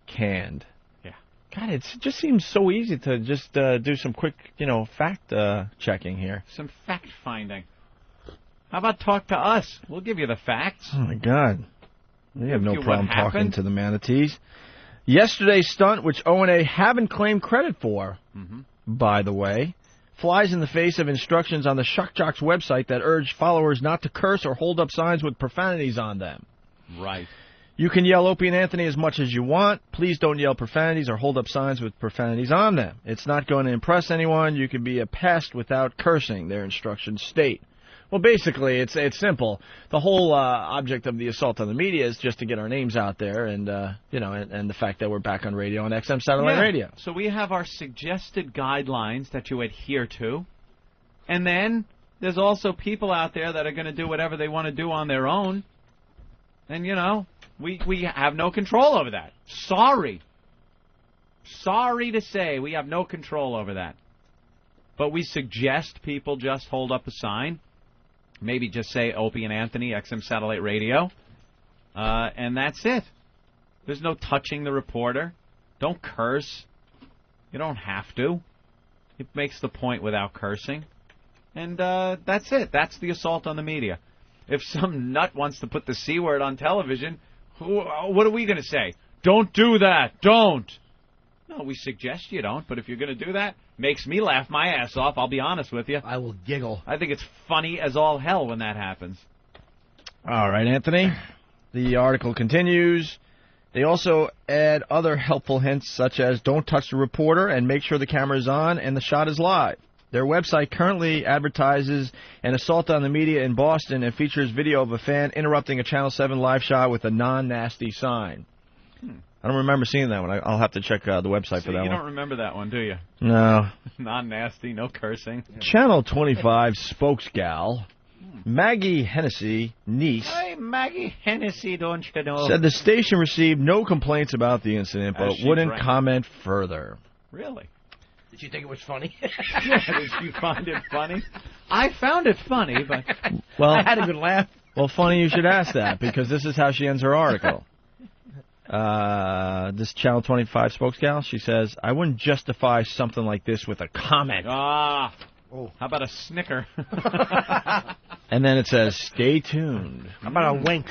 canned. Yeah. God, it just seems so easy to just do some quick, fact checking here. Some fact-finding. How about talk to us? We'll give you the facts. Oh, my God. We have no What problem talking happened? to the manatees. Yesterday's stunt, which O&A haven't claimed credit for, by the way, flies in the face of instructions on the Shock Jocks website that urge followers not to curse or hold up signs with profanities on them. Right. You can yell Opie and Anthony as much as you want. Please don't yell profanities or hold up signs with profanities on them. It's not going to impress anyone. You can be a pest without cursing, their instructions state. Well, basically, it's simple. The whole object of the assault on the media is just to get our names out there, and and the fact that we're back on radio on XM satellite radio. So we have our suggested guidelines that you adhere to, and then there's also people out there that are going to do whatever they want to do on their own, and we have no control over that. Sorry to say, we have no control over that. But we suggest people just hold up a sign. Maybe just say Opie and Anthony, XM Satellite Radio, and that's it. There's no touching the reporter. Don't curse. You don't have to. It makes the point without cursing. And that's it. That's the assault on the media. If some nut wants to put the C word on television, what are we going to say? Don't do that. Don't. No, we suggest you don't, but if you're going to do that, makes me laugh my ass off, I'll be honest with you. I will giggle. I think it's funny as all hell when that happens. All right, Anthony. The article continues. They also add other helpful hints such as don't touch the reporter and make sure the camera is on and the shot is live. Their website currently advertises an assault on the media in Boston and features video of a fan interrupting a Channel 7 live shot with a non-nasty sign. I don't remember seeing that one. I'll have to check the website for that one. You don't remember that one, do you? No. Non-nasty, no cursing. Channel 25 spokesgal Maggie Hennessy, niece, Hey, Maggie Hennessy, don't you know? said the station received no complaints about the incident, but she wouldn't drank. comment further. Really? Did you think it was funny? Did you find it funny? I found it funny, but Well, I had a good laugh. Well, funny you should ask that, because this is how she ends her article. This Channel 25 spokesgal, she says, I wouldn't justify something like this with a comment. how about a snicker? And then it says, stay tuned. How about a wink?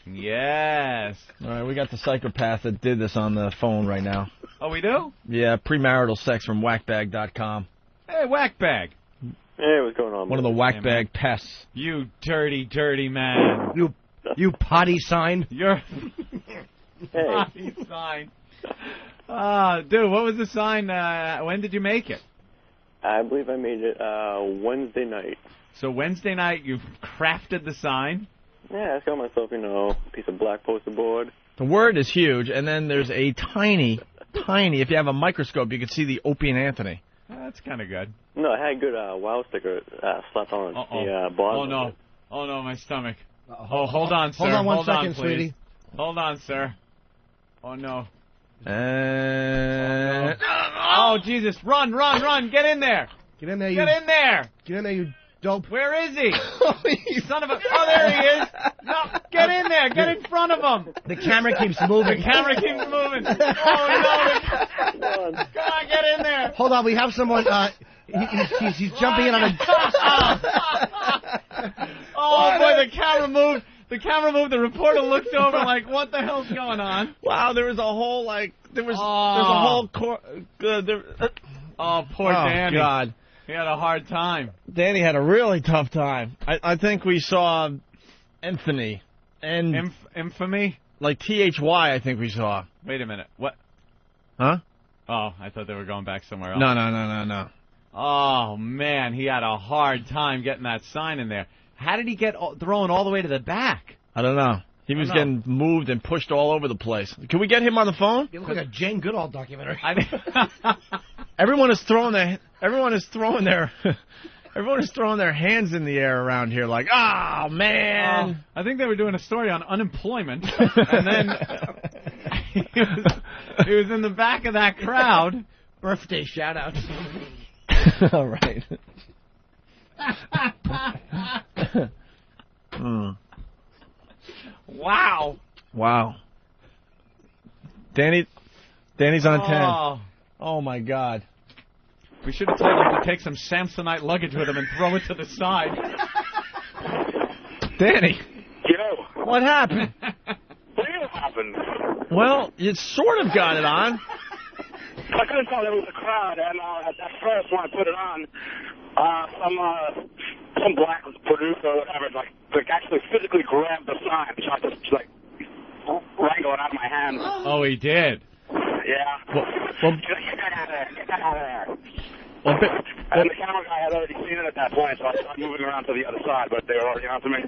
Yes. All right, we got the psychopath that did this on the phone right now. Oh, we do? Yeah, premarital sex from whackbag.com. Hey, Whackbag. Hey, what's going on? One of the whackbag pests. You dirty, dirty man. You potty sign. You're potty sign. Dude, what was the sign? When did you make it? I believe I made it Wednesday night. So Wednesday night you crafted the sign? Yeah, I got myself, a piece of black poster board. The word is huge, and then there's a tiny, if you have a microscope, you can see the Opie and Anthony. That's kind of good. No, I had a good wow sticker slapped on the bottom. Oh, no. of it. Oh, no, my stomach. Oh, hold on, sir. Hold on one second, please. sweetie. Hold on, sir. Oh, no. And... Oh, Jesus. Run. Get in there. Get in there, Get in there. Get in there, you dope. Where is he? Son of a... Oh, there he is. No, get in there. Get in front of him. The camera keeps moving. The camera keeps moving. Oh, no. Come on, get in there. Hold on, we have someone. He's jumping in on a. Oh, boy, the camera moved. The camera moved. The reporter looked over like, what the hell's going on? Wow, there was a whole, there's a whole... Oh, poor Danny. Oh, God. He had a hard time. Danny had a really tough time. I think we saw Anthony. And Infamy? Like THY, I think we saw. Wait a minute. What? Huh? Oh, I thought they were going back somewhere else. No. Oh, man, he had a hard time getting that sign in there. How did he get thrown all the way to the back? I don't know. He was getting moved and pushed all over the place. Can we get him on the phone? You look like a Jane Goodall documentary. Everyone is throwing their hands in the air around here, like, oh man. I think they were doing a story on unemployment, and then he was in the back of that crowd. Birthday shout-outs. All right. Wow. Danny's on 10. Oh my God. We should have told him to take some Samsonite luggage with him and throw it to the side. Danny. Yo. What happened? What happened? Well, you sort of got it on. I couldn't tell there was a crowd, and at first when I put it on, some black producer or whatever, like actually physically grabbed the sign, so I just wrangled it out of my hand. Oh, he did. Yeah. Well, get that out of there. Get that out of there. And the camera guy had already seen it at that point, so I started moving around to the other side, but they were already on to me.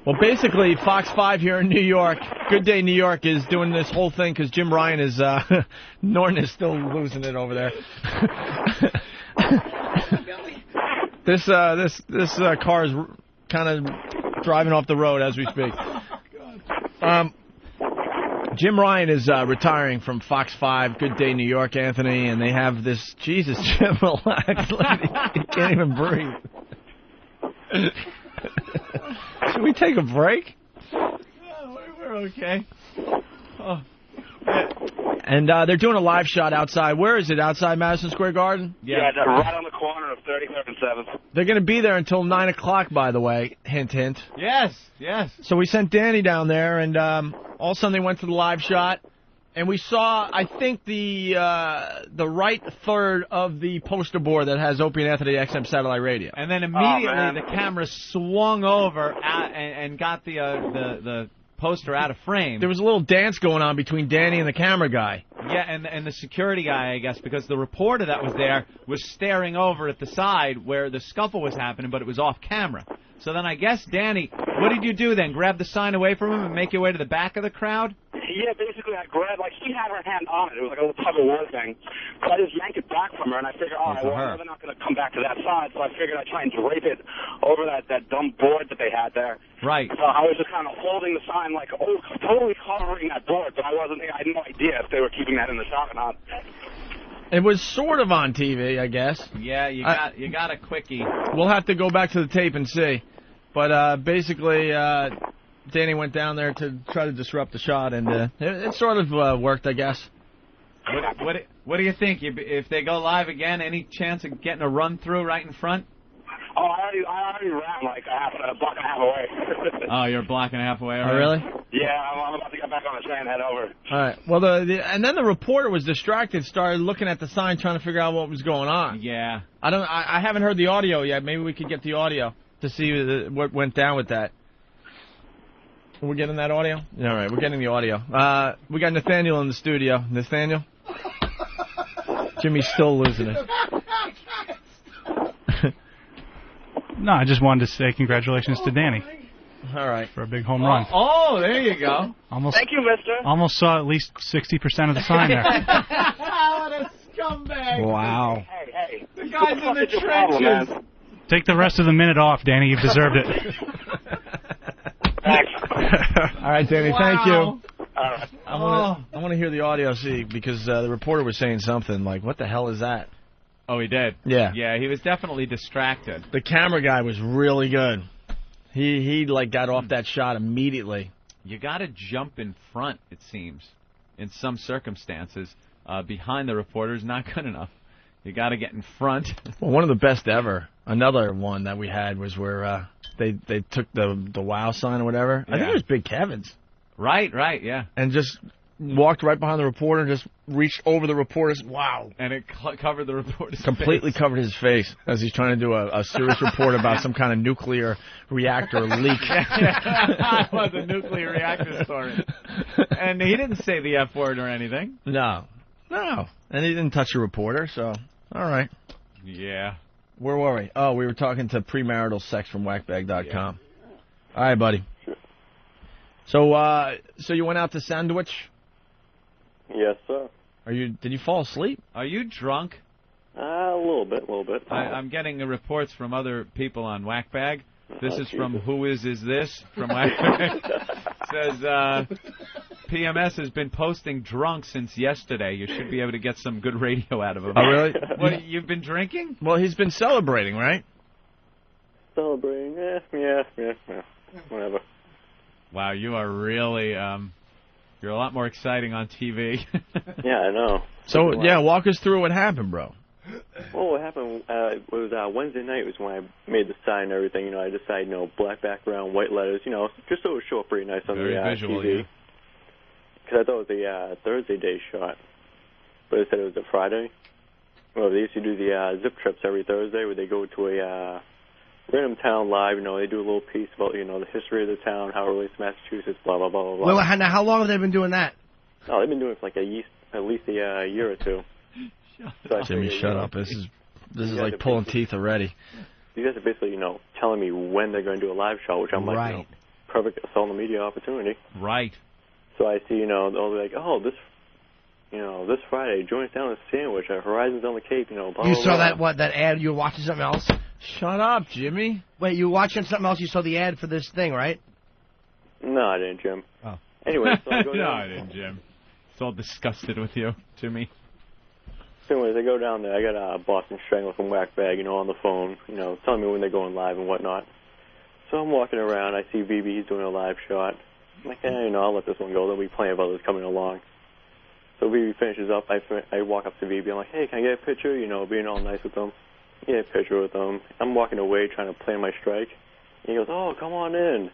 Well, basically, Fox 5 here in New York, Good Day New York, is doing this whole thing because Jim Ryan is, Norton is still losing it over there. This car is kind of driving off the road as we speak. Jim Ryan is retiring from Fox 5, Good Day New York, Anthony, and they have this, Jesus, Jim, relax, he can't even breathe. Should we take a break? We're okay. Oh. And they're doing a live shot outside. Where is it? Outside Madison Square Garden? Yeah, right on the corner of 33rd and 7th. They're going to be there until 9 o'clock, by the way. Hint, hint. Yes. So we sent Danny down there, and all of a sudden they went to the live shot, and we saw, I think, the right third of the poster board that has Opie and Anthony XM Satellite Radio. And then immediately the camera swung over and got the poster out of frame. There was a little dance going on between Danny and the camera guy. Yeah, and the security guy, I guess, because the reporter that was there was staring over at the side where the scuffle was happening, but it was off camera. So then I guess, Danny, what did you do then? Grab the sign away from him and make your way to the back of the crowd? Yeah, basically I grabbed, she had her hand on it. It was like a little tug-of-war thing. So I just yanked it back from her, and I figured, they're not going to come back to that side, so I figured I'd try and drape it over that dumb board that they had there. Right. So I was just kind of holding the sign totally covering that board, but I had no idea if they were keeping that in the shot or not. It was sort of on TV, I guess. Yeah, you got a quickie. We'll have to go back to the tape and see. But basically, Danny went down there to try to disrupt the shot, and it sort of worked, I guess. What do you think? If they go live again, any chance of getting a run through right in front? Oh, I already ran like a block and a half away. Oh, you're a block and a half away already? Oh, really? Yeah, I'm about to get back on the train and head over. All right. Well, and then the reporter was distracted, started looking at the sign, trying to figure out what was going on. Yeah. I haven't heard the audio yet. Maybe we could get the audio to see what went down with that. Are we getting that audio? All right, we're getting the audio. We got Nathaniel in the studio. Nathaniel? Jimmy's still losing it. No, I just wanted to say congratulations to Danny. All right. For a big home run. Oh, there you go. Thank you, mister. Almost saw at least 60% of the sign there. What a scumbag. Wow. Hey. The guy's in the trenches. Take the rest of the minute off, Danny. You've deserved it. Thanks. All right, Danny, thank you. I want to hear the audio, because the reporter was saying something like, what the hell is that? Oh, he did? Yeah. Yeah, he was definitely distracted. The camera guy was really good. He got off that shot immediately. You got to jump in front, it seems, in some circumstances. Behind the reporter is not good enough. You got to get in front. Well, one of the best ever. Another one that we had was where they took the WOW sign or whatever. Yeah. I think it was Big Kevin's. Right, yeah. And just walked right behind the reporter and just reached over the reporter's. Wow. And it covered the reporter's completely face. Covered his face as he's trying to do a serious report about some kind of nuclear reactor leak. It was a nuclear reactor story. And he didn't say the F word or anything. No. And he didn't touch a reporter, so all right. Yeah. Where were we? Oh, we were talking to premarital sex from whackbag.com. Yeah. All right, buddy. So you went out to Sandwich? Yes, sir. Did you fall asleep? Are you drunk? A little bit. I'm getting reports from other people on Whackbag. This is from Jesus. Who Is This? From Whackbag. Says, PMS has been posting drunk since yesterday. You should be able to get some good radio out of him. Oh, really? What, you've been drinking? Well, he's been celebrating, right? Celebrating, yeah, whatever. Wow, you are really, you're a lot more exciting on TV. Yeah, I know. So, yeah, walk us through what happened, bro. Well, what happened was Wednesday night was when I made the sign and everything. I decided, black background, white letters, just so it would show up pretty nice on Very the visual, TV. yeah. Because I thought it was a Thursday day shot, but it said it was a Friday. Well, they used to do the zip trips every Thursday where they go to a random town live. They do a little piece about, the history of the town, how it relates to Massachusetts, blah, blah, blah, blah, blah. Well, now, how long have they been doing that? Oh, they've been doing it for like at least a year or two. So Jimmy, shut up. This is like pulling teeth already. You guys are basically, telling me when they're going to do a live show, which I'm like, perfect assault on the media opportunity. Right. So I see, they'll be like, oh, this Friday, join us down at Sandwich, Horizons on the Cape, blah, blah, You blah. saw that ad, you were watching something else? Shut up, Jimmy. Wait, you were watching something else, you saw the ad for this thing, right? No, I didn't, Jim. Oh. Anyway, so I go down. No, I didn't, Jim. It's all disgusted with you, Jimmy. So anyways, I go down there. I got Boston Strangler from Whackbag, on the phone, telling me when they're going live and whatnot. So I'm walking around. I see BB. He's doing a live shot. I'm like, I'll let this one go. There'll be plenty of others coming along. So BB finishes up. I walk up to BB. I'm like, hey, can I get a picture? Being all nice with them. Get a picture with them. I'm walking away trying to plan my strike. And he goes, oh, come on in.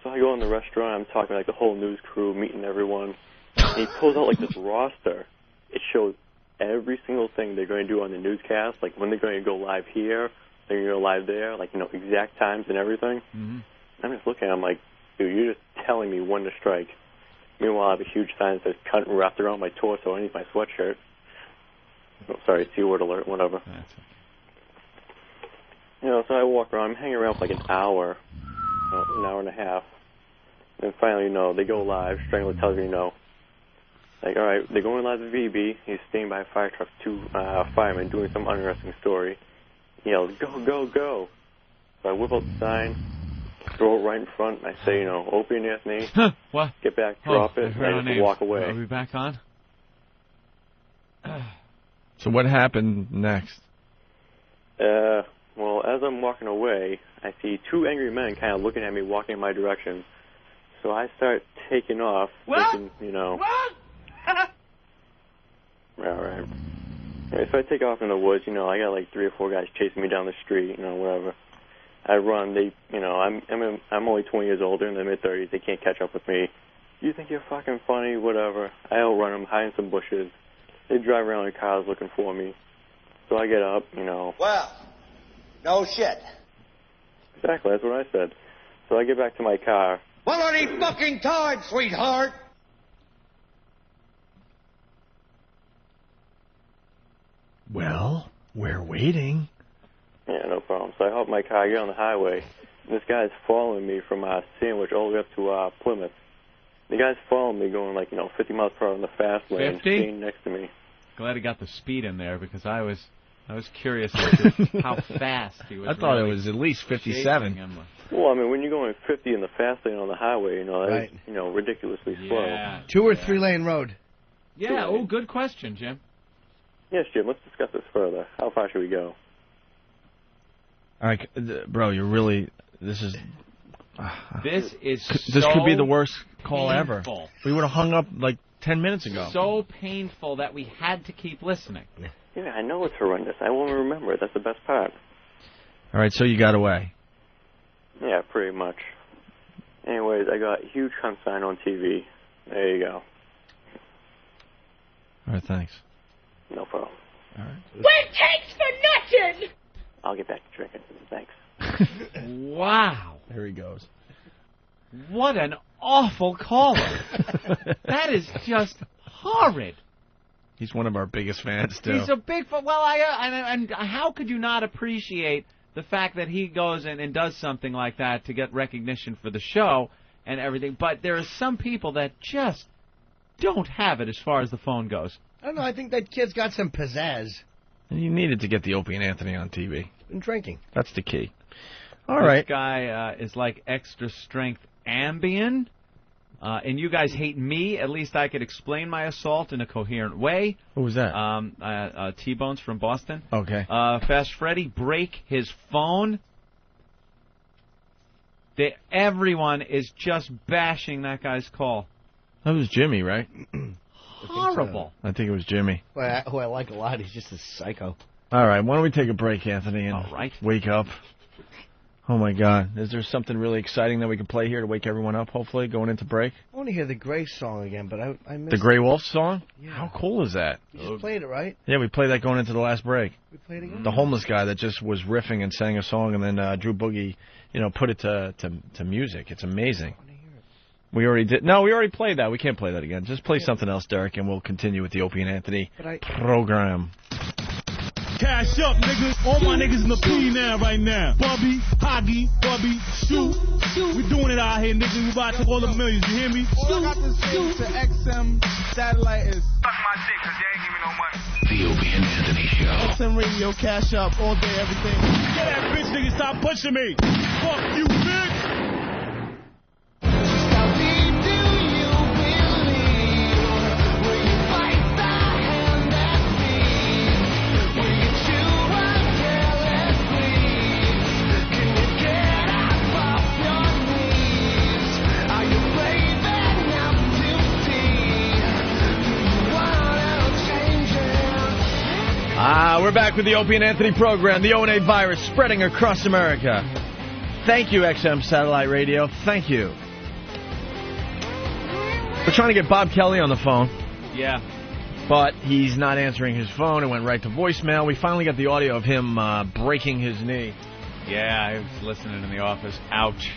So I go in the restaurant. I'm talking like the whole news crew, meeting everyone. And he pulls out like this roster. It shows every single thing they're going to do on the newscast, like when they're going to go live here, they're going to go live there, like, exact times and everything. Mm-hmm. I'm just looking at him like, dude, you're just telling me when to strike. Meanwhile, I have a huge sign that says cunt wrapped around my torso underneath my sweatshirt. Oh, sorry, C-word alert, whatever. So I walk around, I'm hanging around for like an hour and a half. And finally, they go live. Strangler tells me, like, all right, they're going live to VB. He's staying by a fire truck, two firemen doing some uninteresting story. He yells, go, go, go. So I whip out the sign, throw it right in front, and I say, open Anthony. What? Get back, drop it, and I just walk away. Are we back on? So what happened next? Well, as I'm walking away, I see two angry men kind of looking at me, walking in my direction. So I start taking off, thinking, What? All right. So I take off in the woods. I got like 3 or 4 guys chasing me down the street. Whatever. I run. They, I'm only 20 years older, in their mid-30s. They can't catch up with me. You think you're fucking funny? Whatever. I outrun them, hide in some bushes. They drive around in cars looking for me. So I get up. Well, no shit. Exactly. That's what I said. So I get back to my car. Well, any fucking time, sweetheart. Well, we're waiting. Yeah, no problem. So I hop in my car, I get on the highway. And this guy's following me from Sandwich all the way up to Plymouth. The guy's following me going 50 miles per hour in the fast lane, 50? staying next to me. Glad he got the speed in there because I was curious as to how fast he was. I thought really it was at least 57. chasing him. Well, I mean, when you're going 50 in the fast lane on the highway, Right. that's, ridiculously slow. Yeah. 2 or 3 lane road. Yeah. Oh, good question, Jim. Yes, Jim, let's discuss this further. How far should we go? All right, bro, you're really... This is This could be the worst call ever. painful. We would have hung up like 10 minutes ago. So painful that we had to keep listening. Yeah, I know it's horrendous. I won't remember it. That's the best part. All right, so you got away. Yeah, pretty much. Anyways, I got a huge cunt sign on TV. There you go. All right, thanks. No problem. All right. Well, thanks for nothing! I'll get back to drinking. Thanks. Wow. There he goes. What an awful caller. That is just horrid. He's one of our biggest fans, too. He's a big fan. Well, and how could you not appreciate the fact that he goes and does something like that to get recognition for the show and everything? But there are some people that just don't have it as far as the phone goes. I don't know, I think that kid's got some pizzazz. And you needed to get the Opie and Anthony on TV. Been drinking. That's the key. All this right. guy is like extra strength Ambien. And you guys hate me. At least I could explain my assault in a coherent way. Who was that? T-Bones from Boston. Okay. Fast Freddy, break his phone. Everyone is just bashing that guy's call. That was Jimmy, right? Horrible. I think it was Jimmy. Who I like a lot. He's just a psycho. All right. Why don't we take a break, Anthony, and wake up? Oh, my God. Is there something really exciting that we can play here to wake everyone up, hopefully, going into break? I want to hear the Gray song again, but I missed The Grey it. Wolf song? Yeah. How cool is that? You just played it, right? Yeah, we played that going into the last break. We played it again? The homeless guy that just was riffing and sang a song, and then Drew Boogie, put it to music. It's amazing. We already did. No, we already played that. We can't play that again. Just play something else, Derek, and we'll continue with the Opie and Anthony program. Cash up, niggas. All my niggas in the P now, right now. Bubby, Hoggy, Bubby, Shoot. We doing it out here, niggas. We about to take all the millions. You hear me? All I got to say to XM Satellite is Suck my dick, cause they ain't give me no money. The Opie and Anthony Show. XM Radio, cash up, all day, everything. Get that bitch, nigga. Stop pushing me. Fuck you, bitch. We're back with the Opie and Anthony program, the O&A virus spreading across America. Thank you, XM Satellite Radio. Thank you. We're trying to get Bob Kelly on the phone. Yeah. But he's not answering his phone. It went right to voicemail. We finally got the audio of him breaking his knee. Yeah, I was listening in the office. Ouch.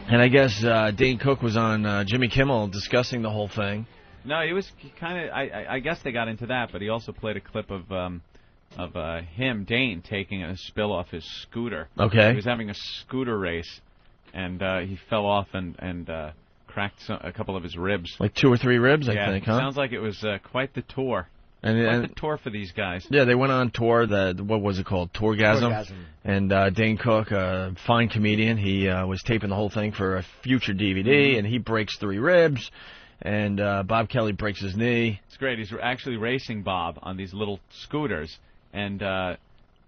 And I guess Dane Cook was on Jimmy Kimmel discussing the whole thing. No, he kind of. I guess they got into that, but he also played a clip of him, Dane, taking a spill off his scooter. Okay. He was having a scooter race, and he fell off and cracked a couple of his ribs. Like 2 or 3 ribs, I think, huh? Sounds like it was quite the tour. Quite the tour for these guys. Yeah, they went on tour. What was it called? Tourgasm. And Dane Cook, a fine comedian, he was taping the whole thing for a future DVD, and he breaks 3 ribs. And Bob Kelly breaks his knee. It's great. He's actually racing Bob on these little scooters. And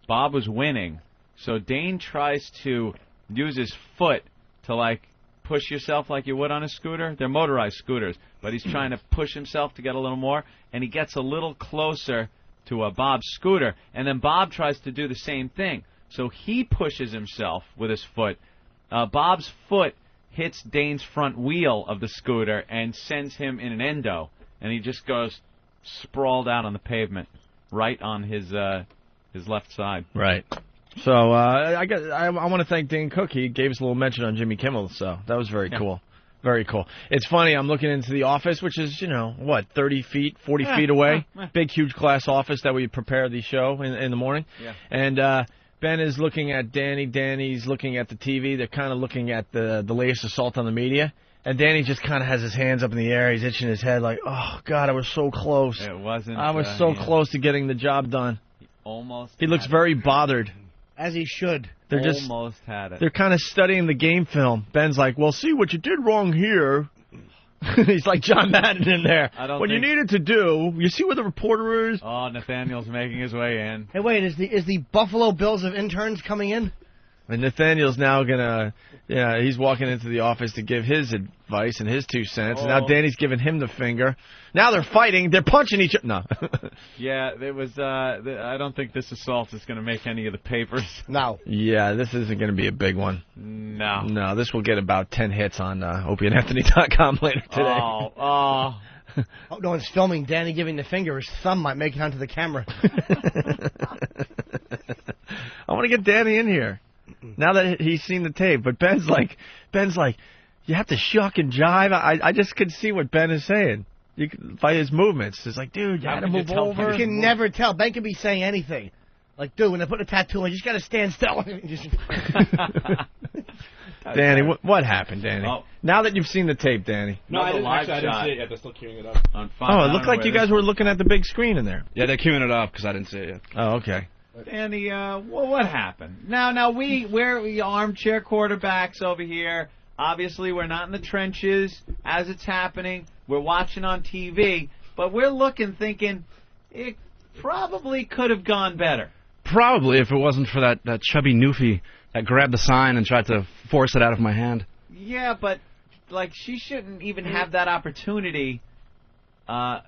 Bob was winning. So Dane tries to use his foot to, like, push yourself like you would on a scooter. They're motorized scooters. But he's trying to push himself to get a little more. And he gets a little closer to Bob's scooter. And then Bob tries to do the same thing. So he pushes himself with his foot. Bob's foot hits Dane's front wheel of the scooter and sends him in an endo. And he just goes sprawled out on the pavement. Right on his left side. Right. So I want to thank Dane Cook. He gave us a little mention on Jimmy Kimmel, so that was very cool. Very cool. It's funny, I'm looking into the office, which is, 30 feet, 40 feet away. Big, huge glass office that we prepare the show in the morning. Yeah. And Ben is looking at Danny. Danny's looking at the TV. They're kind of looking at the latest assault on the media. And Danny just kind of has his hands up in the air. He's itching his head like, oh, God, I was so close. It wasn't. I was so close to getting the job done. He looks very bothered. As he should. They're almost had it. They're kind of studying the game film. Ben's like, well, see what you did wrong here. He's like John Madden in there. What you needed to do, you see where the reporter is? Oh, Nathaniel's making his way in. Hey, wait, is the Buffalo Bills of interns coming in? And Nathaniel's now he's walking into the office to give his advice and his 2 cents. And now Danny's giving him the finger. Now they're fighting. They're punching each other. No. Yeah, there was. I don't think this assault is going to make any of the papers. No. Yeah, this isn't going to be a big one. No. No, this will get about 10 hits on OpieandAnthony.com later today. Oh, no one's filming Danny giving the finger. His thumb might make it onto the camera. I want to get Danny in here. Now that he's seen the tape, but Ben's like, you have to shuck and jive. I just could see what Ben is saying by his movements. It's like, dude, you got to move over. You can never tell. Ben can be saying anything. Like, dude, when they put a tattoo on, you just got to stand still. Danny, what happened, Danny? Oh. Now that you've seen the tape, Danny. No, I didn't see it yet. They're still queuing it up. Oh, it looked like you guys were looking at the big screen in there. Yeah, they're queuing it up because I didn't see it yet. Oh, okay. Danny, what happened? Now we're armchair quarterbacks over here. Obviously, we're not in the trenches as it's happening. We're watching on TV, but we're looking, thinking it probably could have gone better. Probably, if it wasn't for that chubby newfie that grabbed the sign and tried to force it out of my hand. Yeah, but like she shouldn't even have that opportunity. While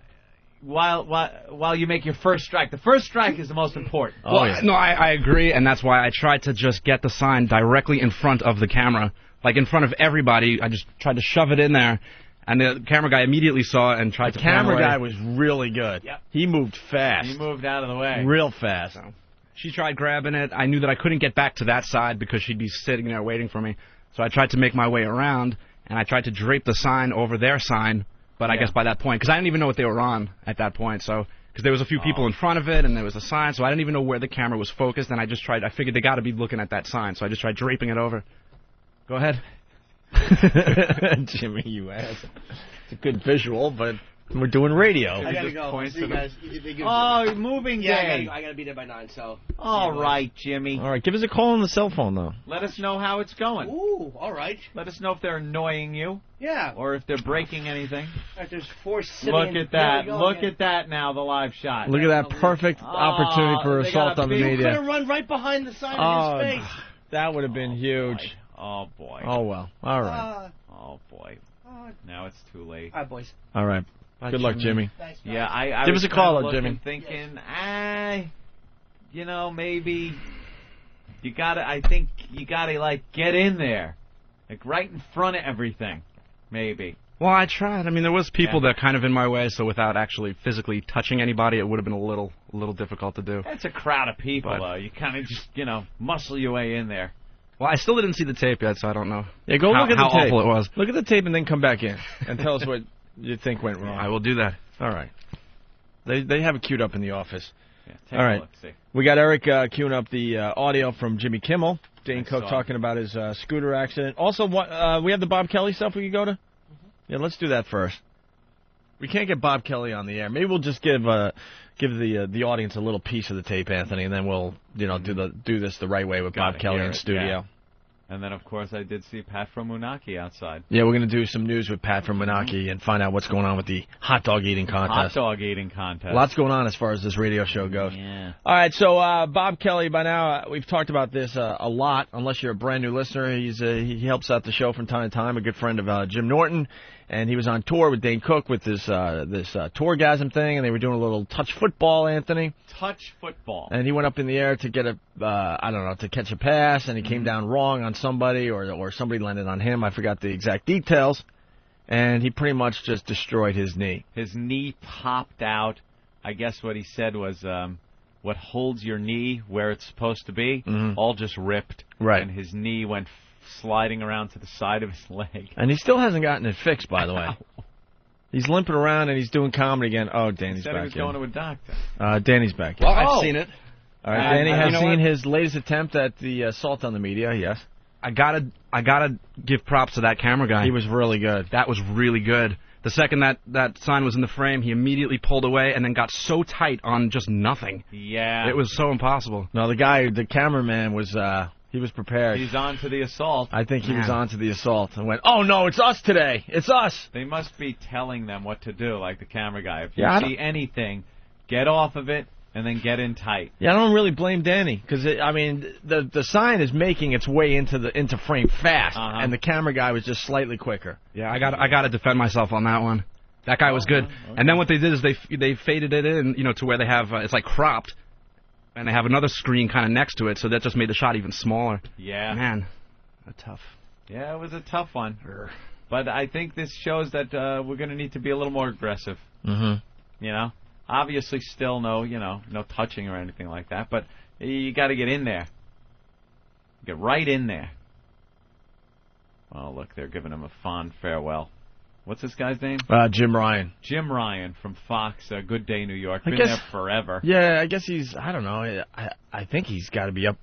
you make your first strike. The first strike is the most important. No, I agree, and that's why I tried to just get the sign directly in front of the camera. Like, in front of everybody, I just tried to shove it in there, and the camera guy immediately saw it and tried to pan away. The camera guy was really good. Yep. He moved fast. He moved out of the way. Real fast. So, she tried grabbing it. I knew that I couldn't get back to that side because she'd be sitting there waiting for me. So I tried to make my way around, and I tried to drape the sign over their sign. But I guess by that point, because I didn't even know what they were on at that point, so because there was a few people in front of it, and there was a sign, so I didn't even know where the camera was focused, and I figured they got to be looking at that sign, so I just tried draping it over. Go ahead. Jimmy, you ass. It's a good visual, but we're doing radio. I gotta go. See you guys. Oh, moving day. Yeah, I gotta be there by 9. So. All right, Jimmy. All right, give us a call on the cell phone though. Let us know how it's going. Ooh, all right. Let us know if they're annoying you. Yeah. Or if they're breaking anything. Right, there's 4 Look at that. Look at that now, the live shot. Look at that perfect opportunity for assault on the media. You could have run right behind the sign of his face. That would have been huge. Oh, boy. Oh, well. All right. Oh, boy. Now it's too late. All right, boys. All right. Good luck, Jimmy. Thanks, yeah, I give was us a call, Jimmy. Jimmy. Thinking, maybe I think you gotta, like, get in there. Like, right in front of everything. Maybe. Well, I tried. I mean, there was people that kind of in my way, so without actually physically touching anybody, it would have been a little difficult to do. It's a crowd of people, though. You kind of just, muscle your way in there. Well, I still didn't see the tape yet, so I don't know. Yeah, go look at the tape. How awful it was. Look at the tape and then come back in and tell us what you think went wrong. I will do that. All right. They have it queued up in the office. Yeah, take all a right. look, see. We got Eric queuing up the audio from Jimmy Kimmel. Dane Cook talking about his scooter accident. Also, we have the Bob Kelly stuff we can go to? Mm-hmm. Yeah, let's do that first. We can't get Bob Kelly on the air. Maybe we'll just give the audience a little piece of the tape, Anthony, and then we'll do this the right way with Bob Kelly in studio. Yeah. And then, of course, I did see Pat from Moonachie outside. Yeah, we're going to do some news with Pat from Moonachie and find out what's going on with the hot dog eating contest. Hot dog eating contest. Lots going on as far as this radio show goes. Yeah. All right, so Bob Kelly, by now, we've talked about this a lot, unless you're a brand new listener. He helps out the show from time to time, a good friend of Jim Norton. And he was on tour with Dane Cook with this tourgasm thing, and they were doing a little touch football, Anthony. Touch football. And he went up in the air to get to catch a pass, and he came down wrong on somebody, or somebody landed on him. I forgot the exact details. And he pretty much just destroyed his knee. His knee popped out. I guess what he said was what holds your knee where it's supposed to be, all just ripped. Right. And his knee went sliding around to the side of his leg. And he still hasn't gotten it fixed, by the way. He's limping around and he's doing comedy again. Oh, Danny's back in. He was going to a doctor. Danny's back in. Well, I've seen it. All right, Danny has seen his latest attempt at the assault on the media, yes. I gotta give props to that camera guy. He was really good. That was really good. The second that sign was in the frame, he immediately pulled away and then got so tight on just nothing. Yeah. It was so impossible. No, the cameraman was... He was prepared. He's on to the assault. I think he was on to the assault and went, oh, no, it's us today. It's us. They must be telling them what to do, like the camera guy. If you see anything, get off of it and then get in tight. Yeah, I don't really blame Danny because, the sign is making its way into frame fast, and the camera guy was just slightly quicker. Yeah, I got to defend myself on that one. That guy was good. Okay. And then what they did is they faded it in, to where they have, it's like cropped. And they have another screen kind of next to it, so that just made the shot even smaller. Yeah. Man, tough. Yeah, it was a tough one. But I think this shows that we're going to need to be a little more aggressive. Mm-hmm. Obviously still no touching or anything like that, but you got to get in there. Get right in there. Oh, look, they're giving him a fond farewell. What's this guy's name? Jim Ryan. Jim Ryan from Fox, Good Day New York. Been there forever. Yeah, I guess he's, I don't know, I think he's got to be up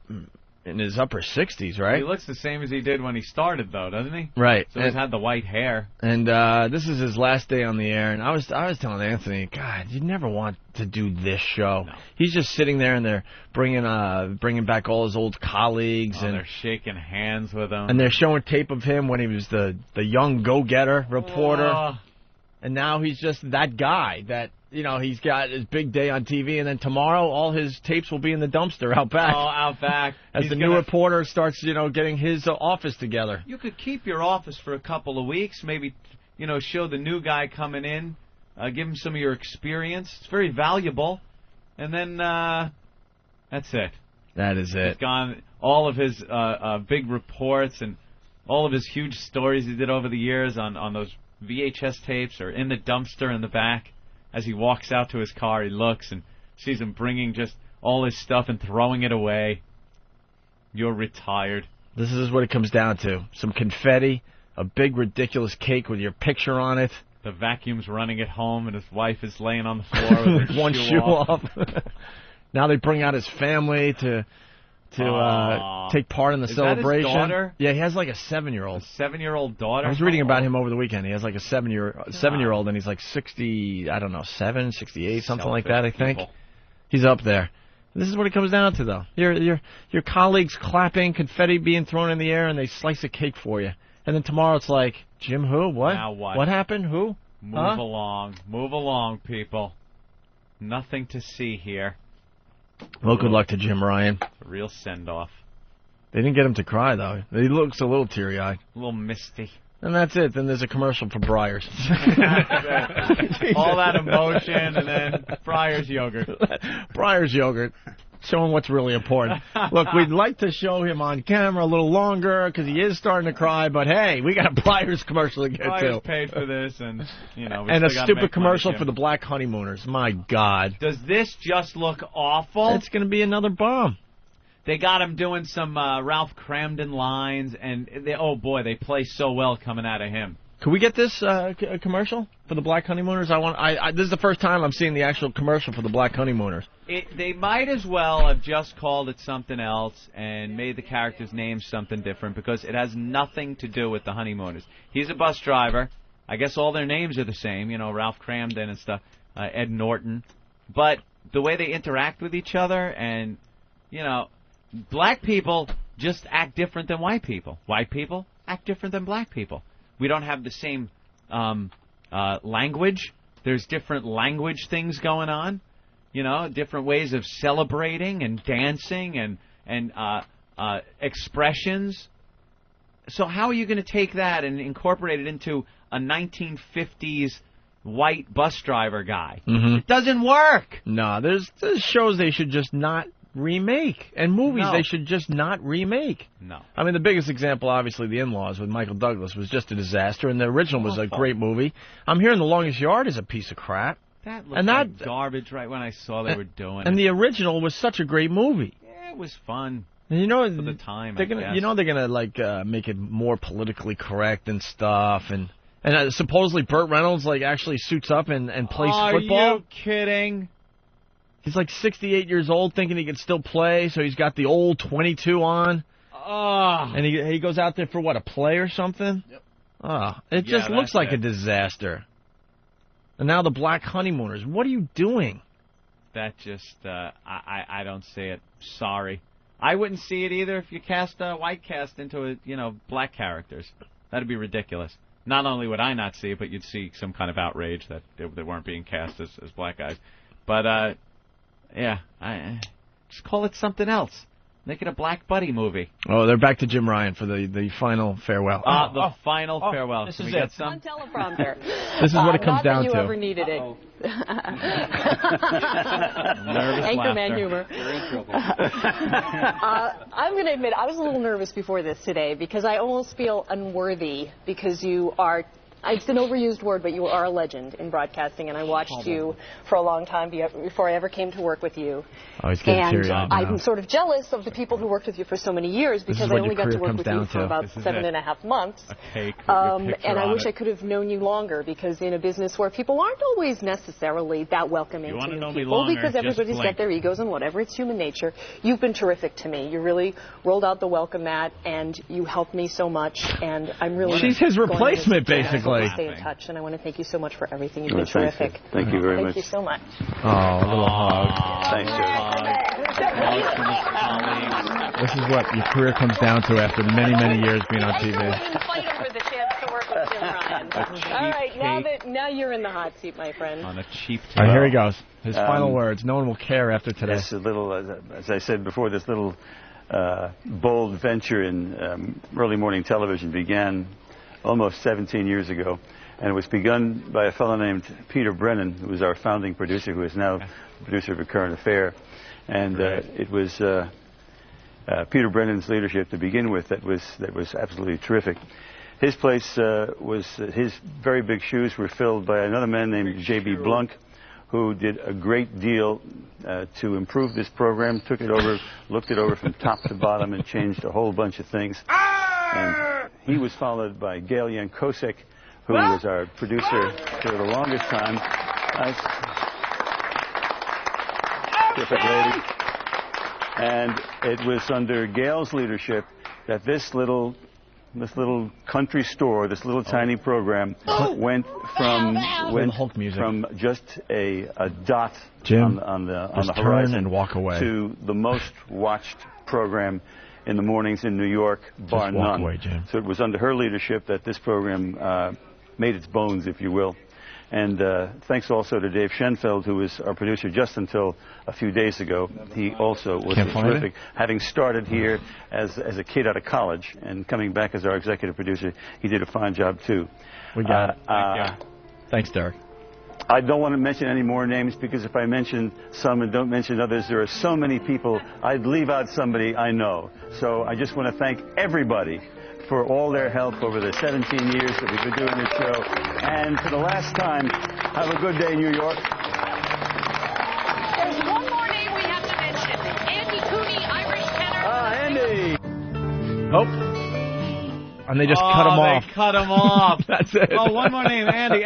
in his upper 60s, right? He looks the same as he did when he started, though, doesn't he? Right. So he's had the white hair. And this is his last day on the air, and I was telling Anthony, God, you never want to do this show. No. He's just sitting there, and they're bringing back all his old colleagues, and they're shaking hands with him. And they're showing tape of him when he was the young go-getter reporter. Oh. And now he's just that guy that, he's got his big day on TV, and then tomorrow all his tapes will be in the dumpster out back. Oh, out back. As the new reporter starts, getting his office together. You could keep your office for a couple of weeks, maybe, show the new guy coming in, give him some of your experience. It's very valuable. And then that's it. That is it. He's gone. All of his big reports and all of his huge stories he did over the years on those VHS tapes are in the dumpster in the back. As he walks out to his car, he looks and sees him bringing just all his stuff and throwing it away. You're retired. This is what it comes down to. Some confetti, a big ridiculous cake with your picture on it. The vacuum's running at home, and his wife is laying on the floor with her one shoe off. Now they bring out his family to take part in the celebration. That his daughter? Yeah, he has like a 7-year-old. A 7-year-old daughter? I was reading about him over the weekend. He has like a 7-year-old, and he's like 60, I don't know, 68, something like that, I think. He's up there. This is what it comes down to, though. Your colleagues clapping, confetti being thrown in the air, and they slice a cake for you. And then tomorrow it's like, Jim who? What? Now what? What happened? Who? Move along, people. Nothing to see here. Well, good luck to Jim Ryan. A real send-off. They didn't get him to cry, though. He looks a little teary-eyed. A little misty. And that's it. Then there's a commercial for Breyers. All that emotion, and then Breyers yogurt. Breyers yogurt. Show him what's really important. Look, we'd like to show him on camera a little longer because he is starting to cry, but hey, we got a Breyers commercial to get Breyers to. paid for this, and, and a stupid commercial for the Black Honeymooners. My God. Does this just look awful? It's going to be another bomb. They got him doing some Ralph Cramden lines, and they play so well coming out of him. Could we get this commercial for the Black Honeymooners? This is the first time I'm seeing the actual commercial for the Black Honeymooners. They might as well have just called it something else and made the character's name something different because it has nothing to do with the Honeymooners. He's a bus driver. I guess all their names are the same, Ralph Cramden and stuff, Ed Norton. But the way they interact with each other and, black people just act different than white people. White people act different than black people. We don't have the same language. There's different language things going on. Different ways of celebrating and dancing and expressions. So how are you going to take that and incorporate it into a 1950s white bus driver guy? Mm-hmm. It doesn't work. No, there's shows they should just not remake, and movies they should just not remake. No. I mean, the biggest example, obviously, The In-Laws with Michael Douglas was just a disaster, and the original was a great movie. I'm hearing The Longest Yard is a piece of crap. That looked like garbage right when I saw they were doing it. And the original was such a great movie. Yeah, it was fun. And for the time, they're gonna make it more politically correct and stuff, and supposedly Burt Reynolds actually suits up and plays football. Are you kidding? He's 68 years old, thinking he can still play, so he's got the old 22 on. Oh. And he goes out there for a play or something? Yep. Oh, it just looks like a disaster. And now the Black Honeymooners. What are you doing? That just, I don't see it. Sorry. I wouldn't see it either if you cast a white cast into black characters. That'd be ridiculous. Not only would I not see it, but you'd see some kind of outrage that they weren't being cast as black guys. But, yeah, just call it something else. Make it a Black Buddy movie. Oh, they're back to Jim Ryan for the final farewell. The final farewell. This Can is we it. get some? On teleprompter. This is what it comes down to. Not that you to. ever needed it. Nervous Anchorman laughter. humor. You're in trouble. I'm going to admit, I was a little nervous before this today because I almost feel unworthy because you are it's an overused word, but you are a legend in broadcasting, and I watched you for a long time before I ever came to work with you. Oh, he's getting teary-eyed now. I'm sort of jealous of the people who worked with you for so many years because I only got to work with you for about 7.5 months. And I wish I could have known you longer, because in a business where people aren't always necessarily that welcoming to new people, because everybody's got their egos and whatever, it's human nature, you've been terrific to me. You really rolled out the welcome mat, and you helped me so much, and I'm really... She's his replacement, basically. Stay in touch, and I want to thank you so much for everything. You've been terrific. Thank you very much. Thank you so much. Oh, a little hug. Thanks, This is what your career comes down to after many, many years being on TV. Fight over the chance to work with Jim Ryan. All right, now you're in the hot seat, my friend. On a cheap tape. All right, here he goes. His final words. No one will care after today. This little, as I said before, this little bold venture in early morning television began almost 17 years ago, and it was begun by a fellow named Peter Brennan, who was our founding producer, who is now the producer of A Current Affair. And it was Peter Brennan's leadership to begin with that was absolutely terrific. His place his very big shoes were filled by another man named J.B. Blunk, who did a great deal to improve this program, took it over, looked it over from top to bottom, and changed a whole bunch of things. And he was followed by Gail Yankosek, who was our producer for the longest time. Terrific lady. And it was under Gail's leadership that this little country store, this little tiny program, went from just a dot Jim, on the just horizon turn and walk away to the most watched program in the mornings in New York, bar Just walk none. away, Jim. So it was under her leadership that this program made its bones, if you will. And thanks also to Dave Schenfeld, who was our producer just until a few days ago. He also was terrific. Having started here as a kid out of college and coming back as our executive producer, he did a fine job, too. We got it. Thanks, Derek. I don't want to mention any more names, because if I mention some and don't mention others, there are so many people, I'd leave out somebody I know. So I just want to thank everybody for all their help over the 17 years that we've been doing this show. And for the last time, have a good day, New York. There's one more name we have to mention. Andy Cooney, Irish tenor. Andy! Oh. And they just cut him off. They cut him off. That's it. Oh, one more name. Andy.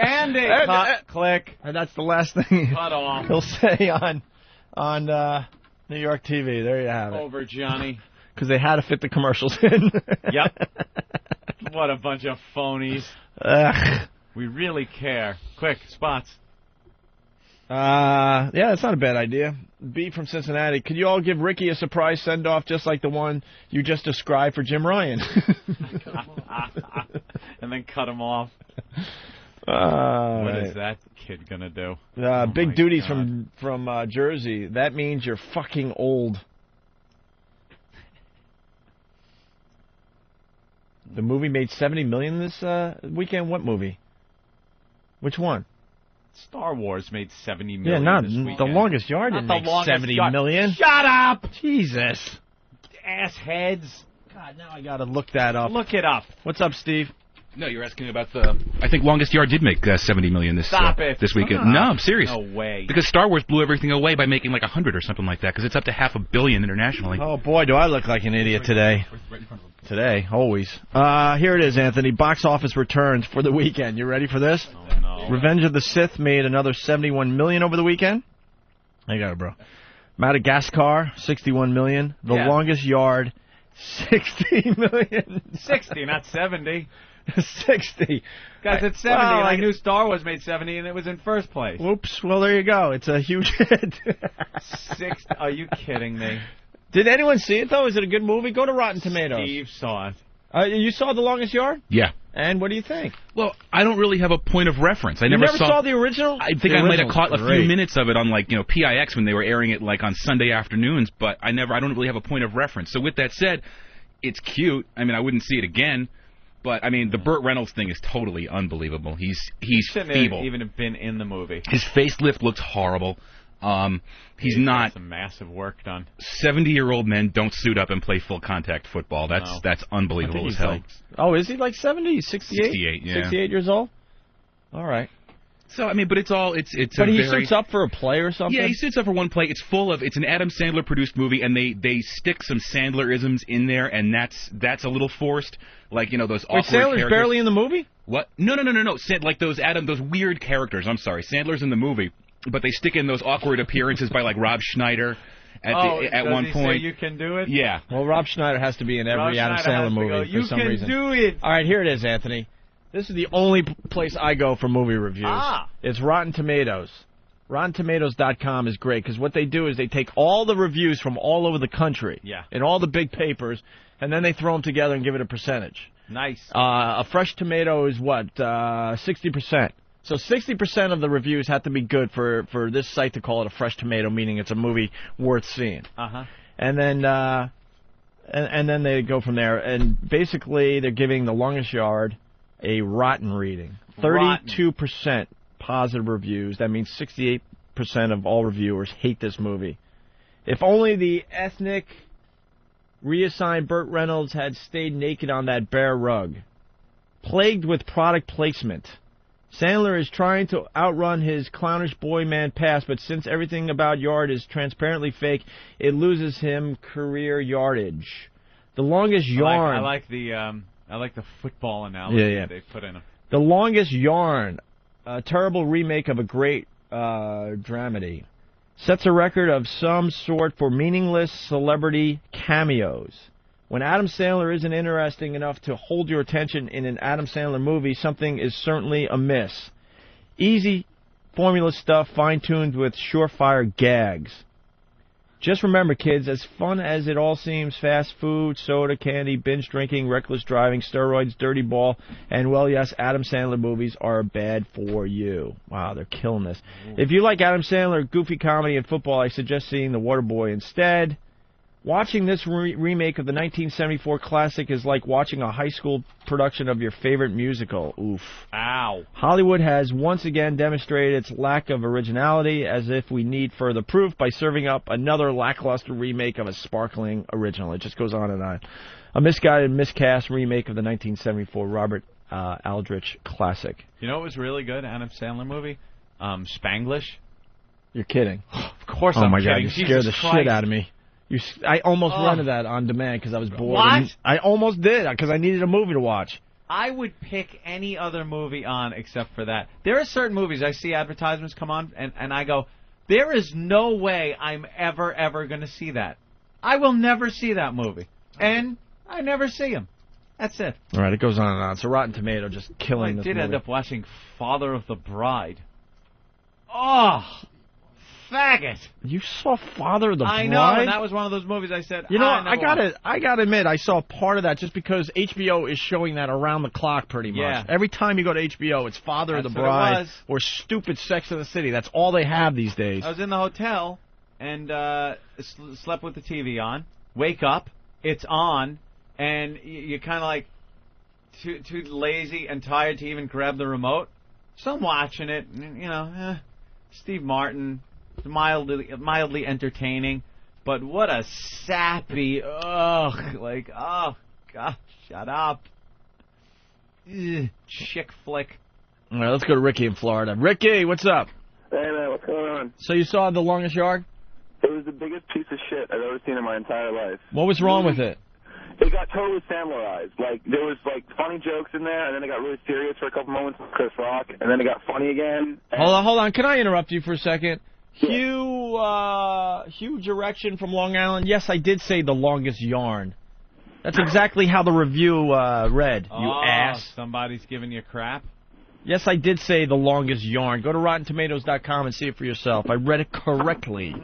Click. And that's the last thing Cut off. he'll say on New York TV. There you have it. Over, Johnny. Because they had to fit the commercials in. Yep. What a bunch of phonies. Ugh. We really care. Quick, spots. Yeah, that's not a bad idea. B from Cincinnati. Could you all give Ricky a surprise send-off just like the one you just described for Jim Ryan? And then cut him off. What is that kid going to do? Big Duties from Jersey. That means you're fucking old. The movie made $70 million this weekend. What movie? Which one? Star Wars made $70 million. Yeah, not this weekend. The Longest Yard didn't make $70 million. Shut up! Jesus. Assheads. God, now I gotta look that up. Look it up. What's up, Steve? No, you're asking about the... I think Longest Yard did make $70 million this weekend. No, I'm serious. No way. Because Star Wars blew everything away by making like 100 or something like that, because it's up to $500 million internationally. Oh, boy, do I look like an idiot today. Today, always. Here it is, Anthony. Box office returns for the weekend. You ready for this? Oh, no. Revenge of the Sith made another $71 million over the weekend. I got it, bro. Madagascar, $61 million. The Longest Yard, $60 million. 60, not 70. 60. Guys, it's 70, and I knew Star Wars made 70, and it was in first place. Whoops. Well, there you go. It's a huge hit. 60. Are you kidding me? Did anyone see it, though? Is it a good movie? Go to Rotten Tomatoes. Steve saw it. You saw The Longest Yard? Yeah. And what do you think? Well, I don't really have a point of reference. I never saw the original? I think I might have caught a few minutes of it on, like, PIX when they were airing it, like, on Sunday afternoons, but I don't really have a point of reference. So with that said, it's cute. I mean, I wouldn't see it again. But, I mean, the Burt Reynolds thing is totally unbelievable. He's feeble. Even have been in the movie. His facelift looks horrible. He's not... Some massive work done. 70-year-old men don't suit up and play full-contact football. That's unbelievable as hell. Is he like 70? 68? 68, yeah. 68 years old? All right. So I mean, but it's But he suits up for a play or something? Yeah, he suits up for one play. It's an Adam Sandler produced movie, and they stick some Sandler-isms in there, and that's a little forced. Like, you know, those awkward Sandler's characters. barely in the movie? What? No. Like those weird characters. I'm sorry, Sandler's in the movie, but they stick in those awkward appearances by like Rob Schneider at one point. Say you can do it? Yeah. Well, Rob Schneider has to be in every Adam Sandler movie for some reason. You can do it. All right, here it is, Anthony. This is the only place I go for movie reviews. It's Rotten Tomatoes. RottenTomatoes.com is great because what they do is they take all the reviews from all over the country in all the big papers, and then they throw them together and give it a percentage. Nice. A fresh tomato is what? 60%. So 60% of the reviews have to be good for this site to call it a fresh tomato, meaning it's a movie worth seeing. And then and then they go from there. And basically they're giving The Longest Yard a rotten reading. 32% positive reviews. That means 68% of all reviewers hate this movie. If only the ethnic reassigned Burt Reynolds had stayed naked on that bare rug. Plagued with product placement. Sandler is trying to outrun his clownish boy man past, but since everything about Yard is transparently fake, it loses him career yardage. The Longest Yarn. I like the football analogy they put in. The Longest Yarn, a terrible remake of a great dramedy, sets a record of some sort for meaningless celebrity cameos. When Adam Sandler isn't interesting enough to hold your attention in an Adam Sandler movie, something is certainly amiss. Easy formula stuff fine-tuned with surefire gags. Just remember, kids, as fun as it all seems, fast food, soda, candy, binge drinking, reckless driving, steroids, dirty ball, and, well, yes, Adam Sandler movies are bad for you. Wow, they're killing this. If you like Adam Sandler, goofy comedy, and football, I suggest seeing The Waterboy instead. Watching this remake of the 1974 classic is like watching a high school production of your favorite musical. Oof. Ow. Hollywood has once again demonstrated its lack of originality, as if we need further proof, by serving up another lackluster remake of a sparkling original. It just goes on and on. A misguided, miscast remake of the 1974 Robert Aldrich classic. You know what was really good, Adam Sandler movie? Spanglish. You're kidding. Of course I'm kidding. God, you scared the shit out of me. I almost rented that on demand because I was bored. What? I almost did because I needed a movie to watch. I would pick any other movie on except for that. There are certain movies I see advertisements come on, and I go, there is no way I'm ever going to see that. I will never see that movie. And I never see them. That's it. All right, it goes on and on. So Rotten Tomato just killing this movie. I did end up watching Father of the Bride. Oh, faggot! You saw Father of the Bride? I know, and that was one of those movies I said. You know, I gotta admit, I saw part of that just because HBO is showing that around the clock pretty much. Yeah. Every time you go to HBO, it's Father of the Bride or stupid Sex and the City. That's all they have these days. I was in the hotel and slept with the TV on. Wake up, it's on, and you're kind of like too lazy and tired to even grab the remote. So I'm watching it, and, you know, Steve Martin. Mildly entertaining, but what a sappy, oh God, shut up. Ugh, chick flick. All right, let's go to Ricky in Florida. Ricky, what's up? Hey, man, what's going on? So you saw The Longest Yard? It was the biggest piece of shit I've ever seen in my entire life. What was wrong with it? It got totally Sandlerized. Like, there was, like, funny jokes in there, and then it got really serious for a couple moments with Chris Rock, and then it got funny again. Hold on. Can I interrupt you for a second? Huge erection from Long Island. Yes, I did say The Longest Yarn. That's exactly how the review read, you ass. Somebody's giving you crap? Yes, I did say The Longest Yarn. Go to RottenTomatoes.com and see it for yourself. I read it correctly.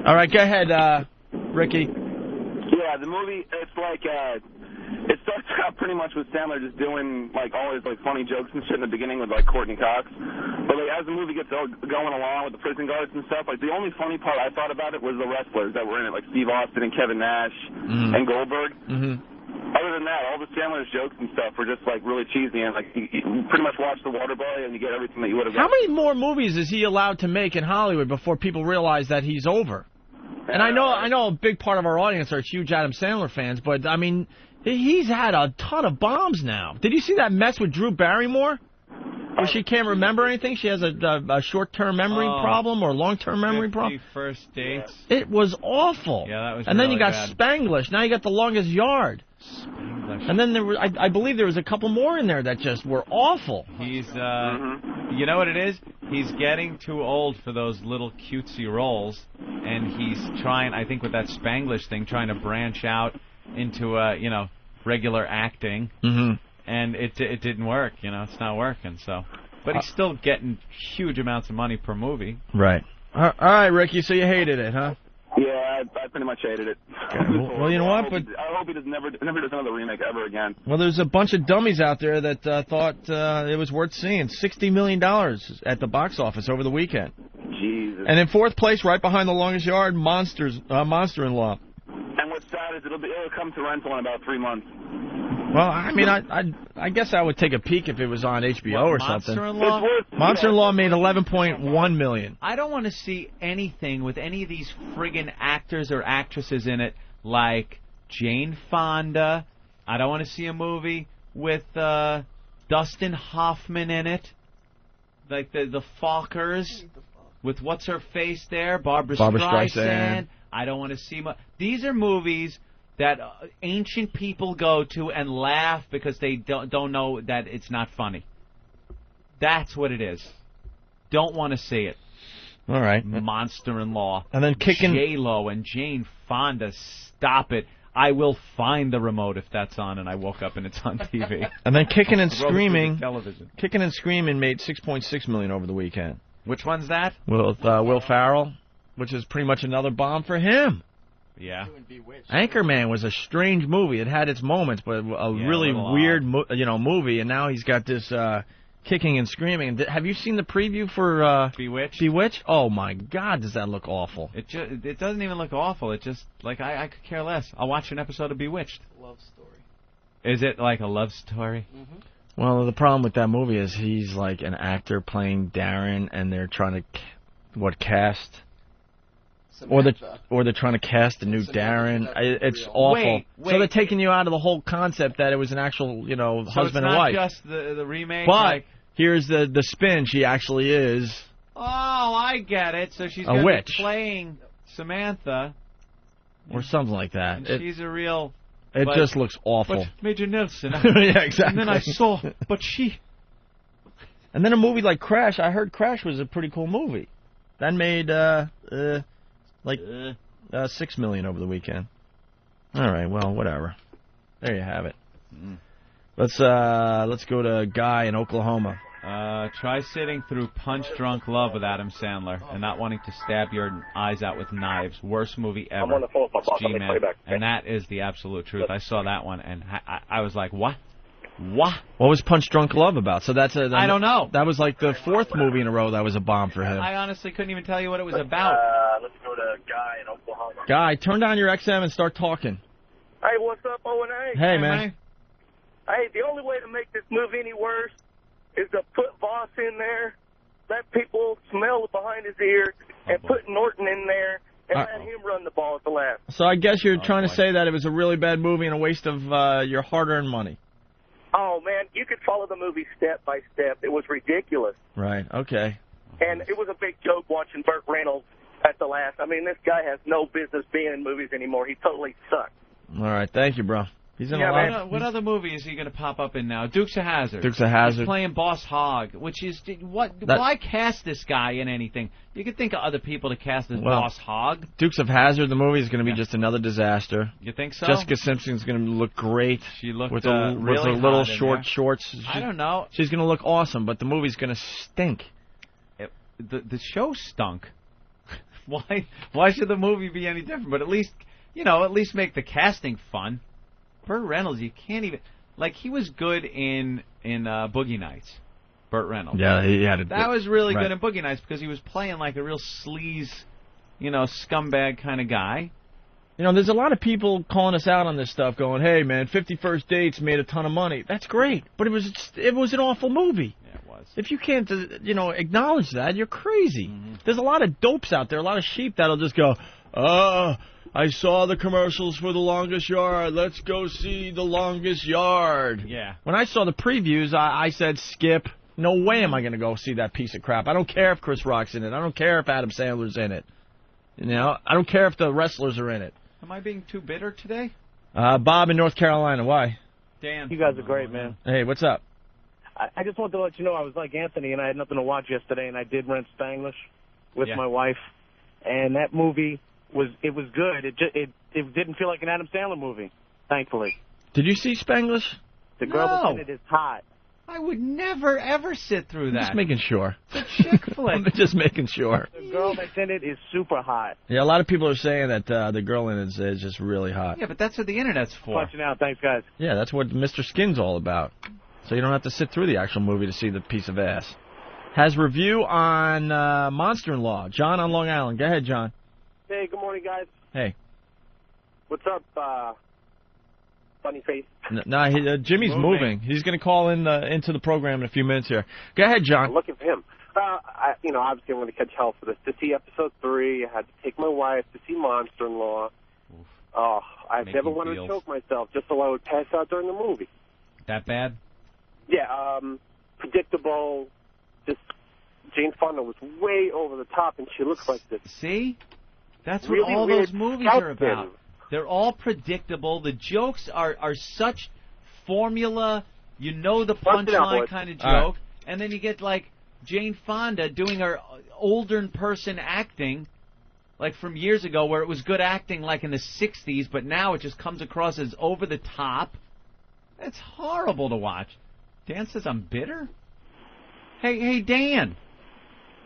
All right, go ahead, Ricky. Yeah, the movie, it's like, it starts out pretty much with Sandler just doing, like, all his, like, funny jokes and shit in the beginning with, like, Courtney Cox. But, like, as the movie gets going along with the prison guards and stuff, like, the only funny part I thought about it was the wrestlers that were in it, like Steve Austin and Kevin Nash and Goldberg. Other than that, all the Sandler's jokes and stuff were just, like, really cheesy, and, like, you pretty much watch The Waterboy and you get everything that you would have got. How many more movies is he allowed to make in Hollywood before people realize that he's over? And I know a big part of our audience are huge Adam Sandler fans, but, I mean, he's had a ton of bombs now. Did you see that mess with Drew Barrymore? Well, she can't remember anything? She has a short-term memory problem or long-term memory problem? First dates. It was awful. Yeah, that was And then really you got bad. Spanglish. Now you got The Longest Yard. Spanglish. And then there were, I believe there was a couple more in there that just were awful. He's, you know what it is? He's getting too old for those little cutesy roles, and he's trying, I think with that Spanglish thing, trying to branch out into, regular acting. Mm-hmm. And it didn't work, it's not working, so. But he's still getting huge amounts of money per movie. Right. All right, Ricky, so you hated it, huh? Yeah, I pretty much hated it. Well, you know what? But I hope he never does another remake ever again. well, there's a bunch of dummies out there that thought it was worth seeing. $60 million at the box office over the weekend. Jesus. And in fourth place, right behind The Longest Yard, Monster-in-Law. And what's sad is it'll come to rental in about 3 months. Well, I mean, I guess I would take a peek if it was on HBO or something. Monster-in-Law? Monster-in-Law made $11.1 million. I don't want to see anything with any of these friggin' actors or actresses in it like Jane Fonda. I don't want to see a movie with Dustin Hoffman in it. Like the Fockers with what's-her-face there, Barbra Streisand. I don't want to see these are movies that ancient people go to and laugh because they don't know that it's not funny. That's what it is. Don't want to see it. All right. Monster-in-Law. And then kicking J-Lo and Jane Fonda. Stop it. I will find the remote if that's on and I woke up and it's on TV. And then Kicking and Throw it through the Screaming. television. Kicking and Screaming made $6.6 million over the weekend. Which one's that? With Will Ferrell, which is pretty much another bomb for him. Yeah. Anchorman was a strange movie. It had its moments, but a really weird, movie. And now he's got this Kicking and Screaming. Have you seen the preview for Bewitched? Bewitched? Oh my God, does that look awful? It doesn't even look awful. It just I could care less. I'll watch an episode of Bewitched. Love story. Is it like a love story? Mm-hmm. Well, the problem with that movie is he's like an actor playing Darren, and they're trying to cast. Samantha. Or they're trying to cast a new Darren. It's awful. Wait. So they're taking you out of the whole concept that it was an actual, husband and wife. So it's not just the remake? But here's the spin. She actually is. Oh, I get it. So she's a going witch. to be playing Samantha. Or something like that. And she's a real... It just looks awful. But Major Nelson. Yeah, exactly. And then I saw, but she... And then a movie like Crash. I heard Crash was a pretty cool movie. That made... $6 million over the weekend. All right, well, whatever. There you have it. Let's go to Guy in Oklahoma. Try sitting through Punch Drunk Love with Adam Sandler and not wanting to stab your eyes out with knives. Worst movie ever. I'm on the phone with my boss. Let me play back. And that is the absolute truth. I saw that one and I was like, what? What? What was Punch Drunk Love about? So that's I don't know. That was like the fourth movie in a row that was a bomb for him. I honestly couldn't even tell you what it was about. Let's go to Guy in Oklahoma. Guy, turn down your XM and start talking. Hey, what's up, O&A? Hey, man. Hey, the only way to make this movie any worse is to put Voss in there, let people smell behind his ear, and put Norton in there, and let him run the ball at the last. So I guess you're trying to say that it was a really bad movie and a waste of your hard-earned money. Oh, man, you could follow the movie step by step. It was ridiculous. Right, okay. And it was a big joke watching Burt Reynolds at the last. I mean, this guy has no business being in movies anymore. He totally sucks. All right, thank you, bro. He's in a lot. What other movie is he going to pop up in now? Dukes of Hazzard. Dukes of Hazzard. He's playing Boss Hogg, which is why cast this guy in anything? You could think of other people to cast as Boss Hogg. Dukes of Hazzard, the movie is going to be just another disaster. You think so? Jessica Simpson's going to look great. She looked with really her little hot short shorts. I don't know. She's going to look awesome, but the movie's going to stink. The show stunk. Why should the movie be any different? But at least make the casting fun. Burt Reynolds, you can't even he was good in Boogie Nights. Burt Reynolds. Yeah, he had that was really good in Boogie Nights because he was playing like a real sleaze, scumbag kind of guy. There's a lot of people calling us out on this stuff, going, "Hey, man, 50 First Dates made a ton of money. That's great, but it was an awful movie." Yeah, it was. If you can't, acknowledge that, you're crazy. Mm-hmm. There's a lot of dopes out there, a lot of sheep that'll just go, I saw the commercials for The Longest Yard. Let's go see The Longest Yard. Yeah. When I saw the previews, I said skip. No way am I going to go see that piece of crap. I don't care if Chris Rock's in it. I don't care if Adam Sandler's in it. You know, I don't care if the wrestlers are in it. Am I being too bitter today? Bob in North Carolina, why? Dan. You guys are great, man. Hey, what's up? I just wanted to let you know I was like Anthony, and I had nothing to watch yesterday, and I did rent Spanglish with my wife, and that movie was good. It didn't feel like an Adam Sandler movie, thankfully. Did you see Spanglish? The girl that's in it is hot. I would never, ever sit through that. Just making sure. It's a chick flick. I'm just making sure. The girl that's in it is super hot. Yeah, a lot of people are saying that the girl in it is just really hot. Yeah, but that's what the Internet's for. Punching out. Thanks, guys. Yeah, that's what Mr. Skin's all about. So you don't have to sit through the actual movie to see the piece of ass. Has review on Monster-in-Law. John on Long Island. Go ahead, John. Hey, good morning, guys. Hey. What's up, funny face? No, Jimmy's moving. He's going to call in into the program in a few minutes here. Go ahead, John. I'm looking for him. Obviously I'm going to catch hell for this. To see episode 3, I had to take my wife to see Monster-in-Law. Oh, I've never wanted to choke myself just so I would pass out during the movie. That bad? Yeah, predictable. Just Jane Fonda was way over the top, and she looks like this. See? That's what really all weird those movies are about. They're all predictable. The jokes are such formula. You know the punchline kind of joke. Right. And then you get, like, Jane Fonda doing her older person acting, like from years ago, where it was good acting like in the 60s, but now it just comes across as over the top. It's horrible to watch. Dan says I'm bitter? Hey, Dan.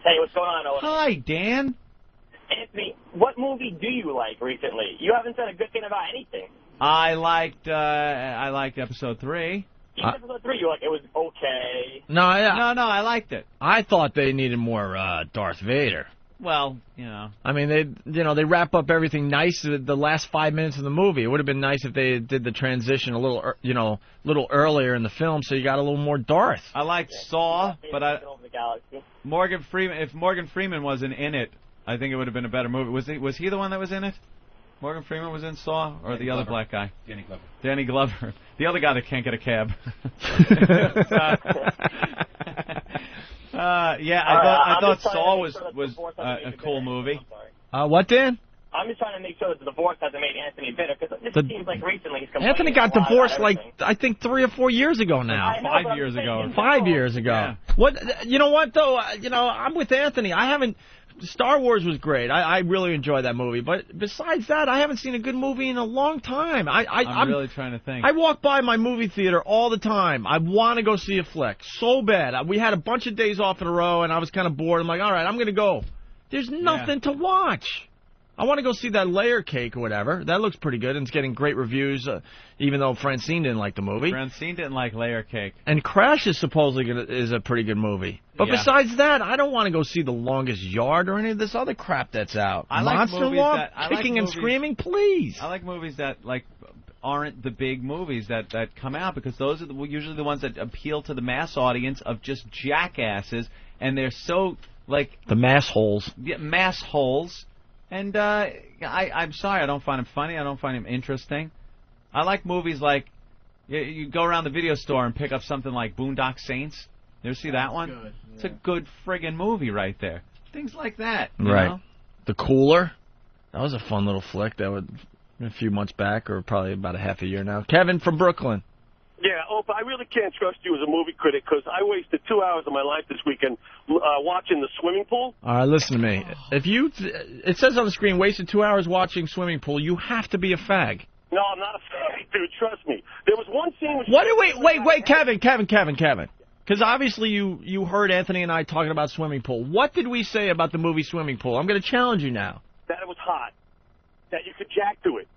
Hey, what's going on, Owen? Hi, Dan. Anthony, what movie do you like recently? You haven't said a good thing about anything. I liked episode 3. Even episode 3, you were like, it was okay. No, I liked it. I thought they needed more Darth Vader. Well, you know. I mean, they wrap up everything nice at the last 5 minutes of the movie. It would have been nice if they did the transition a little earlier in the film, so you got a little more Darth. I liked Saw, but Morgan Freeman. If Morgan Freeman wasn't in it, I think it would have been a better movie. Was he the one that was in it? Morgan Freeman was in Saw, or the other black guy? Danny Glover. The other guy that can't get a cab. I thought Saw was a cool movie. What, Dan? I'm just trying to make sure that the divorce hasn't made Anthony bitter, because it seems like recently he's complaining. Anthony got divorced I think 3 or 4 years ago now. 5 years ago. 5 years ago. Yeah. What? You know what though? I'm with Anthony. I haven't. Star Wars was great. I really enjoyed that movie. But besides that, I haven't seen a good movie in a long time. I'm really trying to think. I walk by my movie theater all the time. I want to go see a flick so bad. We had a bunch of days off in a row, and I was kind of bored. I'm like, all right, I'm going to go. There's nothing to watch. I want to go see that Layer Cake or whatever. That looks pretty good, and it's getting great reviews, even though Francine didn't like the movie. Francine didn't like Layer Cake. And Crash is supposedly is a pretty good movie. But besides that, I don't want to go see The Longest Yard or any of this other crap that's out. Monster-in-Law, kicking and screaming, please. I like movies that aren't the big movies that come out, because those are usually the ones that appeal to the mass audience of just jackasses, and they're so the mass holes. Yeah, mass holes. And I'm sorry, I don't find him funny. I don't find him interesting. I like movies like you go around the video store and pick up something like Boondock Saints. You ever see that one? Good, yeah. It's a good friggin' movie right there. Things like that. Right. Know? The Cooler. That was a fun little flick. That was a few months back, or probably about a half a year now. Kevin from Brooklyn. Yeah, Opa, I really can't trust you as a movie critic, because I wasted 2 hours of my life this weekend watching The Swimming Pool. All right, listen to me. If it says on the screen, wasted 2 hours watching Swimming Pool, you have to be a fag. No, I'm not a fag, dude. Trust me. There was one scene which... Wait, Kevin. Because obviously you heard Anthony and I talking about Swimming Pool. What did we say about the movie Swimming Pool? I'm going to challenge you now. That it was hot. That you could jack to it.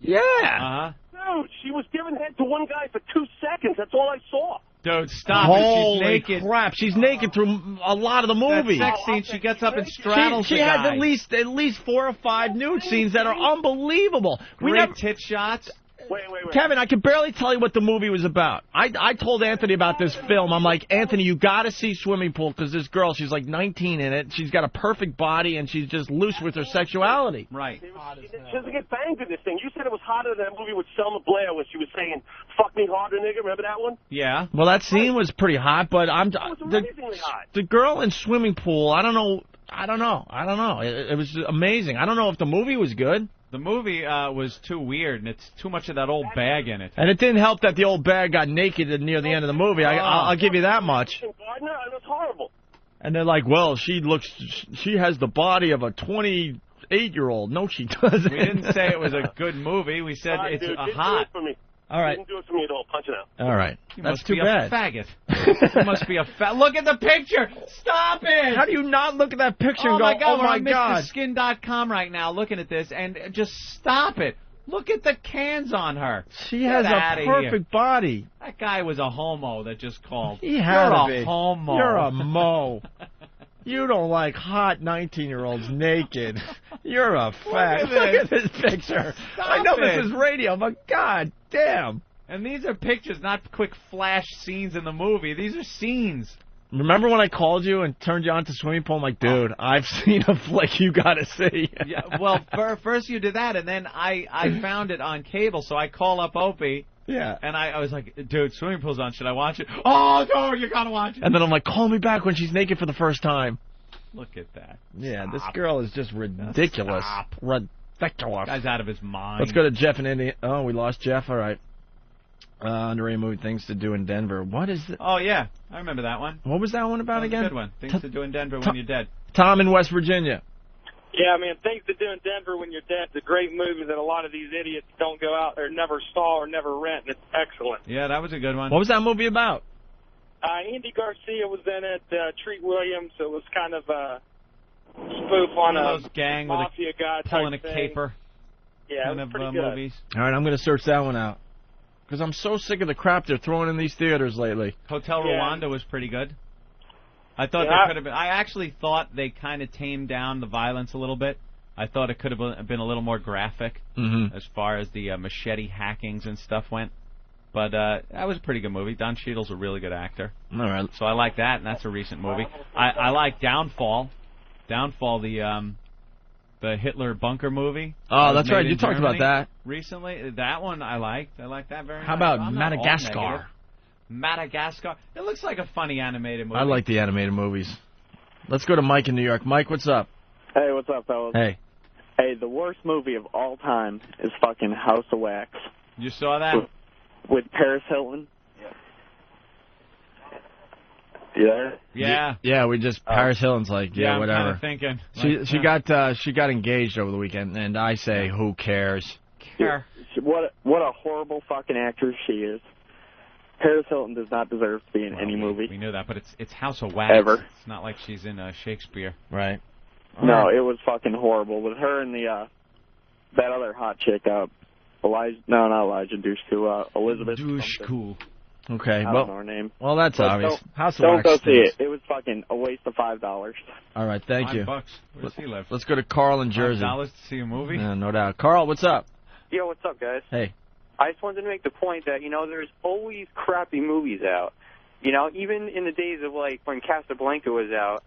Yeah. Uh-huh. Dude, she was giving head to one guy for 2 seconds. That's all I saw. Dude, stop. Holy She's naked. crap. She's naked through a lot of the movie. That sex scene, she gets up and straddles She the has guy. at least 4 or 5 nude scenes that are unbelievable. Great tit shots. Wait. Kevin, I can barely tell you what the movie was about. I told Anthony about this film. I'm like, Anthony, you got to see Swimming Pool because this girl, she's like 19 in it. She's got a perfect body, and she's just loose with her sexuality. Right. She doesn't get banged in this thing. You said it was hotter than that movie with Selma Blair where she was saying, "Fuck me harder, nigga." Remember that one? Yeah. Well, that scene was pretty hot, but It was amazingly hot. the girl in Swimming Pool, I don't know. It was amazing. I don't know if the movie was good. The movie was too weird, and it's too much of that old bag in it. And it didn't help that the old bag got naked near the end of the movie. I'll give you that much. Gardner, it was horrible. And they're like, well, she has the body of a 28-year-old. No, she doesn't. We didn't say it was a good movie. We said Sorry, it's dude, a didn't hot. Do it for me. All right. Didn't do it for me at all. Punch it out. All right. You That's must too be bad. a faggot. You must be a Look at the picture. Stop it. How do you not look at that picture Oh and go, my God, oh my we're God? on MrSkin.com right now looking at this, and just stop it. Look at the cans on her. She has a perfect body. That guy was a homo that just called. He had You're to a be. homo. You're a mo. You don't like hot 19-year-olds naked. You're a fag. Look at this picture. I know this is radio, but God damn. And these are pictures, not quick flash scenes in the movie. These are scenes. Remember when I called you and turned you on to Swimming Pool? I'm like, dude, I've seen a flick you gotta see. Yeah, well, first you did that, and then I found it on cable, so I call up Opie. Yeah. And I was like, dude, Swimming Pool's on. Should I watch it? Oh, no, you gotta watch it. And then I'm like, call me back when she's naked for the first time. Look at that. Yeah, this girl is just ridiculous. Stop. Ridiculous. Guy's out of his mind. Let's go to Jeff in India. Oh, we lost Jeff. All right. Underrated movie, Things to Do in Denver. What is it? Oh, yeah. I remember that one. What was that one about That was again? a good one. Things to Do in Denver when you're dead. Tom in West Virginia. Yeah, man, Things to Do in Denver when you're dead is a great movie that a lot of these idiots don't go out or never saw or never rent, and it's excellent. Yeah, that was a good one. What was that movie about? Andy Garcia was in it, Treat Williams. It was kind of a spoof on One a of those gang with mafia guy pulling a type thing. caper. Yeah, kind it was of pretty good. movies. All right, I'm going to search that one out. Because I'm so sick of the crap they're throwing in these theaters lately. Hotel Yeah. Rwanda was pretty good. I thought Yeah. there could have been. I actually thought they kind of tamed down the violence a little bit. I thought it could have been a little more graphic as far as the machete hackings and stuff went. But that was a pretty good movie. Don Cheadle's a really good actor. All right. So I like that, and that's a recent movie. I like Downfall. Downfall, the Hitler bunker movie. Oh, that's made right. in You talked about Germany that. recently. That one I liked. I like that very much. How about I'm not all Madagascar? negative. Madagascar. It looks like a funny animated movie. I like the animated movies. Let's go to Mike in New York. Mike, what's up? Hey, what's up, fellas? Hey. Hey, the worst movie of all time is fucking House of Wax. You saw that? With Paris Hilton. You there? Yeah. Yeah, we just Paris Hilton's like, yeah, I'm whatever. kinda thinking. She got engaged over the weekend, and I say, who cares? What a horrible fucking actress she is. Paris Hilton does not deserve to be in any movie. We knew that, but it's House of Wax. Ever. It's not like she's in Shakespeare. Right. No, it was fucking horrible. With her and the that other hot chick, not Elijah Dushku, Elizabeth. Dushku. Okay, I don't well, know her name. well, that's But obvious. House of Don't Wax go see stinks. it. It was fucking a waste of $5. All right, thank you. $5. Where does he live? Let's go to Carl in Jersey. $5 to see a movie? Yeah, no doubt. Carl, what's up? Yo, what's up, guys? Hey. I just wanted to make the point that, there's always crappy movies out. Even in the days of, when Casablanca was out,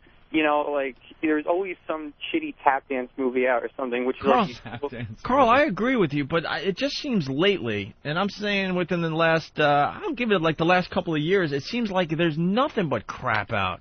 there's always some shitty tap dance movie out or something, which Carl, I agree with you, but it just seems lately, and I'm saying within the last, I'll give it the last couple of years, it seems like there's nothing but crap out.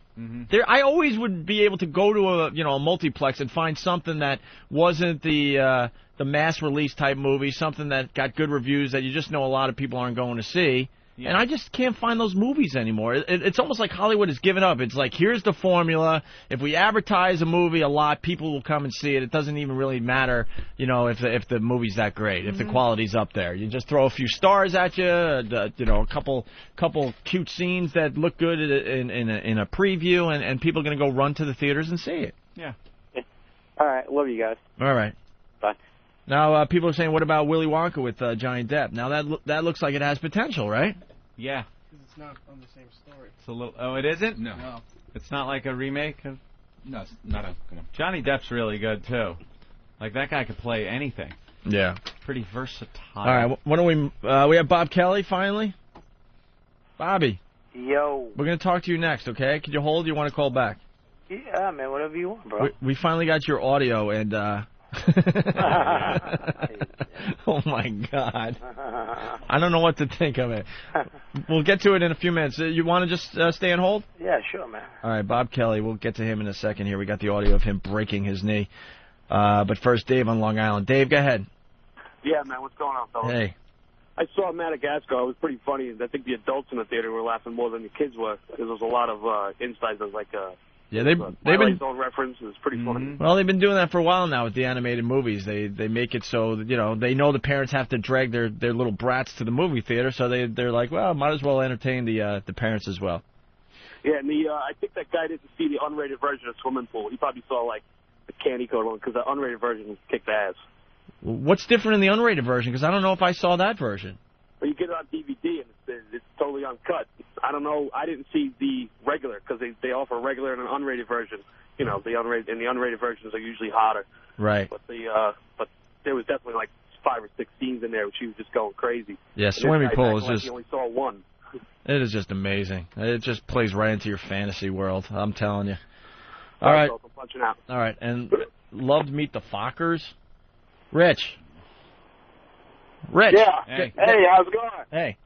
I always would be able to go to a multiplex and find something that wasn't the mass release type movie, something that got good reviews that you just know a lot of people aren't going to see. Yeah. And I just can't find those movies anymore. It's almost like Hollywood has given up. It's like, here's the formula. If we advertise a movie a lot, people will come and see it. It doesn't even really matter, if the movie's that great, if the quality's up there. You just throw a few stars at you, a couple cute scenes that look good in a preview, and people are going to go run to the theaters and see it. Yeah. All right, love you guys. All right. Bye. Now, people are saying, what about Willy Wonka with Johnny Depp? Now, that looks like it has potential, right? Yeah. It's not on the same story. It's a little. Oh, it isn't? No. It's not like a remake of. No, it's not a. Come on. Johnny Depp's really good too. Like that guy could play anything. Yeah. Pretty versatile. All right, what do we have Bob Kelly finally? Bobby. Yo. We're going to talk to you next, okay? Could you hold? You want to call back? Yeah, man, whatever you want, bro. We finally got your audio, and oh my God, I don't know what to think of it. We'll get to it in a few minutes. You want to just stay on hold? Yeah, sure, man. All right, Bob Kelly. We'll get to him in a second here. We got the audio of him breaking his knee. But first, Dave on Long Island. Dave, go ahead. Yeah, man, what's going on, fellas? Hey. I saw Madagascar. It was pretty funny. I think the adults in the theater were laughing more than the kids were. There was a lot of insights of like they've been Zone reference. It was pretty funny. Well, they've been doing that for a while now with the animated movies. They make it so that, they know the parents have to drag their little brats to the movie theater, so they're like, well, might as well entertain the parents as well. Yeah, and I think that guy didn't see the unrated version of Swimming Pool. He probably saw like the candy code one because the unrated version kicked ass. What's different in the unrated version? Because I don't know if I saw that version. Well, you get it on DVD and it's totally uncut. I don't know. I didn't see the regular because they offer a regular and an unrated version. The unrated versions are usually hotter. Right. But but there was definitely like 5 or 6 scenes in there where she was just going crazy. Yeah, Swimming Pool is like just. He only saw one. It is just amazing. It just plays right into your fantasy world. I'm telling you. All right. I'm punching out. All right, and loved Meet the Fockers. Rich. Yeah. Hey, how's it going? Hey.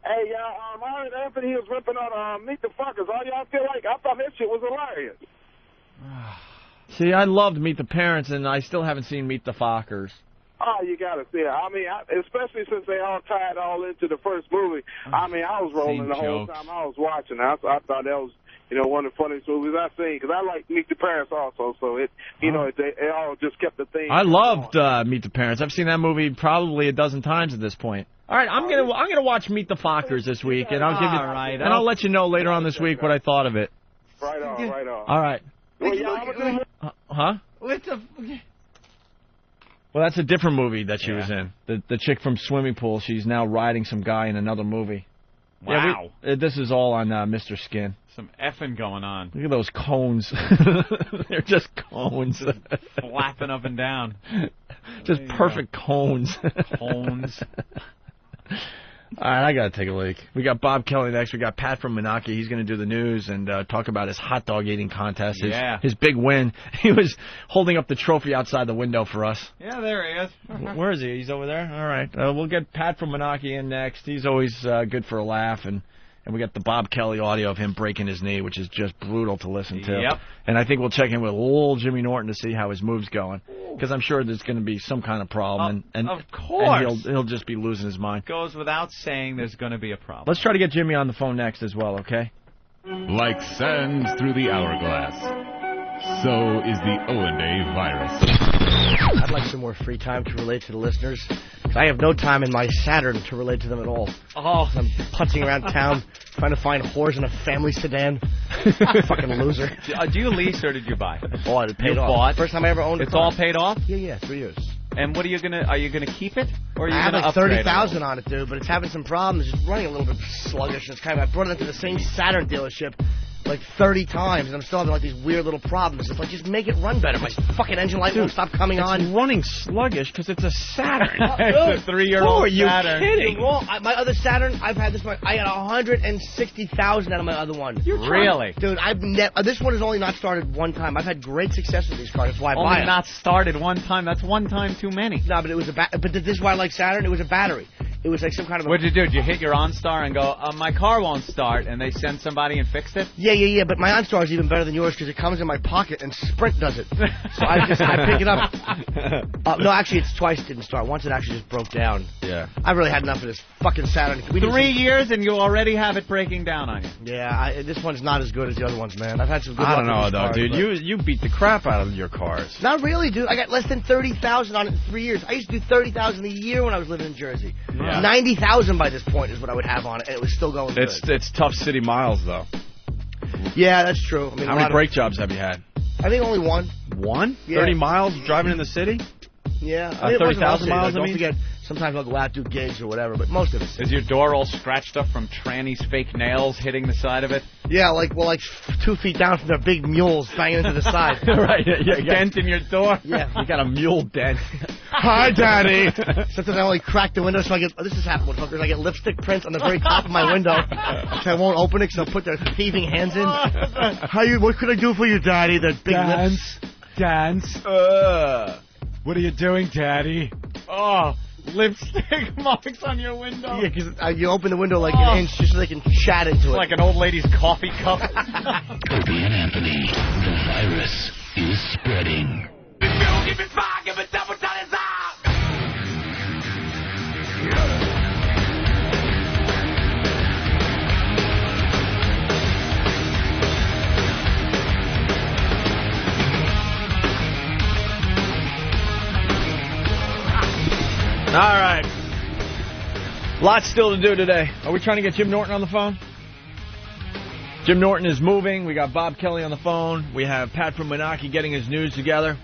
Hey, I heard Anthony was ripping on Meet the Fuckers. All y'all feel like? I thought that shit was hilarious. See, I loved Meet the Parents, and I still haven't seen Meet the Fockers. Oh, you gotta see it. I mean, especially since they all tied all into the first movie. I mean, I was rolling the whole time I was watching. I thought that was, one of the funniest movies I've seen, because I like Meet the Parents also, so it all just kept the thing. I loved Meet the Parents. I've seen that movie probably a dozen times at this point. All right, I'm gonna watch Meet the Fockers this week, and I'll let you know later on this week what I thought of it. Right on. All right. Huh? Well, that's a different movie that she was in. The chick from Swimming Pool. She's now riding some guy in another movie. Wow. Yeah, this is all on Mr. Skin. Some effing going on. Look at those cones. They're just cones. Flapping up and down. Just perfect cones. Cones. All right, I got to take a leak. We got Bob Kelly next. We got Pat from Menaki. He's going to do the news and talk about his hot dog eating contest, his big win. He was holding up the trophy outside the window for us. Yeah, there he is. Where is he? He's over there? All right. We'll get Pat from Menaki in next. He's always good for a laugh. And we got the Bob Kelly audio of him breaking his knee, which is just brutal to listen to. Yep. And I think we'll check in with old Jimmy Norton to see how his move's going, because I'm sure there's going to be some kind of problem. And of course. And he'll just be losing his mind. Goes without saying there's going to be a problem. Let's try to get Jimmy on the phone next as well, okay? Like sand through the hourglass, so is the O&A virus. I'd like some more free time to relate to the listeners, because I have no time in my Saturn to relate to them at all. Oh, I'm putzing around town trying to find whores in a family sedan. Fucking loser. Do you lease or did you buy? I bought it. Paid You off. bought? First time I ever owned a It's car. all paid off? Yeah, 3 years. And what are you gonna keep it, or are you I have gonna like upgrade 30,000 on it, dude, but it's having some problems. It's running a little bit sluggish. It's kind of, I brought it into the same Saturn dealership like 30 times, and I'm still having like these weird little problems. It's like, just make it run better. My fucking engine light won't stop coming on. It's running sluggish because it's a Saturn. It's a 3-year-old Who are you Saturn. kidding? You're wrong. My other Saturn, I've had this one. I got 160,000 out of my other one. Really? Dude, this one has only not started one time. I've had great success with these cars. That's why I buy Only them. not started one time. That's one time too many. No, but it was but this is why I like Saturn. It was a battery. It was like some kind of. What'd you do? Did you hit your OnStar and go, my car won't start, and they send somebody and fixed it? Yeah. But my OnStar is even better than yours because it comes in my pocket and Sprint does it. So I pick it up. No, actually, it's twice didn't start. Once it actually just broke down. Yeah. I've really had enough of this fucking Saturn. 3 years and you already have it breaking down on you. Yeah, this one's not as good as the other ones, man. I've had some good I luck don't know, with these though, cars, dude. but- You beat the crap out of your cars. Not really, dude. I got less than 30,000 on it in 3 years. I used to do 30,000 a year when I was living in Jersey. Yeah. 90,000 by this point is what I would have on it, and it was still going good. It's tough city miles, though. Yeah, that's true. I mean, How many brake jobs have you had? I think only one. One? Yeah. 30 miles driving in the city? Yeah. 30,000 miles, I Don't mean? forget, Sometimes I'll go out, do gigs or whatever, but most of it's... Is your door all scratched up from tranny's fake nails hitting the side of it? Yeah, like 2 feet down from their big mules banging into the side. Right, yeah, dent in your door? Yeah. You got a mule dent. Hi, Daddy. Sometimes I only crack the window so I get... this has happened with hookers. I get lipstick prints on the very top of my window. So I won't open it because I'll put their thieving hands in. What could I do for you, Daddy? The big lips. Dance. What are you doing, Daddy? Oh, lipstick marks on your window. Yeah, because you open the window like an inch just so they can chat into it. Like an old lady's coffee cup. Opie and Anthony, the virus is spreading. All right. Lots still to do today. Are we trying to get Jim Norton on the phone? Jim Norton is moving. We got Bob Kelly on the phone. We have Pat from Menaki getting his news together.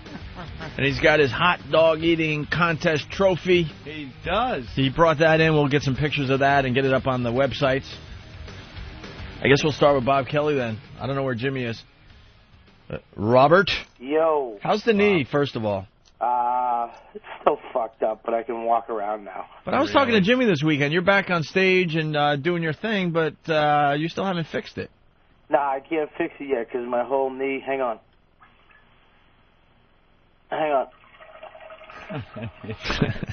And he's got his hot dog eating contest trophy. He does. He brought that in. We'll get some pictures of that and get it up on the websites. I guess we'll start with Bob Kelly then. I don't know where Jimmy is. Robert? Yo. How's the knee, first of all? It's still fucked up, but I can walk around now. But I was talking to Jimmy this weekend. You're back on stage and doing your thing, but you still haven't fixed it. Nah, I can't fix it yet because my whole knee... Hang on.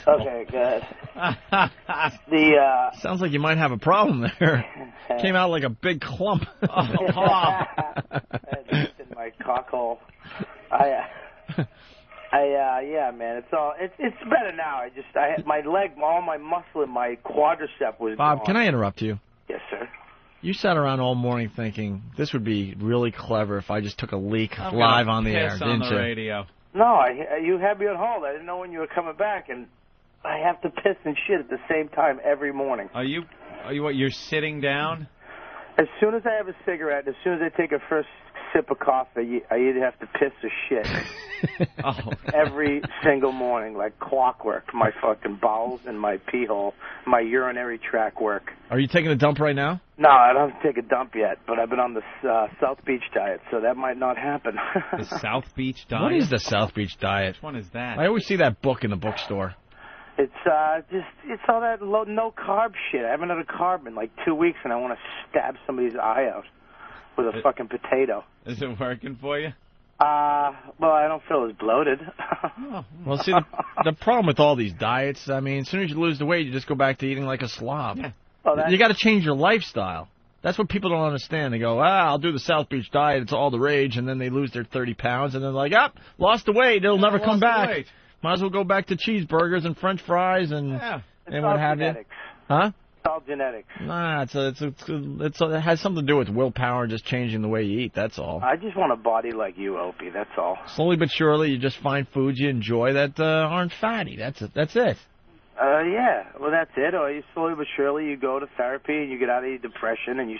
Okay, good. Sounds like you might have a problem there. Came out like a big clump. It's in my cock hole. Yeah, man, it's better now. I had my leg, all my muscle in my quadricep was Bob, gone. can I interrupt you? Yes, sir. You sat around all morning thinking this would be really clever if I just took a leak live on the air, didn't you? Radio. No, you had me on hold. I didn't know when you were coming back, and I have to piss and shit at the same time every morning. Are you what? You're sitting down? As soon as I have a cigarette, as soon as I take a first sip of coffee, I either have to piss or shit. Every single morning, like clockwork. My fucking bowels and my pee hole, my urinary tract work. Are you taking a dump right now? No, I don't take a dump yet, but I've been on the South Beach diet, so that might not happen. The South Beach diet? What is the South Beach diet? Which one is that? I always see that book in the bookstore. It's it's all that no carb shit. I haven't had a carb in like 2 weeks, and I want to stab somebody's eye out with a fucking potato. Is it working for you? Well, I don't feel as bloated. Well, see, the problem with all these diets, I mean, as soon as you lose the weight, you just go back to eating like a slob. Yeah. Well, you got to change your lifestyle. That's what people don't understand. They go, I'll do the South Beach diet. It's all the rage. And then they lose their 30 pounds. And they're like, lost the weight. It'll never come back. Might as well go back to cheeseburgers and French fries and what have you. Huh? It's all genetics. Nah, it has something to do with willpower, just changing the way you eat. That's all. I just want a body like you, Opie. That's all. Slowly but surely, you just find foods you enjoy that aren't fatty. That's it. Yeah. Well, that's it. Or you slowly but surely you go to therapy and you get out of your depression and you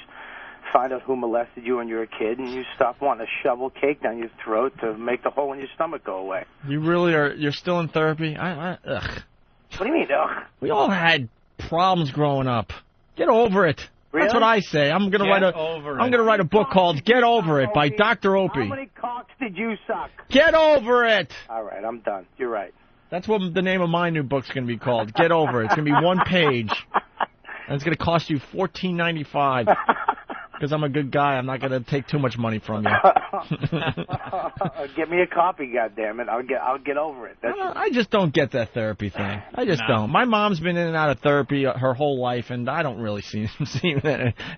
find out who molested you when you were a kid and you stop wanting to shovel cake down your throat to make the hole in your stomach go away. You really are? You're still in therapy? Ugh. What do you mean, ugh? We all had problems growing up. Get over it. Really? That's what I say. I'm gonna write a book called "Get Over It" by Dr. Opie. How many cocks did you suck? Get over it. All right, I'm done. You're right. That's what the name of my new book's gonna be called. Get Over It. It's gonna be one page, and it's gonna cost you $14.95. Because I'm a good guy, I'm not gonna take too much money from you. Get me a copy, goddammit. I'll get over it. I just don't get that therapy thing. I just don't. My mom's been in and out of therapy her whole life, and I don't really see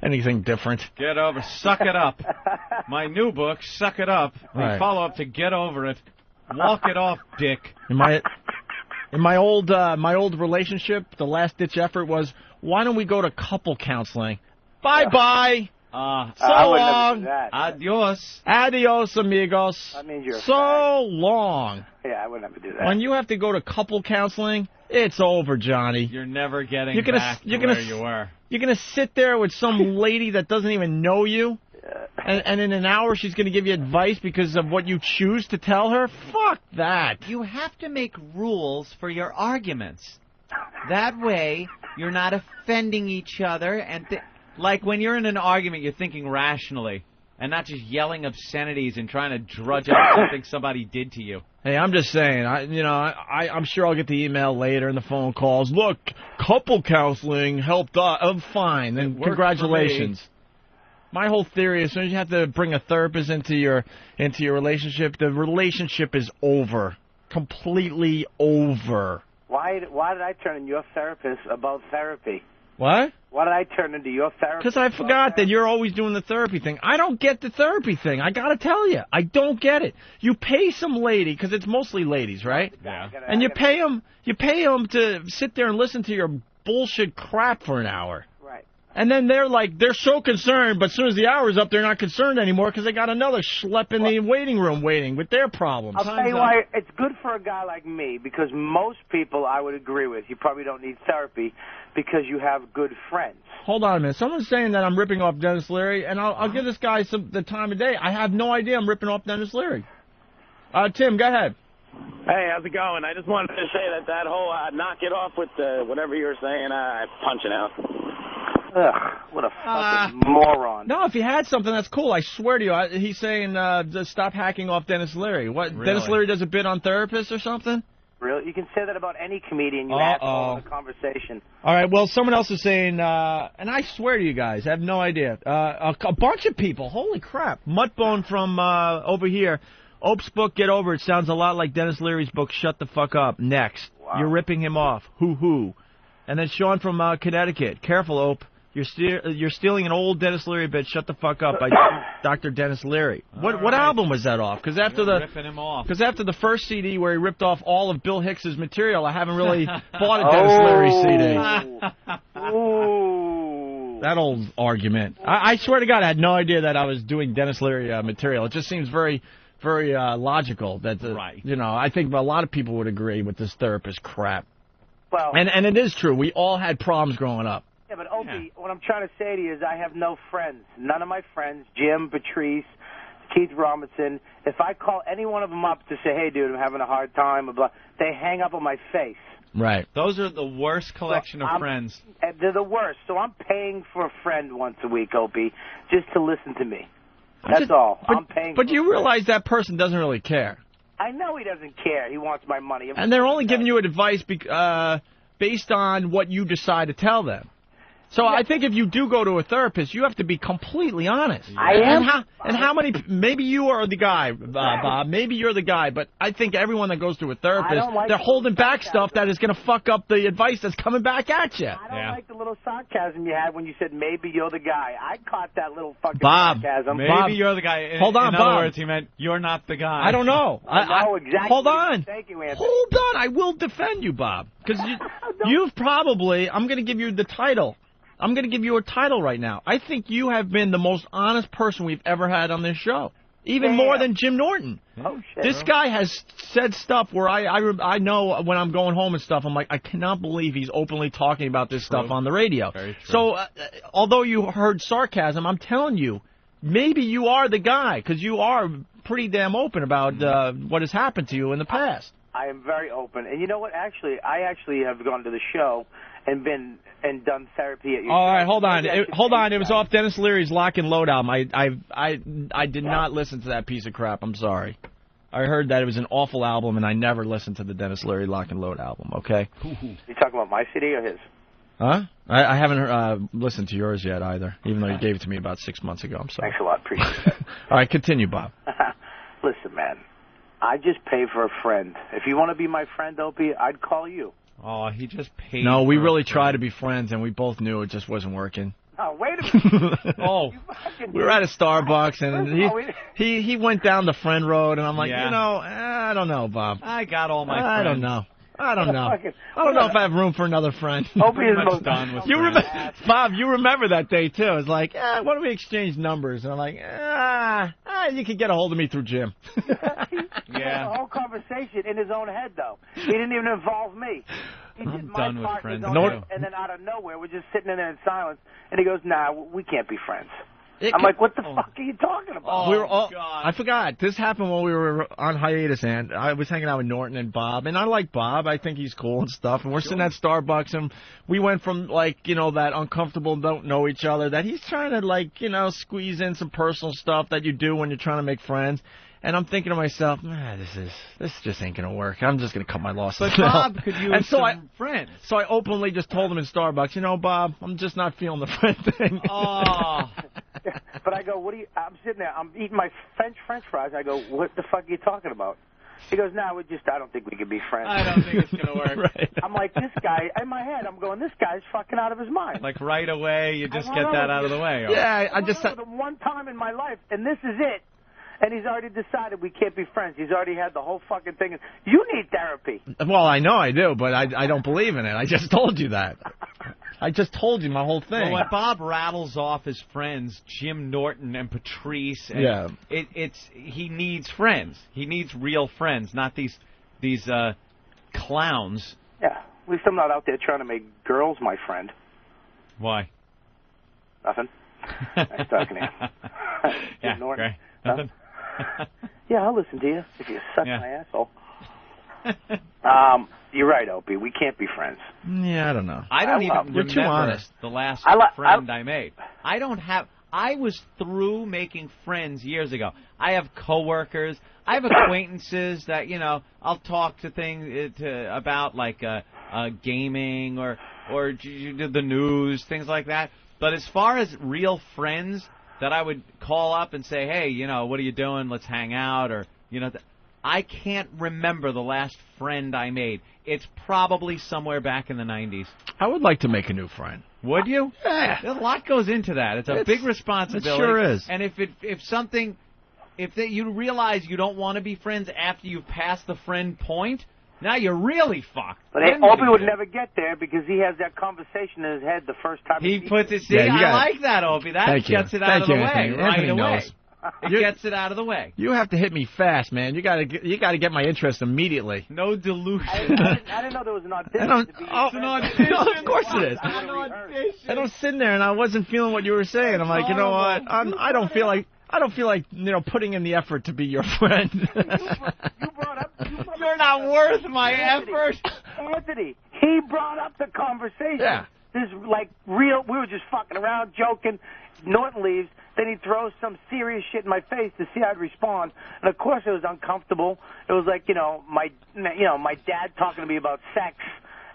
anything different. Get over. Suck it up. My new book, Suck It Up. Right. The follow-up to Get Over It. Walk it off, dick. In my old relationship, the last ditch effort was, why don't we go to couple counseling? Bye-bye. So long. Adios. Adios, amigos. That means you're so long. Yeah, I would never do that. When you have to go to couple counseling, it's over, Johnny. You're never getting back to where you were. You're going to sit there with some lady that doesn't even know you, and in an hour she's going to give you advice because of what you choose to tell her? Fuck that. You have to make rules for your arguments. That way, you're not offending each other. And like when you're in an argument, you're thinking rationally and not just yelling obscenities and trying to drudge out something somebody did to you. Hey, I'm just saying, I'm sure I'll get the email later and the phone calls. Look, couple counseling helped us. Oh, fine, then congratulations. My whole theory is, as soon as you have to bring a therapist into your relationship, the relationship is over, completely over. Why did I turn into your therapist about therapy? What? Why did I turn into your therapist? Because I forgot that you're always doing the therapy thing. I don't get the therapy thing. I got to tell you. I don't get it. You pay some lady, because it's mostly ladies, right? Yeah. And you pay them to sit there and listen to your bullshit crap for an hour. Right. And then they're so concerned, but as soon as the hour's up, they're not concerned anymore because they got another schlep in the waiting room waiting with their problems. I'll tell you why it's good for a guy like me, because most people I would agree with, you probably don't need therapy because you have good friends. Hold on a minute. Someone's saying that I'm ripping off Dennis Leary, and I'll give this guy the time of day. I have no idea I'm ripping off Dennis Leary. Tim, go ahead. Hey, how's it going? I just wanted to say that whole knock it off with whatever you were saying, punching out. Ugh, what a fucking moron. No, if you had something, that's cool. I swear to you, he's saying just stop hacking off Dennis Leary. What? Really? Dennis Leary does a bit on therapists or something? Really? You can say that about any comedian you asshole in a conversation. All right, well, someone else is saying, and I swear to you guys, I have no idea. A bunch of people, holy crap. Muttbone from over here. Ope's book, Get Over It, sounds a lot like Dennis Leary's book, Shut the Fuck Up. Next. Wow. You're ripping him off. Hoo-hoo. And then Sean from Connecticut. Careful, Ope. You're stealing an old Dennis Leary bit, Shut the Fuck Up, by Dr. Dennis Leary. What album was that off? Because after the first CD where he ripped off all of Bill Hicks's material, I haven't really bought a Dennis Leary CD. Ooh. That old argument. I swear to God, I had no idea that I was doing Dennis Leary material. It just seems very, very logical. That I think a lot of people would agree with this therapist crap. Well, and it is true. We all had problems growing up. Yeah, but Opie, what I'm trying to say to you is I have no friends. None of my friends, Jim, Patrice, Keith Robinson, if I call any one of them up to say, hey, dude, I'm having a hard time, blah, they hang up on my face. Right. Those are the worst collection of friends. They're the worst. So I'm paying for a friend once a week, Opie, just to listen to me. That's all. I'm paying But you realize that person doesn't really care. I know he doesn't care. He wants my money. And they're only giving you advice based on what you decide to tell them. So I think if you do go to a therapist, you have to be completely honest. I am. And how many? Maybe you are the guy, Bob. Maybe you're the guy. But I think everyone that goes to a therapist, they're holding back stuff that is going to fuck up the advice that's coming back at you. I don't like the little sarcasm you had when you said maybe you're the guy. I caught that little fucking sarcasm. Maybe you're the guy. Hold on, in Bob. other words, he meant you're not the guy. I don't know. I know exactly. Hold on. Thank you, Anthony. Hold on. I will defend you, Bob, because you've probably. I'm going to give you the title. I'm going to give you a title right now. I think you have been the most honest person we've ever had on this show. Even more than Jim Norton. Oh, shit. This guy has said stuff where I know when I'm going home and stuff, I'm like, I cannot believe he's openly talking about this stuff on the radio. Very true. So, although you heard sarcasm, I'm telling you, maybe you are the guy, because you are pretty damn open about what has happened to you in the past. I am very open. And you know what? Actually, I have gone to the show and done therapy at your All right, hold on. It was off Dennis Leary's Lock and Load album. I did not listen to that piece of crap. I'm sorry. I heard that it was an awful album, and I never listened to the Dennis Leary Lock and Load album, okay? You talking about my CD or his? Huh? I haven't listened to yours yet either, even though you gave it to me about 6 months ago. I'm sorry. Thanks a lot. Appreciate it. All right, continue, Bob. Listen, man, I just pay for a friend. If you want to be my friend, Opie, I'd call you. Oh, he just paid. No, we really tried to be friends, and we both knew it just wasn't working. Oh, wait a minute. We were at a Starbucks, and he went down the friend road, and I'm like, I don't know, Bob. I got all my friends. I don't know. I don't know if I have room for another friend. Opie is most done with Bob, you remember that day, too. It was like, why don't we exchange numbers? And I'm like, you can get a hold of me through Jim. The whole conversation in his own head, though. He didn't even involve me. He did my done with part friends. in his own head, and then out of nowhere, we're just sitting in there in silence, and he goes, nah, we can't be friends. I'm like, what the fuck are you talking about? We were all, I forgot. This happened when we were on hiatus, and I was hanging out with Norton and Bob, and I like Bob. I think he's cool and stuff. And we're sitting at Starbucks, and we went from, like, you know, that uncomfortable, don't know each other, that he's trying to, like, you know, squeeze in some personal stuff that you do when you're trying to make friends. And I'm thinking to myself, this just ain't gonna work. I'm just gonna cut my losses. But Bob could use some friends. So I openly just told him in Starbucks, you know, Bob, I'm just not feeling the friend thing. Oh. But I go, I'm sitting there, I'm eating my French fries. I go, what the fuck are you talking about? He goes, I don't think we can be friends. I don't think it's gonna work. Right. I'm like, this guy, in my head, I'm going, this guy's fucking out of his mind. Like right away, you just get that out of the way. Yeah, I just said one time in my life, and this is it. And he's already decided we can't be friends. He's already had the whole fucking thing. You need therapy. Well, I know I do, but I don't believe in it. I just told you that. I just told you my whole thing. Well, when Bob rattles off his friends, Jim Norton and Patrice, and he needs friends. He needs real friends, not these clowns. Yeah, at least I'm not out there trying to make girls my friend. Why? Nothing. Nice talking to you. Yeah, Norton. great. Nothing. Yeah, I'll listen to you if you suck my asshole. You're right, Opie. We can't be friends. Yeah, I don't know. I don't even You're remember too honest. the last friend I made. I was through making friends years ago. I have coworkers. I have acquaintances that, you know, I'll talk to things about, like gaming or the news, things like that. But as far as real friends that I would call up and say, hey, you know, what are you doing? Let's hang out. Or, you know, I can't remember the last friend I made. It's probably somewhere back in the 90s. I would like to make a new friend. Would you? Yeah. A lot goes into that. It's a big responsibility. It sure is. And if you realize you don't want to be friends after you've passed the friend point, now you're really fucked. But Opie would never get there because he has that conversation in his head the first time he puts it. See, I like that, Opie. That gets it out of the way right away. It gets it out of the way. You have to hit me fast, man. You got to get my interest immediately. No delusion. I didn't know there was an audition. It's an audition. Of course it is. And I'm sitting there and I wasn't feeling what you were saying. I'm like, you know what? I don't feel like you know putting in the effort to be your friend. You're not worth my effort. Anthony, he brought up the conversation. Yeah. This is like real. We were just fucking around, joking. Norton leaves. Then he throws some serious shit in my face to see how I'd respond. And of course, it was uncomfortable. It was like my dad talking to me about sex.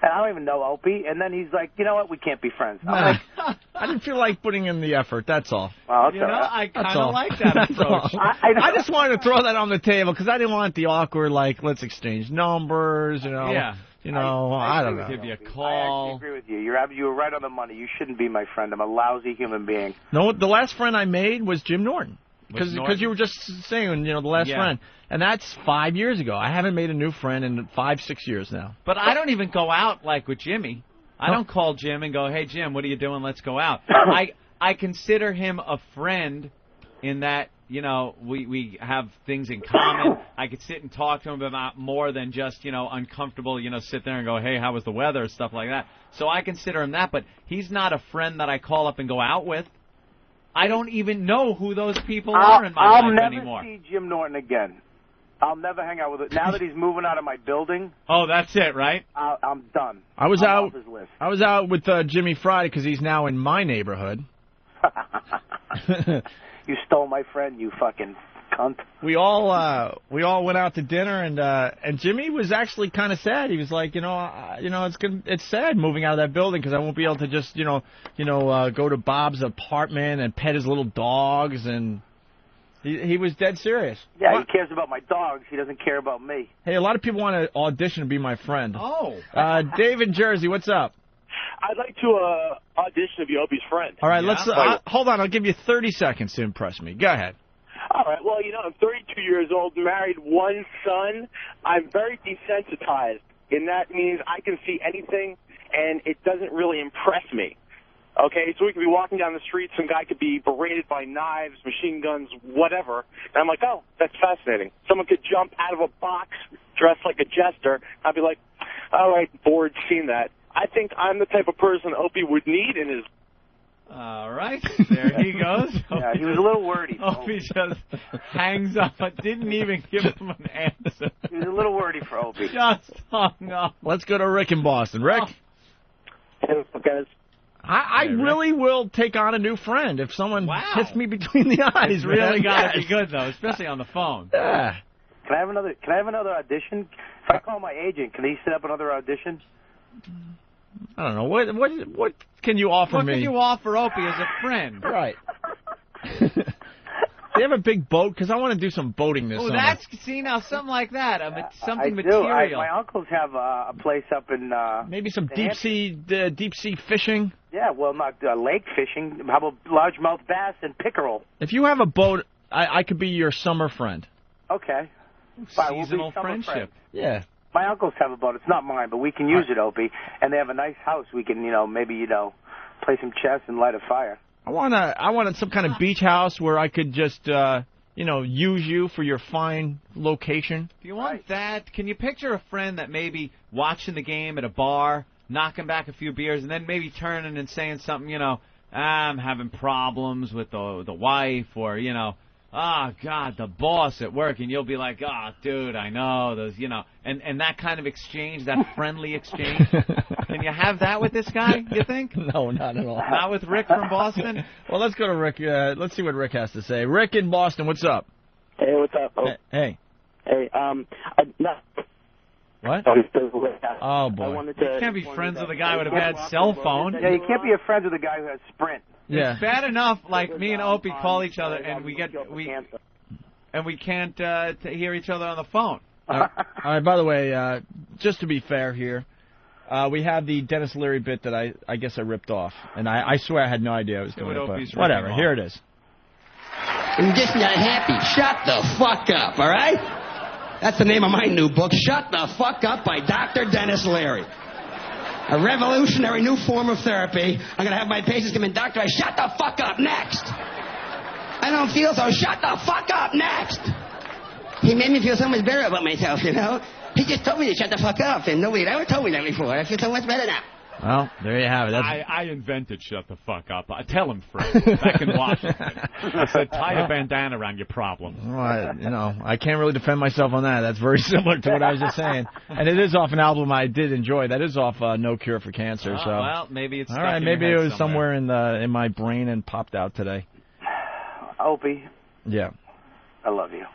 And I don't even know Opie. And then he's like, you know what? We can't be friends. I'm like, I didn't feel like putting in the effort. That's all. Well, you know, I kind of like that approach. I just wanted to throw that on the table because I didn't want the awkward, like, let's exchange numbers, you know. Yeah. You know, I don't know. Give you a call. I actually agree with you. You were right on the money. You shouldn't be my friend. I'm a lousy human being. No, the last friend I made was Jim Norton. Because you were just saying, you know, the last friend. And that's 5 years ago. I haven't made a new friend in 5-6 years now. But I don't even go out like with Jimmy. I don't call Jim and go, hey, Jim, what are you doing? Let's go out. I consider him a friend in that, you know, we have things in common. I could sit and talk to him about more than just, you know, uncomfortable, you know, sit there and go, hey, how was the weather, stuff like that. So I consider him that, but he's not a friend that I call up and go out with. I don't even know who those people are in my life anymore. I'll never see Jim Norton again. I'll never hang out with it. Now that he's moving out of my building. Oh, that's it, right? I'm done. I was off his list. I was out with Jimmy Friday because he's now in my neighborhood. You stole my friend, you fucking cunt. We all went out to dinner, and Jimmy was actually kind of sad. He was like, it's sad moving out of that building because I won't be able to just go to Bob's apartment and pet his little dogs, and he was dead serious. Yeah, he cares about my dogs. He doesn't care about me. Hey, a lot of people want to audition to be my friend. Oh. Dave in Jersey, what's up? I'd like to audition to be Opie's friend. All right, let's hold on. I'll give you 30 seconds to impress me. Go ahead. All right. Well, I'm 32 years old, married, one son. I'm very desensitized, and that means I can see anything, and it doesn't really impress me. Okay, so we could be walking down the street, some guy could be berated by knives, machine guns, whatever, and I'm like, oh, that's fascinating. Someone could jump out of a box dressed like a jester. I'd be like, all right, bored, seen that. I think I'm the type of person Opie would need in his All right, there he goes. Yeah, he was a little wordy. Opie just hangs up, but didn't even give him an answer. He was a little wordy for Opie. Just hung up. Let's go to Rick in Boston. Rick? Hey, guys. I really will take on a new friend if someone hits me between the eyes. It's really got to be good, though, especially on the phone. Yeah. Can I have another audition? If I call my agent, can he set up another audition? I don't know. What can you offer me? What can you offer Opie as a friend? Right. Do you have a big boat? Because I want to do some boating this summer. See, now, something like that. Something I material. do. My uncles have a place up in... maybe some deep sea fishing? Yeah, well, not lake fishing. How about largemouth bass and pickerel? If you have a boat, I could be your summer friend. Okay. Seasonal friendship. Yeah. My uncles have a boat. It's not mine, but we can use it, Opie. And they have a nice house. We can, maybe, play some chess and light a fire. I wanted some kind of beach house where I could just, use you for your fine location. If you want that, can you picture a friend that maybe watching the game at a bar, knocking back a few beers, and then maybe turning and saying something, I'm having problems with the wife, or, oh, God, the boss at work, and you'll be like, oh, dude, I know, those, and that kind of exchange, that friendly exchange. Can you have that with this guy, you think? No, not at all. Not with Rick from Boston? Well, let's go to Rick. Let's see what Rick has to say. Rick in Boston, what's up? Hey, what's up? Oh. Hey. Hey, no. What? Oh, boy. You can't be friends with a guy with a bad cell phone. Yeah, you can't be friends with a guy who has Sprint. Yeah. It's bad enough, like me and Opie call each other, and we can't hear each other on the phone. All right. By the way, just to be fair here, we have the Dennis Leary bit that I guess I ripped off, and I swear I had no idea I was doing it. But whatever. Here it is. I'm just not happy. Shut the fuck up. All right. That's the name of my new book. Shut the fuck up by Dr. Dennis Leary. A revolutionary new form of therapy. I'm going to have my patients come in, doctor, shut the fuck up, next. I don't feel so, shut the fuck up, next. He made me feel so much better about myself, He just told me to shut the fuck up, and nobody had ever told me that before. I feel so much better now. Well, there you have it. I invented shut the fuck up. Tell him, Fred, back in Washington. I said, tie a bandana around your problem. Well, I can't really defend myself on that. That's very similar to what I was just saying. And it is off an album I did enjoy. That is off No Cure for Cancer. So. Well, maybe it's all right. Maybe it was somewhere in my brain and popped out today. Opie. Yeah. I love you.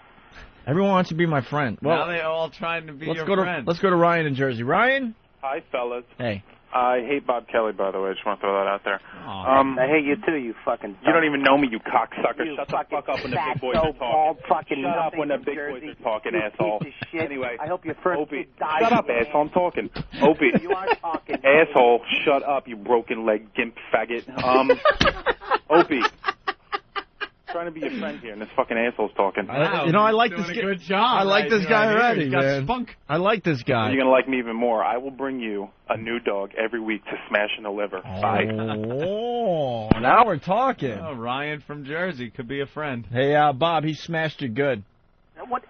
Everyone wants to be my friend. Well, now they're all trying to be your friend. Let's go to Ryan in Jersey. Ryan? Hi, fellas. Hey. I hate Bob Kelly, by the way. I just want to throw that out there. I hate you, too, you fucking... You don't even know me, you cocksucker. Shut the fuck up when the big boys are talking. Shut up when the big boys are talking, asshole. Anyway, I hope your first Opie, shut up, asshole. I'm talking. Opie. You are talking. Asshole, shut up, you broken leg gimp faggot. Opie. Trying to be your friend here, and this fucking asshole's talking. I like this guy. Good job. I like this guy already, got man. Spunk. I like this guy. You're gonna like me even more. I will bring you a new dog every week to smash in the liver. Bye. Oh, now we're talking. Oh, Ryan from Jersey could be a friend. Hey, Bob, he smashed you good. What?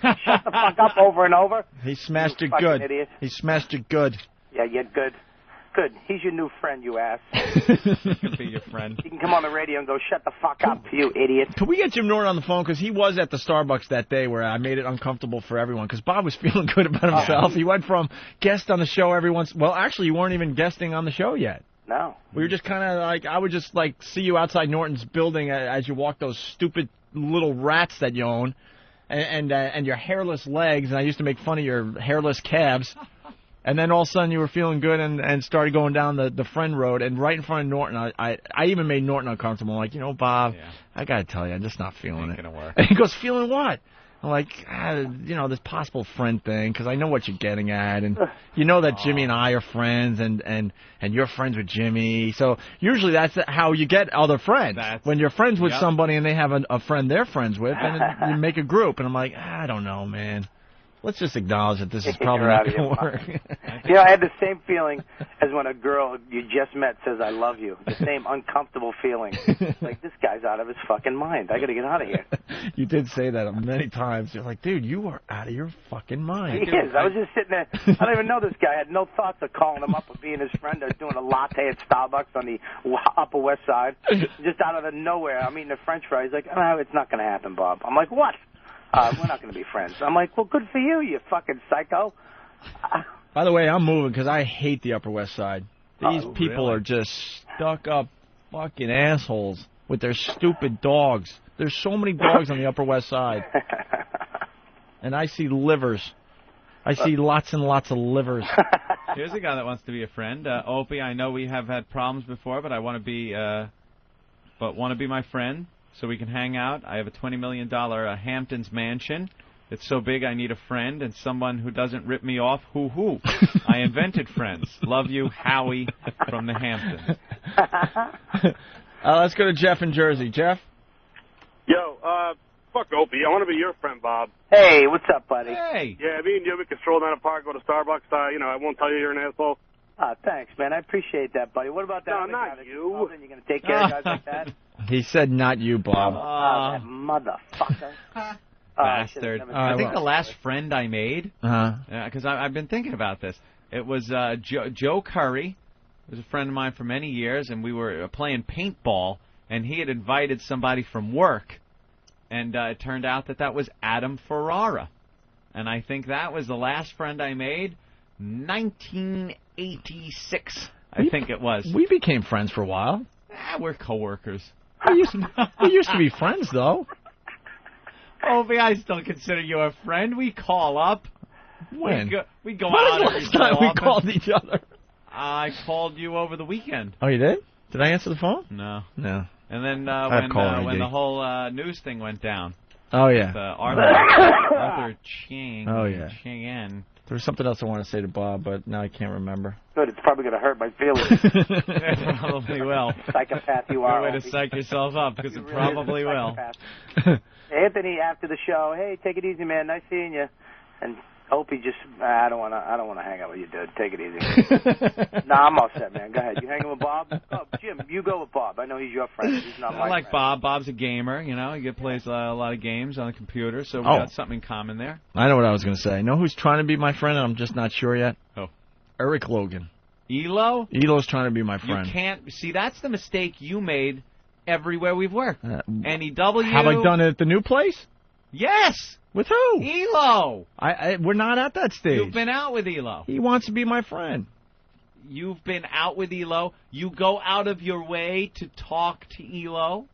Shut the fuck up over and over. He smashed you good. Idiot. He smashed you good. Yeah, you're good. Good. He's your new friend, you ass. He could be your friend. He can come on the radio and go, shut the fuck up, you idiot. Can we get Jim Norton on the phone? Because he was at the Starbucks that day where I made it uncomfortable for everyone. Because Bob was feeling good about himself. He went from guest on the show every once... Well, actually, you weren't even guesting on the show yet. No. We were just kind of like... I would just like see you outside Norton's building as you walk those stupid little rats that you own. And your hairless legs. And I used to make fun of your hairless calves. And then all of a sudden you were feeling good and started going down the friend road. And right in front of Norton, I even made Norton uncomfortable. I'm like, Bob, I got to tell you, I'm just not feeling it. Ain't gonna work. And he goes, feeling what? I'm like, this possible friend thing, because I know what you're getting at. And you know that Jimmy and I are friends, and you're friends with Jimmy. So usually that's how you get other friends. When you're friends with somebody and they have a friend they're friends with, and you make a group. And I'm like, I don't know, man. let's just acknowledge that this is probably not going to work. You know, I had the same feeling as when a girl you just met says, I love you. The same uncomfortable feeling. Like, this guy's out of his fucking mind. I got to get out of here. You did say that many times. You're like, dude, you are out of your fucking mind. He is. I was just sitting there. I don't even know this guy. I had no thoughts of calling him up or being his friend or doing a latte at Starbucks on the Upper West Side. Just out of the nowhere. I'm eating a French fry. He's like, oh, it's not going to happen, Bob. I'm like, what? We're not going to be friends. I'm like, well, good for you, you fucking psycho. By the way, I'm moving because I hate the Upper West Side. These people are just stuck-up fucking assholes with their stupid dogs. There's so many dogs on the Upper West Side. And I see livers. I see lots and lots of livers. Here's a guy that wants to be a friend. Opie, I know we have had problems before, but I want to be my friend so we can hang out. I have a $20 million Hamptons mansion. It's so big I need a friend and someone who doesn't rip me off. Hoo-hoo. I invented friends. Love you, Howie from the Hamptons. Let's go to Jeff in Jersey. Jeff? Yo, fuck Opie. I want to be your friend, Bob. Hey, what's up, buddy? Hey. Yeah, me and you, we can stroll down the park, go to Starbucks. I won't tell you you're an asshole. Thanks, man. I appreciate that, buddy. What about that? No, other not guy that you. And you're going to take care of guys like that? He said not you, Bob. That motherfucker. Bastard. I think the last friend I made, Uh-huh. because I've been thinking about this, it was Joe Curry. He was a friend of mine for many years, and we were playing paintball, and he had invited somebody from work, and it turned out that was Adam Ferrara. And I think that was the last friend I made, 1986, I think it was. We became friends for a while. We're coworkers. We used to be friends, though. Opie, I still consider you a friend. We call up. When? We go When out was the every last so time we often. called each other? I called you over the weekend. Oh, you did? Did I answer the phone? No. No. And then have caller when ID. the whole news thing went down. Oh, yeah. With, Arthur Chang. Oh, yeah. Chang. There was something else I wanted to say to Bob, but now I can't remember. Good. It's probably going to hurt my feelings. It probably will. Psychopath you are. Good way to psych yourself up, because it probably will. Anthony, after the show, hey, take it easy, man. Nice seeing you. And Opie, just I don't want to hang out with you, dude. Take it easy. Nah, I'm all set, man. Go ahead. You hanging with Bob? Oh, Jim, you go with Bob. I know he's your friend. He's not my I like friend. Bob. Bob's a gamer. He plays a lot of games on the computer, so we got something in common there. I know what I was going to say. Know who's trying to be my friend, and I'm just not sure yet? Who? Eric Logan. Elo? Elo's trying to be my friend. You can't. See, that's the mistake you made everywhere we've worked. NEW. Have I done it at the new place? Yes. With who? Elo. We're not at that stage. You've been out with Elo. He wants to be my friend. You've been out with Elo. You go out of your way to talk to Elo.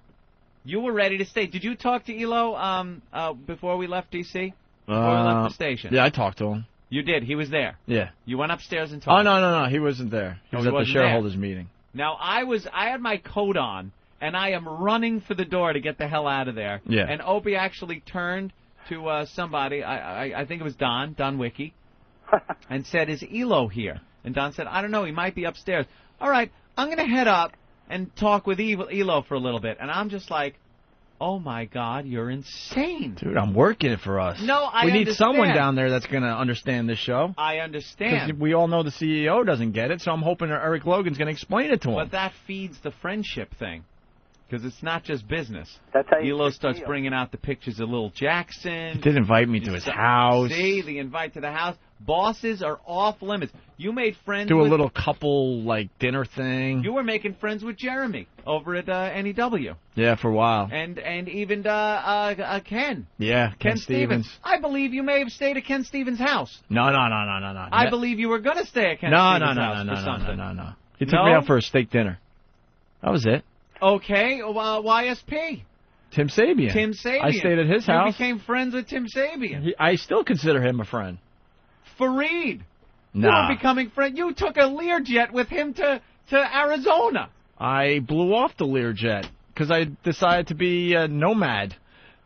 You were ready to stay. Did you talk to Elo before we left D.C.? Before we left the station? Yeah, I talked to him. You did. He was there. Yeah. You went upstairs and talked. Oh, no. He wasn't there. He was at the shareholders meeting. Now, I had my coat on, and I am running for the door to get the hell out of there. Yeah. And Opie actually turned to somebody, I think it was Don Wiki, and said, is Elo here? And Don said, I don't know, he might be upstairs. All right, I'm going to head up and talk with Elo for a little bit. And I'm just like, oh, my God, you're insane. Dude, I'm working it for us. No, We need understand. someone down there that's going to understand this show. I understand. Because we all know the CEO doesn't get it, so I'm hoping that Eric Logan's going to explain it to him. But that feeds the friendship thing. Because it's not just business. That's how you Elo should starts feel. bringing out the pictures of little Jackson. He did invite me to his house. See, the invite to the house. Bosses are off limits. You made friends Do a with... little couple, dinner thing. You were making friends with Jeremy over at NEW. Yeah, for a while. And even Ken. Yeah, Ken Stevens. I believe you may have stayed at Ken Stevens' house. No. I believe you were going to stay at Ken Stevens' house for something. No. He took me out for a steak dinner. That was it. Okay, YSP. Tim Sabian. I stayed at his house. You became friends with Tim Sabian. I still consider him a friend. Fareed. Nah. You were becoming friends. You took a Learjet with him to Arizona. I blew off the Learjet because I decided to be a nomad.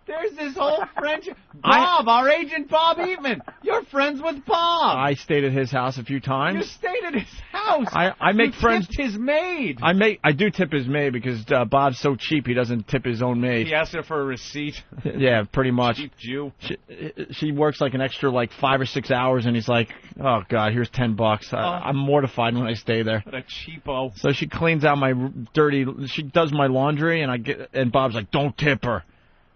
There's this whole friendship. Bob, our agent Bob Eatman. You're friends with Bob. I stayed at his house a few times. You stayed at his house. I make friends. Tipped his maid. I do tip his maid because Bob's so cheap he doesn't tip his own maid. He asked her for a receipt. Yeah, pretty much. Cheap Jew. She works like an extra 5 or 6 hours, and he's like, "Oh God, here's $10." I'm mortified when I stay there. What a cheapo. So she cleans out my dirty. She does my laundry, and Bob's like, "Don't tip her,"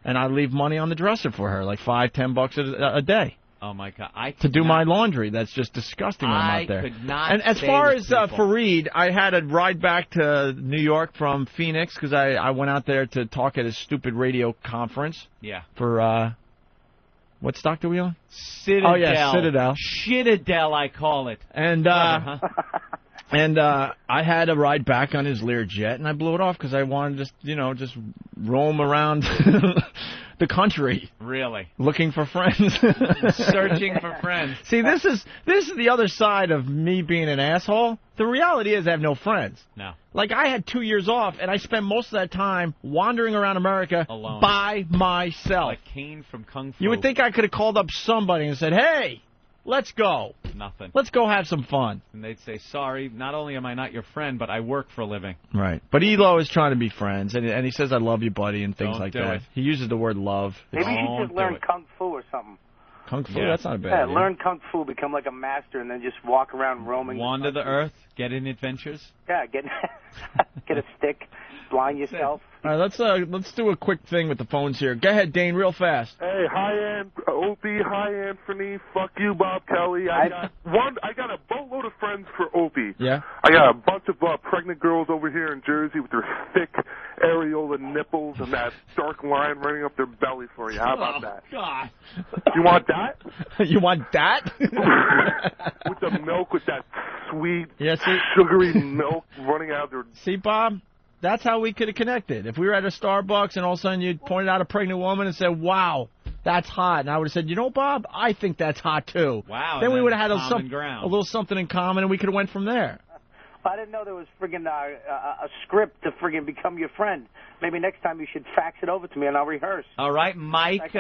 and I leave money on the dresser for her, like $5-10 a day. Oh my God! To do my laundry. That's just disgusting when I'm out there. I could not. And as far as Fareed, I had a ride back to New York from Phoenix because I went out there to talk at his stupid radio conference. Yeah. For what stock are we on? Citadel. Oh yeah, Citadel. Shitadel, I call it. And and I had a ride back on his Learjet, and I blew it off because I wanted to just roam around the country. Really? Looking for friends. Searching for friends. See, this is the other side of me being an asshole. The reality is I have no friends. No. Like, I had 2 years off, and I spent most of that time wandering around America alone, by myself. Like Kane from Kung Fu. You would think I could have called up somebody and said, "Hey, let's go. Nothing. Let's go have some fun." And they'd say, "Sorry, not only am I not your friend, but I work for a living." Right. But Elo is trying to be friends, and he says, "I love you, buddy," and things Don't like do that. it. He uses the word love. Maybe you should just learn Kung Fu or something. Kung Fu? That's not a bad idea. Learn Kung Fu, become like a master, and then just walk around roaming. Wander the earth, get in adventures. Yeah, get a stick, blind yourself. All right, let's do a quick thing with the phones here. Go ahead, Dane, real fast. Hey, hi, Opie. Hi, Anthony. Fuck you, Bob Kelly. I got a boatload of friends for Opie. Yeah? I got a bunch of pregnant girls over here in Jersey with their thick areola nipples and that dark line running up their belly for you. How about that? God. You want that? You want that? With the milk, with that sweet, see? sugary milk running out of their... See, Bob? That's how we could have connected. If we were at a Starbucks and all of a sudden you pointed out a pregnant woman and said, "Wow, that's hot," and I would have said, "You know, Bob, I think that's hot too." Wow. Then we would have had a little something in common, and we could have went from there. I didn't know there was friggin' a script to friggin' become your friend. Maybe next time you should fax it over to me and I'll rehearse. All right, Mike.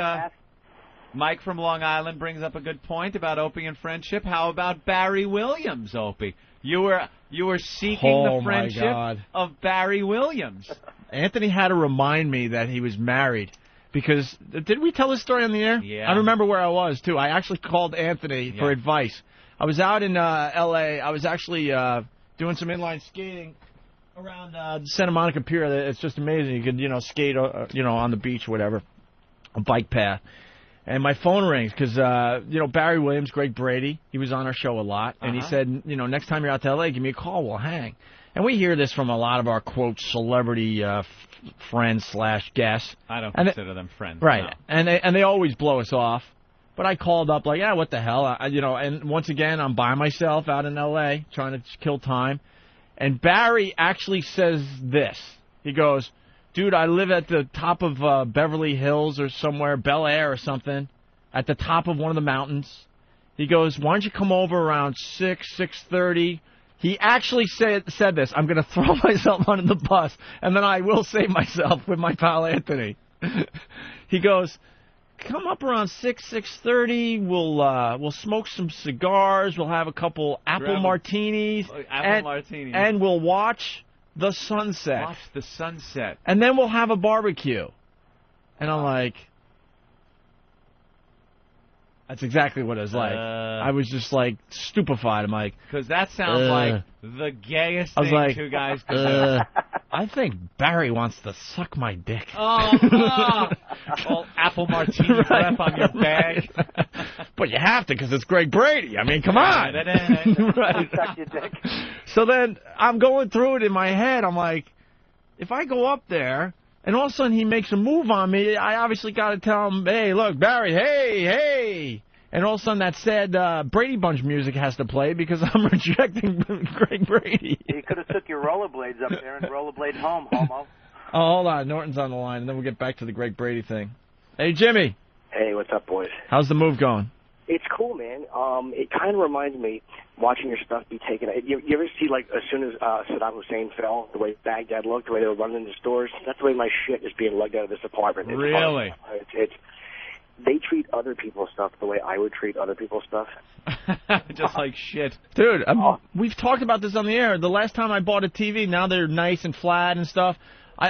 Mike from Long Island brings up a good point about Opie and friendship. How about Barry Williams, Opie? You were seeking the friendship of Barry Williams. Anthony had to remind me that he was married. Because, did we tell this story on the air? Yeah. I remember where I was, too. I actually called Anthony for advice. I was out in L.A. I was actually doing some inline skating around Santa Monica Pier. It's just amazing. You could, skate, on the beach or whatever, a bike path. And my phone rings because, Barry Williams, Greg Brady, he was on our show a lot. And he said, next time you're out to L.A., give me a call. We'll hang. And we hear this from a lot of our, quote, celebrity friends/guests. I don't consider them friends. Right. No. And they always blow us off. But I called up like, what the hell? And once again, I'm by myself out in L.A. trying to kill time. And Barry actually says this. He goes, "Dude, I live at the top of Beverly Hills or somewhere, Bel Air or something, at the top of one of the mountains." He goes, "Why don't you come over around 6:30? He actually said this. I'm going to throw myself under the bus, and then I will save myself with my pal Anthony. He goes, "Come up around 6:30. We'll smoke some cigars. We'll have a couple apple martinis. And we'll watch the sunset. Watch the sunset. And then we'll have a barbecue." And I'm like, that's exactly what it was like. I was just like stupefied. I'm like, because that sounds like the gayest thing two guys could do. I think Barry wants to suck my dick. Well, apple martini breath on your bag. But you have to because it's Greg Brady. I mean, come on. Right. Suck your dick. So then I'm going through it in my head. I'm like, if I go up there and all of a sudden he makes a move on me, I obviously got to tell him, "Hey, look, Barry, hey." And all of a sudden that sad Brady Bunch music has to play because I'm rejecting Greg Brady. You could have took your rollerblades up there and rollerblade home, homo. Oh, hold on. Norton's on the line, and then we'll get back to the Greg Brady thing. Hey, Jimmy. Hey, what's up, boys? How's the move going? It's cool, man. It kind of reminds me watching your stuff be taken. You ever see, like, as soon as Saddam Hussein fell, the way Baghdad looked, the way they were running into stores? That's the way my shit is being lugged out of this apartment. It's Really? It's they treat other people's stuff the way I would treat other people's stuff. Just like shit. Dude, we've talked about this on the air. The last time I bought a TV, now they're nice and flat and stuff.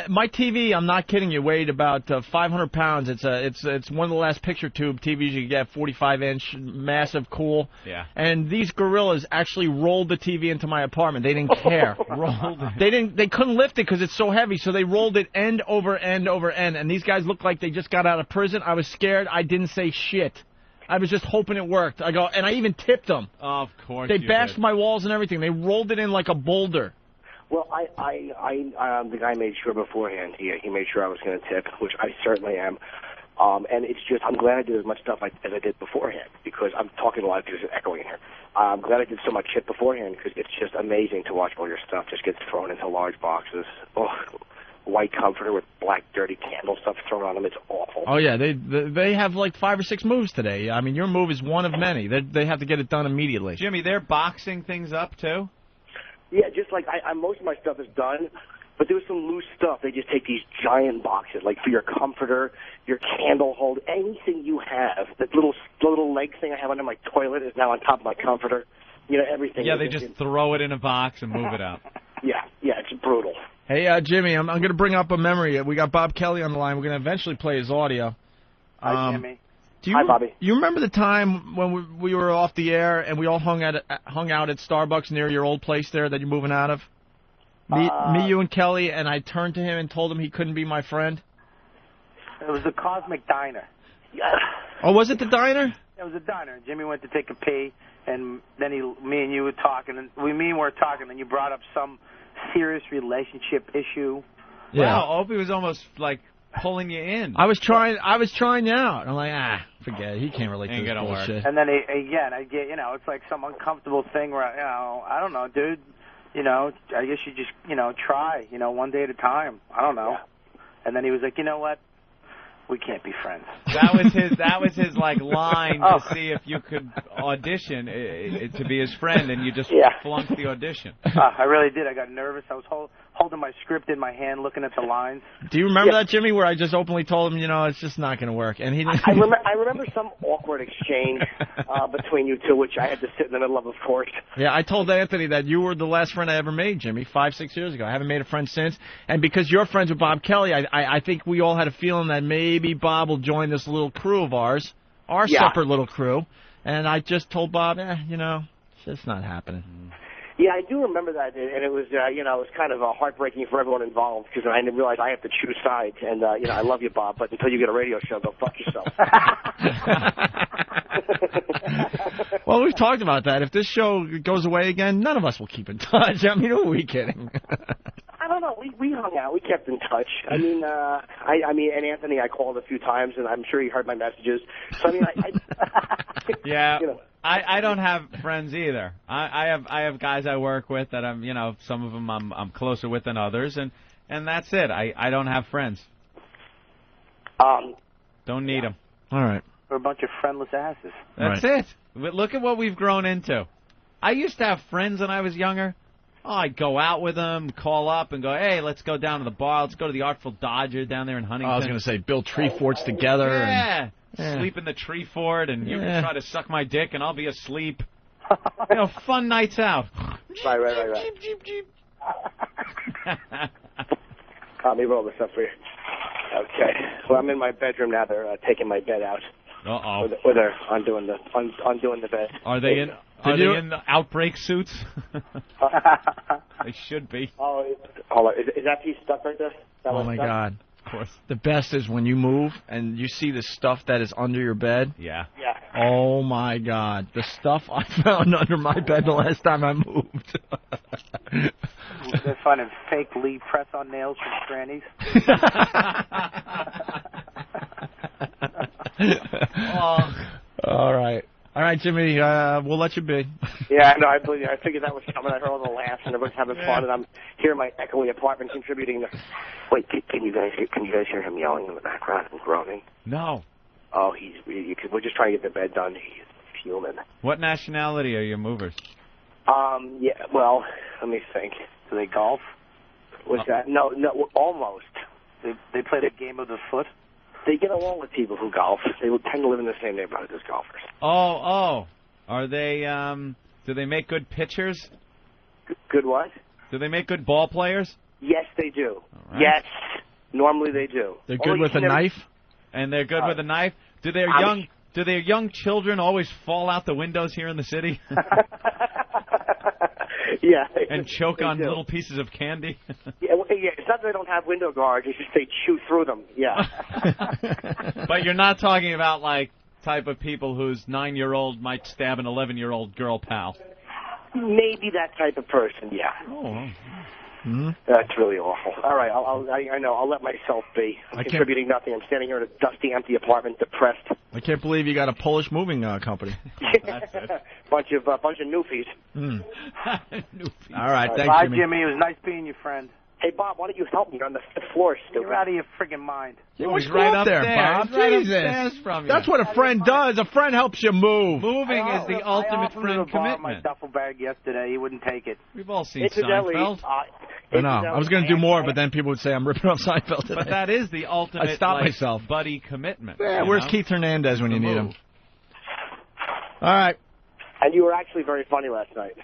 My TV, I'm not kidding you, weighed about 500 pounds. It's one of the last picture tube TVs you can get, 45-inch, massive, cool. Yeah. And these gorillas actually rolled the TV into my apartment. They didn't care. Rolled it. They couldn't lift it because it's so heavy, so they rolled it end over end over end. And these guys looked like they just got out of prison. I was scared. I didn't say shit. I was just hoping it worked. And I even tipped them. Of course. They bashed my walls and everything. They rolled it in like a boulder. Well, the guy made sure beforehand. He made sure I was going to tip, which I certainly am. And it's just, I'm glad I did as much stuff as I did beforehand, because I'm talking a lot because it's echoing here. I'm glad I did so much shit beforehand, because it's just amazing to watch all your stuff just get thrown into large boxes. Oh, white comforter with black dirty candle stuff thrown on them. It's awful. Oh yeah, they have like 5 or 6 moves today. I mean, your move is one of many. They have to get it done immediately. Jimmy, they're boxing things up too? Yeah, just like most of my stuff is done, but there was some loose stuff. They just take these giant boxes, like for your comforter, your candle hold, anything you have. That little leg thing I have under my toilet is now on top of my comforter. You know, everything. Yeah, they just throw it in a box and move it out. Yeah, it's brutal. Hey, Jimmy, I'm going to bring up a memory. We got Bob Kelly on the line. We're going to eventually play his audio. Hi, Jimmy. Hi, Bobby. You remember the time when we were off the air and we all hung out at Starbucks near your old place there that you're moving out of? Me, you, and Kelly, and I turned to him and told him he couldn't be my friend? It was the Cosmic Diner. Oh, was it the diner? It was a diner. Jimmy went to take a pee, and then me and you were talking, and we were talking, and you brought up some serious relationship issue. Yeah. Wow, Opie was almost like pulling you in. I was trying you out. I'm like, forget it. He can't relate to this bullshit. And then again, I get, it's like some uncomfortable thing where, I don't know, dude. I guess you just, try, one day at a time. I don't know. Yeah. And then he was like, you know what? We can't be friends. That was his like line to see if you could audition to be his friend, and you just flunked the audition. I really did. I got nervous. I was holding my script in my hand, looking at the lines. Do you remember that, Jimmy, where I just openly told him, it's just not going to work? And he didn't. I remember some awkward exchange between you two, which I had to sit in the middle of course. Yeah, I told Anthony that you were the last friend I ever made, Jimmy, 5-6 years ago. I haven't made a friend since. And because you're friends with Bob Kelly, I think we all had a feeling that maybe Bob will join this little crew of ours, our separate little crew. And I just told Bob, it's just not happening. Yeah, I do remember that, and it was, it was kind of heartbreaking for everyone involved, because I didn't realize I have to choose sides. And, I love you, Bob, but until you get a radio show, go fuck yourself. Well, we've talked about that. If this show goes away again, none of us will keep in touch. I mean, who are we kidding? I don't know. We hung out. We kept in touch. I mean, and Anthony, I called a few times, and I'm sure he heard my messages. So I mean, yeah. I don't have friends either. I have guys I work with that I'm some of them I'm closer with than others, and that's it. I don't have friends. Don't need them. All right. We're a bunch of friendless asses. That's it. Look at what we've grown into. I used to have friends when I was younger. Oh, I'd go out with them, call up, and go, hey, let's go down to the bar. Let's go to the Artful Dodger down there in Huntington. I was going to say build tree forts together. Yeah. Sleep in the tree fort, and you can try to suck my dick, and I'll be asleep. Fun nights out. Right. Let me roll this up for you. Okay. Well, I'm in my bedroom now. They're taking my bed out. Uh-oh. Or they're undoing the bed. Are they in? Are they in the outbreak suits? They should be. Oh, hold on. Is that piece stuck right there? Oh my God! Of course. The best is when you move and you see the stuff that is under your bed. Yeah. Oh my God! The stuff I found under my bed the last time I moved. They're finding fake Lee press-on nails from grannies. All right, Jimmy. We'll let you be. Yeah, no, I believe you. I figured that was coming. I heard all the laughs and everyone's having fun, and I'm here in my echoey apartment contributing. Wait, can you guys hear him yelling in the background and groaning? No. Oh, we're just trying to get the bed done. human. What nationality are your movers? Yeah, well, let me think. Do they golf? Was that? No, almost. They play the game of the foot? They get along with people who golf. They would tend to live in the same neighborhood as golfers. Oh. Are they, do they make good pitchers? Good what? Do they make good ball players? Yes, they do. Right. Yes. Normally they do. They're good with a knife? And they're good with a knife? Do their young children always fall out the windows here in the city? Yeah. And choke on do. little pieces of candy? Yeah, it's not that they don't have window guards. It's just they chew through them. Yeah. But you're not talking about, like, type of people whose 9-year-old might stab an 11-year-old girl pal. Maybe that type of person, yeah. Oh. Mm-hmm. That's really awful. All right, I know. I'll let myself be. I'm contributing nothing. I'm standing here in a dusty, empty apartment, depressed. I can't believe you got a Polish moving company. That's it. bunch of newfies. Mm. All right, thanks, Bye, Jimmy. Jimmy. It was nice being your friend. Hey, Bob, why don't you help me? You're on the 5th floor, stupid. You're out of your friggin' mind. What's He's right up there, upstairs. Bob? He's right Jesus. upstairs from you. That's what a friend does. A friend helps you move. Moving is the ultimate friend my commitment. duffel bag yesterday. He wouldn't take it. We've all seen Incidentally, Seinfeld. I know. I was going to do more, but then people would say I'm ripping off Seinfeld today. But that is the ultimate I stopped myself. buddy commitment. Yeah, you where's know? Keith Hernandez when you need him? Move. All right. And you were actually very funny last night.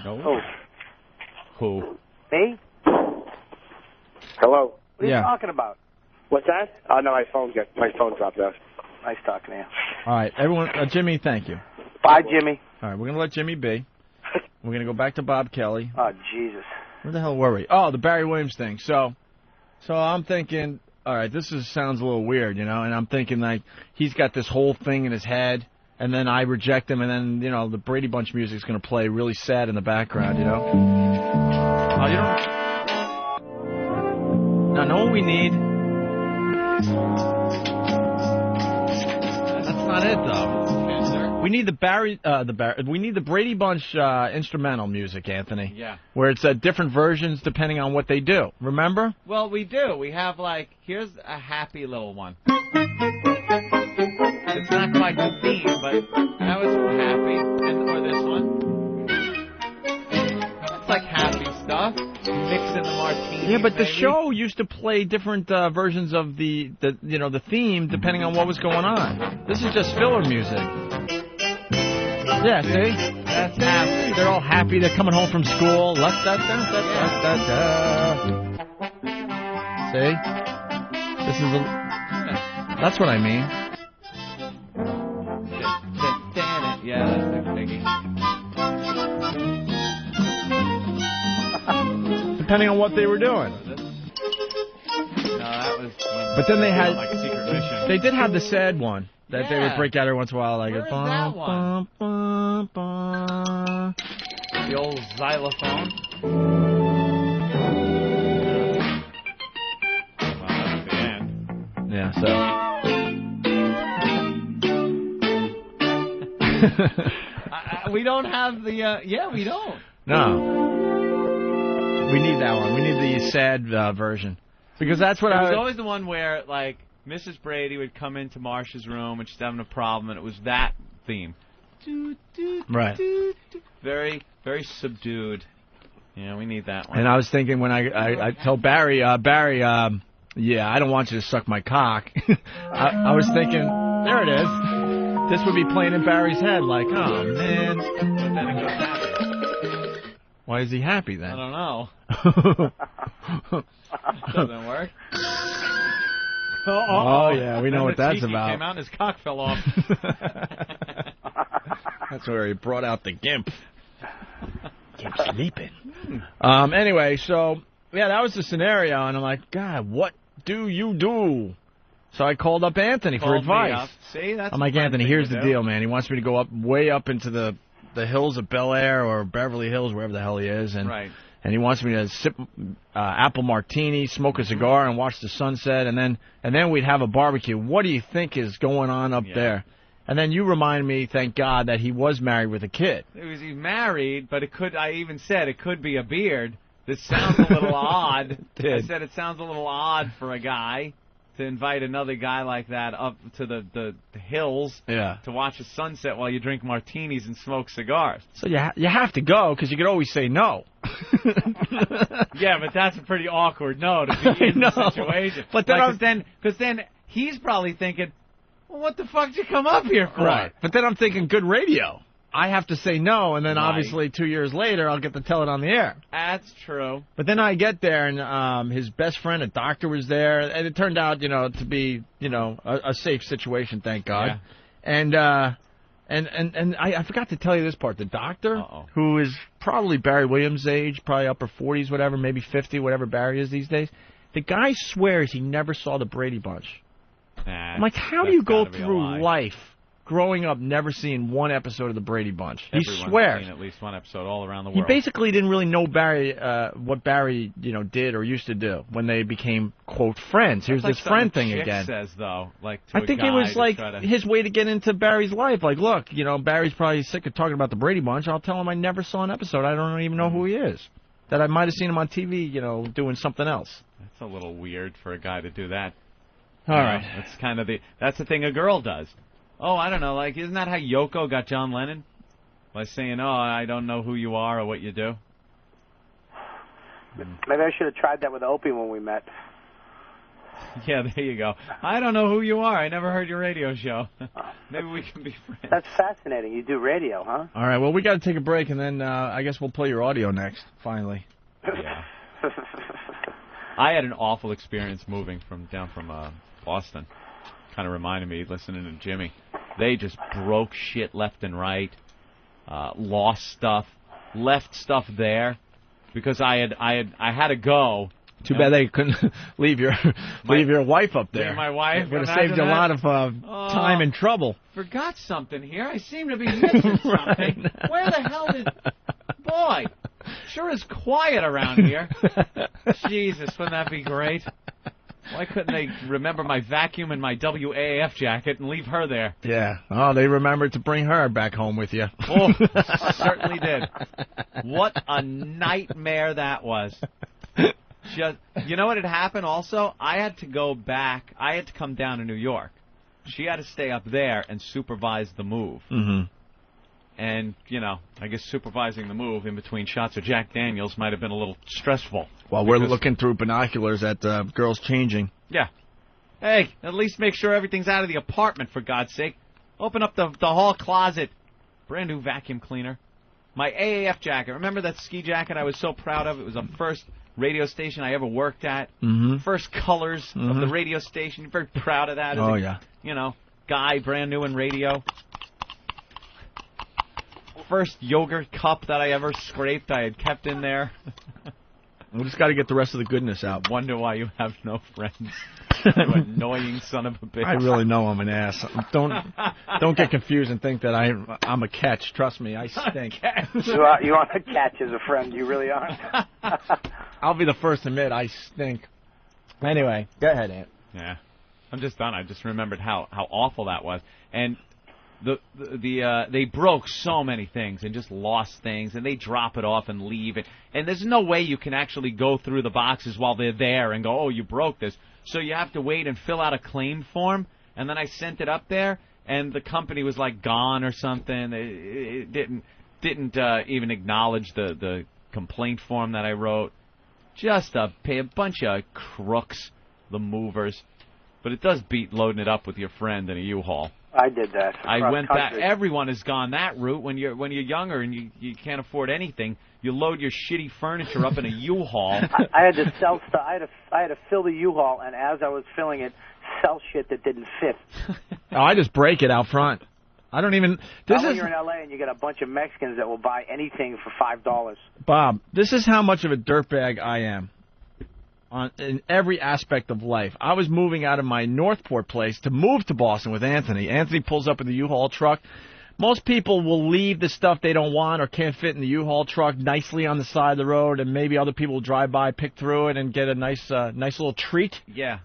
Oh. Who? Me? Hello. What are you talking about? What's that? Oh, no, my phone dropped out. Nice talking to you. All right, everyone. Jimmy, thank you. Bye, Jimmy. All right, we're going to let Jimmy be. We're going to go back to Bob Kelly. Oh, Jesus. Where the hell were we? Oh, the Barry Williams thing. So I'm thinking, all right, sounds a little weird, you know, and I'm thinking, like, he's got this whole thing in his head, and then I reject him, and then, you know, the Brady Bunch music's going to play really sad in the background, you know? Oh, you don't... Now, know what we need? That's not it, though. We need we need the Brady Bunch instrumental music, Anthony. Yeah. Where it's different versions depending on what they do. Remember? Well, we do. We have, like, here's a happy little one. It's not quite the theme, but that was happy. Or this one. That's like happy stuff. Mixing the martini. Yeah, but the show used to play different versions of the theme depending on what was going on. This is just filler music. Yeah, see? That's happy. They're all happy. They're coming home from school. See? This is that's what I mean. Yeah, that's the thingy. Depending on what they were doing. No, that was when But then they had like Secret Mission. They did have the sad one that they would break out every once in a while, like Where is that one? The old xylophone. Well, that's the end. Yeah, so. We don't have the. Yeah, we don't. No. We need that one. We need the sad version. Because that's what It was always the one where, like, Mrs. Brady would come into Marcia's room and she's having a problem, and it was that theme. Right. Very, very subdued. Yeah, we need that one. And I was thinking when I told Barry, yeah, I don't want you to suck my cock. I was thinking, there it is. This would be playing in Barry's head, like, oh, man. But then it goes happy. Why is he happy then? I don't know. Doesn't work. Oh, yeah, we know what that's Tiki about. Came out and his cock fell off. That's where he brought out the gimp. Keep sleeping. Anyway, so, yeah, that was the scenario, and I'm like, God, what do you do? So I called up Anthony for Called me advice. up. See, that's I'm like, a fun Anthony, thing here's to the do. deal, man. He wants me to go way up into the hills of Bel Air or Beverly Hills, wherever the hell he is, and Right. and he wants me to sip apple martini, smoke a cigar, and watch the sunset, and then we'd have a barbecue. What do you think is going on up there? And then you remind me, thank God, that he was married with a kid. He's married, but I even said it could be a beard. This sounds a little odd. Did. I said it sounds a little odd for a guy to invite another guy like that up to the hills Yeah. to watch a sunset while you drink martinis and smoke cigars. So you have to go because you could always say no. Yeah, but that's a pretty awkward no to be in the situation. But then because then he's probably thinking, well, what the fuck did you come up here for? Right. But then I'm thinking, good radio. I have to say no, and then Right. obviously 2 years later, I'll get to tell it on the air. That's true. But then I get there, and his best friend, a doctor, was there, and it turned out, to be, a safe situation, thank God. Yeah. And I forgot to tell you this part. The doctor, who is probably Barry Williams' age, probably upper 40s, whatever, maybe 50, whatever Barry is these days, the guy swears he never saw the Brady Bunch. I'm like, how do you go through life growing up never seeing one episode of the Brady Bunch? Everyone's He swears. seen at least one episode all around the He world. basically didn't really know Barry, what Barry, did or used to do when they became, quote, friends. Here's That's this like friend something thing a chick again. says, though, like to I think it was like try to... his way to get into Barry's life. Like, look, Barry's probably sick of talking about the Brady Bunch. I'll tell him I never saw an episode. I don't even know who he is. That I might have seen him on TV, doing something else. That's a little weird for a guy to do that. All right. That's kind of that's the thing a girl does. Oh, I don't know. Like, isn't that how Yoko got John Lennon? By saying, oh, I don't know who you are or what you do. Maybe I should have tried that with Opie when we met. Yeah, there you go. I don't know who you are. I never heard your radio show. Maybe we can be friends. That's fascinating. You do radio, huh? All right, well, we got to take a break, and then I guess we'll play your audio next, finally. Yeah. I had an awful experience moving down from Boston. Kind of reminded me listening to Jimmy. They just broke shit left and right, lost stuff, left stuff there because I had to go. Too bad they couldn't leave your wife up there. Leave my wife. Would have saved you a lot of time and trouble. Forgot something here. I seem to be missing something. Where the hell did... Boy, sure is quiet around here. Jesus, wouldn't that be great? Why couldn't they remember my vacuum and my WAF jacket and leave her there? Yeah. Oh, they remembered to bring her back home with you. Oh, certainly did. What a nightmare that was. You know what had happened also? I had to go back. I had to come down to New York. She had to stay up there and supervise the move. Mm-hmm. And, I guess supervising the move in between shots of Jack Daniels might have been a little stressful. While we're looking through binoculars at girls changing. Yeah. Hey, at least make sure everything's out of the apartment, for God's sake. Open up the hall closet. Brand new vacuum cleaner. My AAF jacket. Remember that ski jacket I was so proud of? It was the first radio station I ever worked at. Mm-hmm. First colors of the radio station. You're very proud of that. Yeah. Guy, brand new in radio. First yogurt cup that I ever scraped, I had kept in there. We just got to get the rest of the goodness out. Wonder why you have no friends. You annoying son of a bitch. I really know I'm an ass. Don't get confused and think that I'm a catch. Trust me, I stink. You aren't a catch as a friend. You really aren't. I'll be the first to admit I stink. Anyway, go ahead, Ant. Yeah, I'm just done. I just remembered how awful that was, and they broke so many things and just lost things, and they drop it off and leave it. And there's no way you can actually go through the boxes while they're there and go, oh, you broke this. So you have to wait and fill out a claim form. And then I sent it up there, and the company was like gone or something. It didn't even acknowledge the complaint form that I wrote. Just a bunch of crooks, the movers. But it does beat loading it up with your friend in a U-Haul. I did that. I went back. Everyone has gone that route. When you're younger and you can't afford anything, you load your shitty furniture up in a U-Haul. I had to sell stuff. I had to fill the U-Haul, and as I was filling it, sell shit that didn't fit. Oh, I just break it out front. I don't even. When you're in L.A. and you get a bunch of Mexicans that will buy anything for $5. Bob, this is how much of a dirtbag I am. In every aspect of life. I was moving out of my Northport place to move to Boston with Anthony. Anthony pulls up in the U-Haul truck. Most people will leave the stuff they don't want or can't fit in the U-Haul truck nicely on the side of the road, and maybe other people will drive by, pick through it, and get a nice little treat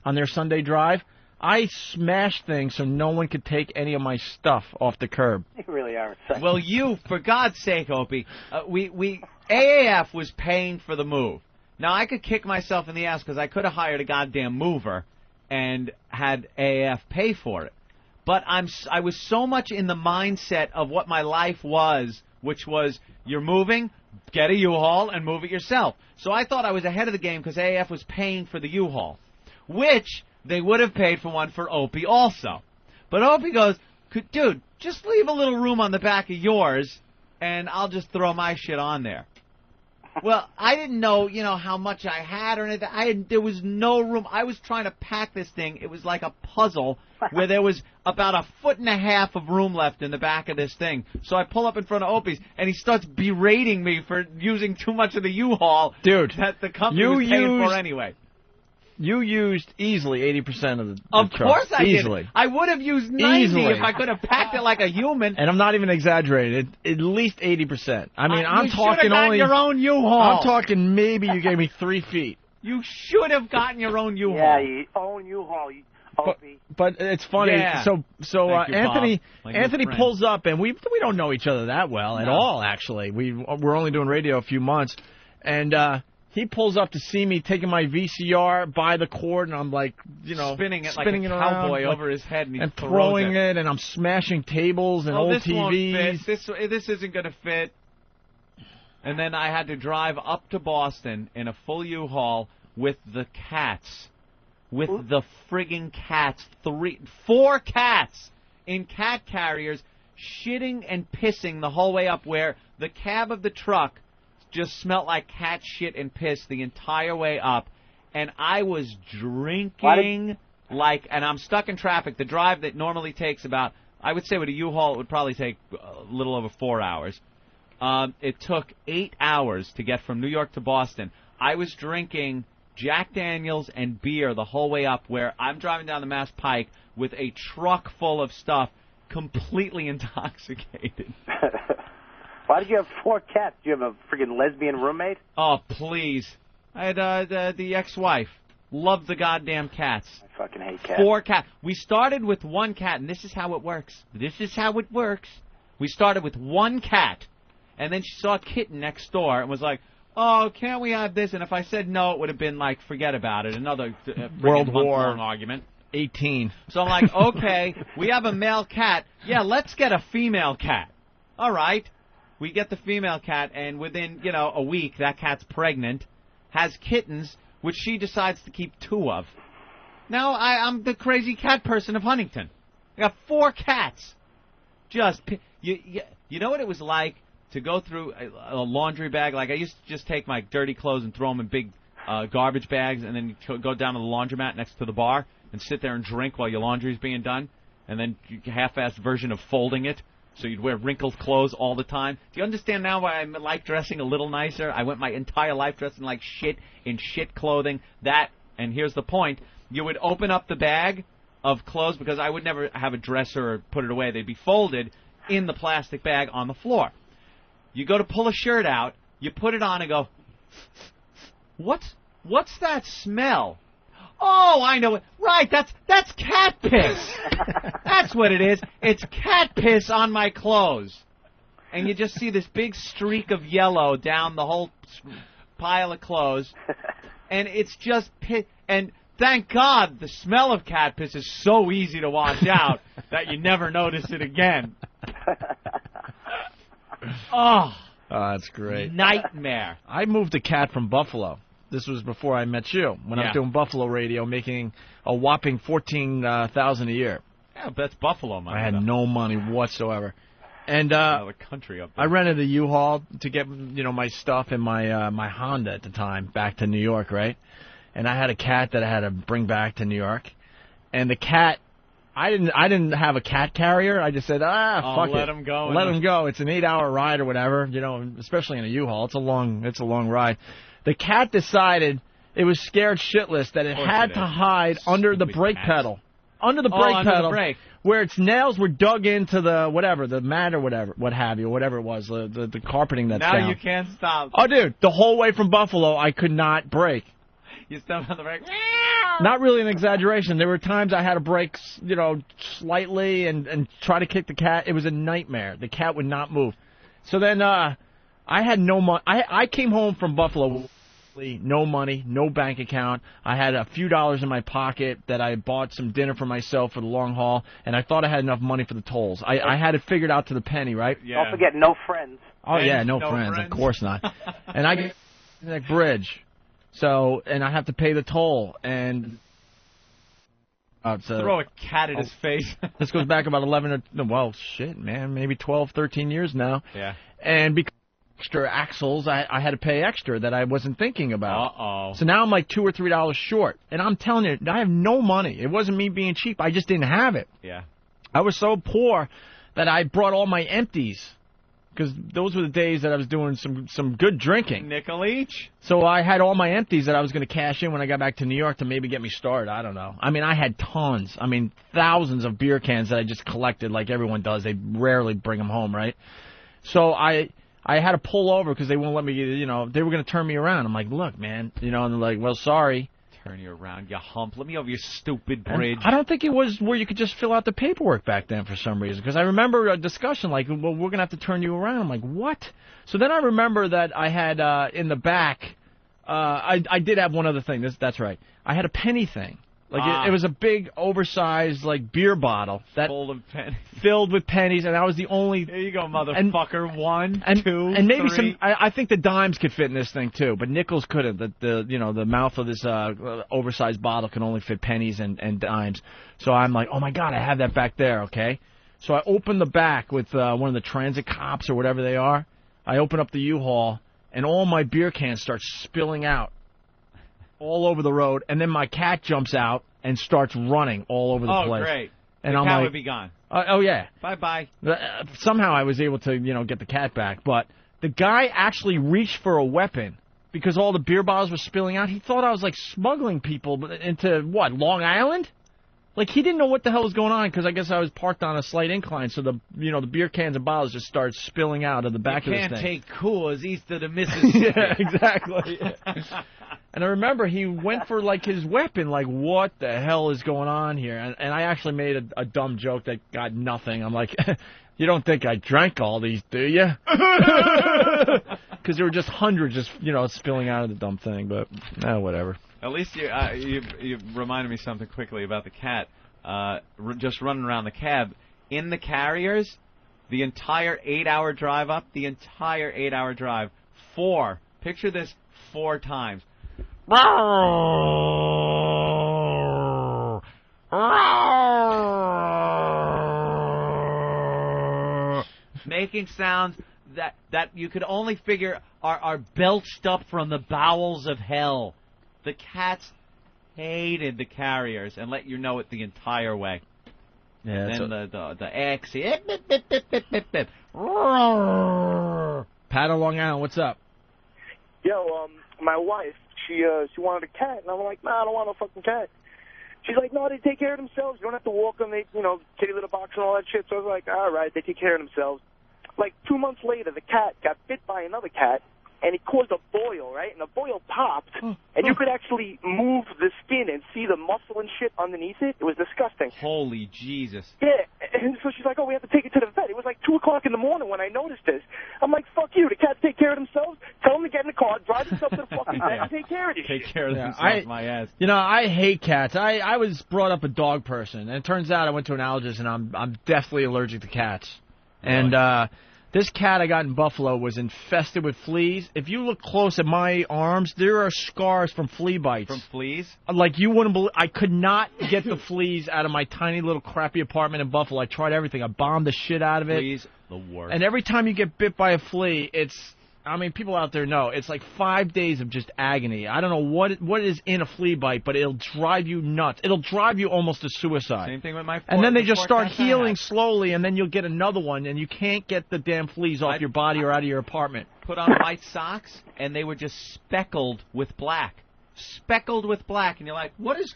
on their Sunday drive. I smashed things so no one could take any of my stuff off the curb. You really are. Well, for God's sake, Opie, AAF was paying for the move. Now, I could kick myself in the ass because I could have hired a goddamn mover and had AAF pay for it. But I was so much in the mindset of what my life was, which was you're moving, get a U-Haul and move it yourself. So I thought I was ahead of the game because AAF was paying for the U-Haul, which they would have paid for one for Opie also. But Opie goes, dude, just leave a little room on the back of yours, and I'll just throw my shit on there. Well, I didn't know, how much I had or anything. There was no room. I was trying to pack this thing. It was like a puzzle where there was about 1.5 feet of room left in the back of this thing. So I pull up in front of Opie's, and he starts berating me for using too much of the U-Haul that the company was paying for anyway. You used easily 80% of the Of truck. course I Easily. did. I would have used 90 Easily. if I could have packed it like a human. And I'm not even exaggerating. At least 80%. I mean, I'm you talking should have only your own U-Haul. I'm talking maybe you gave me 3 feet. You should have gotten your own U-Haul. Yeah, you own U-Haul. But it's funny. Yeah. So Thank you, Anthony Bob. Like your Anthony friend. pulls up, and we don't know each other that well at all. Actually, we're only doing radio a few months, and he pulls up to see me taking my VCR by the cord, and I'm like, spinning it spinning like a it cowboy around, over his head, and he and throws throwing it, and I'm smashing tables and old this won't TVs. fit. This isn't going to fit. And then I had to drive up to Boston in a full U-Haul with the cats. With the friggin' cats. 4 cats in cat carriers shitting and pissing the whole way up, where the cab of the truck just smelled like cat shit and piss the entire way up. And I was drinking and I'm stuck in traffic. The drive that normally takes about, I would say with a U-Haul, it would probably take a little over 4 hours. It took 8 hours to get from New York to Boston. I was drinking Jack Daniels and beer the whole way up, where I'm driving down the Mass Pike with a truck full of stuff, completely intoxicated. Why did you have 4 cats? Do you have a freaking lesbian roommate? Oh, please. I had the ex-wife. Loved the goddamn cats. I fucking hate cats. 4 cats. We started with 1 cat, and this is how it works. We started with 1 cat, and then she saw a kitten next door and was like, oh, can't we have this? And if I said no, it would have been like, forget about it. Another World War month-long argument. 18. So I'm like, okay, we have a male cat. Yeah, let's get a female cat. All right. We get the female cat, and within, a week, that cat's pregnant, has kittens, which she decides to keep 2 of. Now I'm the crazy cat person of Huntington. I got 4 cats. Just, you know what it was like to go through a laundry bag? Like, I used to just take my dirty clothes and throw them in big garbage bags, and then go down to the laundromat next to the bar and sit there and drink while your laundry's being done, and then half-assed version of folding it. So you'd wear wrinkled clothes all the time. Do you understand now why I like dressing a little nicer? I went my entire life dressing like shit in shit clothing. And here's the point. You would open up the bag of clothes, because I would never have a dresser or put it away. They'd be folded in the plastic bag on the floor. You go to pull a shirt out, you put it on and go, what's that smell? Oh, I know it. Right, that's cat piss. That's what it is. It's cat piss on my clothes. And you just see this big streak of yellow down the whole pile of clothes. And it's just piss. And thank God the smell of cat piss is so easy to wash out that you never notice it again. Oh, that's great. Nightmare. I moved a cat from Buffalo. This was before I met you, when I was doing Buffalo radio, making a whopping $14,000 a year. Yeah, but that's Buffalo money. I had no money whatsoever. And the country up there. I rented a U-Haul to get my stuff and my Honda at the time back to New York, right? And I had a cat that I had to bring back to New York. And the cat, I didn't have a cat carrier. I just said, fuck it. Let him go. Let him go. It's an 8-hour ride or whatever, especially in a U-Haul. It's a long ride. The cat decided it was scared shitless that it had to hide under the brake pedal. Under the brake pedal, where its nails were dug into the mat or whatever it was, the carpeting that's down. Now you can't stop. Oh, dude, the whole way from Buffalo, I could not brake. You stepped on the brake. Not really an exaggeration. There were times I had to brake, slightly and try to kick the cat. It was a nightmare. The cat would not move. So then I had no money. I came home from Buffalo no money, no bank account. I had a few dollars in my pocket that I bought some dinner for myself for the long haul, and I thought I had enough money for the tolls. I had it figured out to the penny, right? Don't forget, no friends. Oh, yeah, no friends, of course not. And I get that bridge, and I have to pay the toll, and... Throw a cat at his face. This goes back about 11 or... Well, shit, man, maybe 12, 13 years now. Yeah. And because extra axles, I had to pay extra that I wasn't thinking about. Uh-oh. So now I'm like $2 or $3 short. And I'm telling you, I have no money. It wasn't me being cheap. I just didn't have it. Yeah. I was so poor that I brought all my empties. Because those were the days that I was doing some good drinking. Nickel each. So I had all my empties that I was going to cash in when I got back to New York to maybe get me started. I don't know. I mean, I had tons. I mean, thousands of beer cans that I just collected like everyone does. They rarely bring them home, right? So I had to pull over because they won't let me, they were going to turn me around. I'm like, look, man, and they're like, well, sorry. Turn you around, you hump. Let me over your stupid bridge. And I don't think it was where you could just fill out the paperwork back then for some reason. Because I remember a discussion like, well, we're going to have to turn you around. I'm like, what? So then I remember that I had in the back, I did have one other thing. That's right. I had a penny thing. Like it was a big, oversized, like beer bottle that filled with pennies, and that was the only. There you go, motherfucker. One, two, and maybe three. I think the dimes could fit in this thing too, but nickels couldn't. The mouth of this oversized bottle can only fit pennies and dimes. So I'm like, oh my god, I have that back there. Okay, so I open the back with one of the transit cops or whatever they are. I open up the U-Haul, and all my beer cans start spilling out all over the road, and then my cat jumps out and starts running all over the place. Oh, great. And the I'm cat like, would be gone. Oh, yeah. Bye-bye. Somehow I was able to, get the cat back, but the guy actually reached for a weapon because all the beer bottles were spilling out. He thought I was, like, smuggling people into, what, Long Island? Like, he didn't know what the hell was going on because I guess I was parked on a slight incline, so the beer cans and bottles just started spilling out of the back of this thing. You can't take Coors east of the Mississippi. Yeah, exactly. And I remember he went for, like, his weapon, like, what the hell is going on here? And I actually made a dumb joke that got nothing. I'm like, you don't think I drank all these, do you? Because there were just hundreds just, spilling out of the dumb thing, but whatever. At least you reminded me something quickly about the cat. Just running around the cab. In the Carriers, the entire 8-hour drive up, picture this 4 times. Making sounds that you could only figure are belched up from the bowels of hell. The cats hated the Carriers and let you know it the entire way. Yeah, and then the X. Pat on Long Island, what's up? Yo, my wife, she wanted a cat, and I'm like, nah, I don't want no fucking cat. She's like, no, they take care of themselves. You don't have to walk them. They, kitty litter box and all that shit. So I was like, all right, they take care of themselves. Like 2 months later, the cat got bit by another cat, and it caused a boil, right? And the boil popped, and you could actually move the skin and see the muscle and shit underneath it. It was disgusting. Holy Jesus. Yeah, and so she's like, oh, we have to take it to the vet. It was like 2 o'clock in the morning when I noticed this. I'm like, fuck you. The cats take care of themselves. Tell them to get in the car, drive themselves to the fucking vet, and take care of this Take shit. care of themselves, my ass. I hate cats. I was brought up a dog person, and it turns out I went to an allergist, and I'm definitely allergic to cats. Really? And this cat I got in Buffalo was infested with fleas. If you look close at my arms, there are scars from flea bites. From fleas? Like, you wouldn't believe. I could not get the fleas out of my tiny little crappy apartment in Buffalo. I tried everything. I bombed the shit out of it. Fleas, the worst. And every time you get bit by a flea, people out there know, it's like 5 days of just agony. I don't know what is in a flea bite, but it'll drive you nuts. It'll drive you almost to suicide. Same thing with my And then they just start healing slowly, and then you'll get another one, and you can't get the damn fleas off your body or out of your apartment. Put on white socks, and they were just speckled with black. Speckled with black. And you're like, what is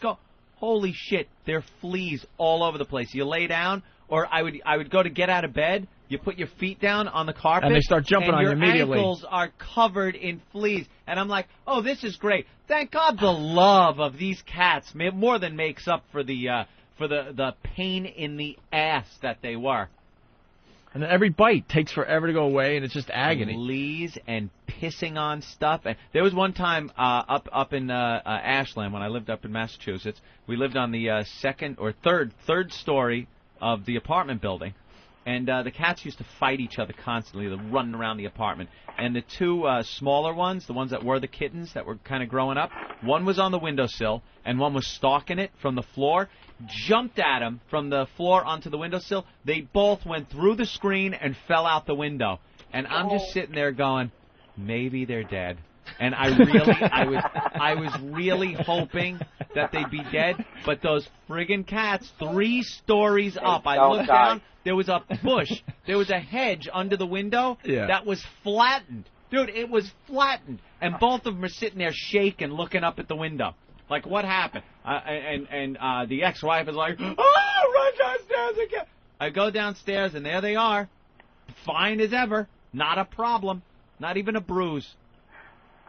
holy shit, there are fleas all over the place. You lay down, or I would go to get out of bed. You put your feet down on the carpet, and they start jumping on you immediately. Your ankles are covered in fleas. And I'm like, oh, this is great. Thank God the love of these cats more than makes up for the pain in the ass that they were. And then every bite takes forever to go away, and it's just agony. Fleas and pissing on stuff. And there was one time up in Ashland when I lived up in Massachusetts. We lived on the third story of the apartment building. And the cats used to fight each other constantly, running around the apartment. And the two smaller ones, the ones that were the kittens that were kind of growing up, one was on the windowsill and one was stalking it from the floor, jumped at him from the floor onto the windowsill. They both went through the screen and fell out the window. And I'm just sitting there going, maybe they're dead. And I was really hoping that they'd be dead. But those friggin' cats, 3 stories up, I looked down, there was a bush, there was a hedge under the window that was flattened. Dude, it was flattened. And both of them are sitting there shaking, looking up at the window. Like, what happened? And the ex-wife is like, oh, run downstairs again. I go downstairs, and there they are. Fine as ever. Not a problem. Not even a bruise.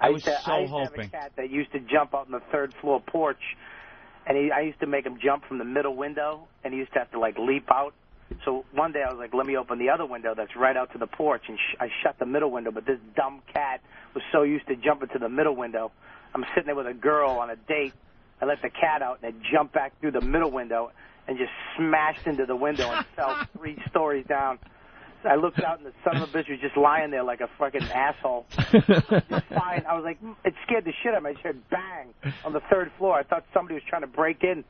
I was so hoping. I used to have a cat that used to jump out on the 3rd floor porch, and I used to make him jump from the middle window, and he used to have to, like, leap out. So one day I was like, let me open the other window that's right out to the porch, and I shut the middle window, but this dumb cat was so used to jumping to the middle window. I'm sitting there with a girl on a date. I let the cat out, and it jumped back through the middle window and just smashed into the window and fell 3 stories down. I looked out, and the son of a bitch was just lying there like a fucking asshole. Just fine. I was like, it scared the shit out of me. I heard bang on the 3rd floor. I thought somebody was trying to break in,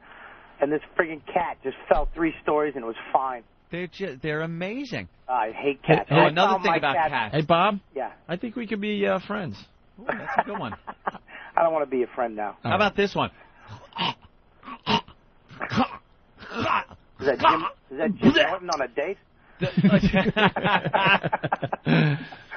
and this friggin' cat just fell 3 stories, and it was fine. They're amazing. I hate cats. Oh, another thing about cats. Hey, Bob? Yeah. I think we could be friends. Ooh, that's a good one. I don't want to be a friend now. How about this one? Is that Jim Norton on a date?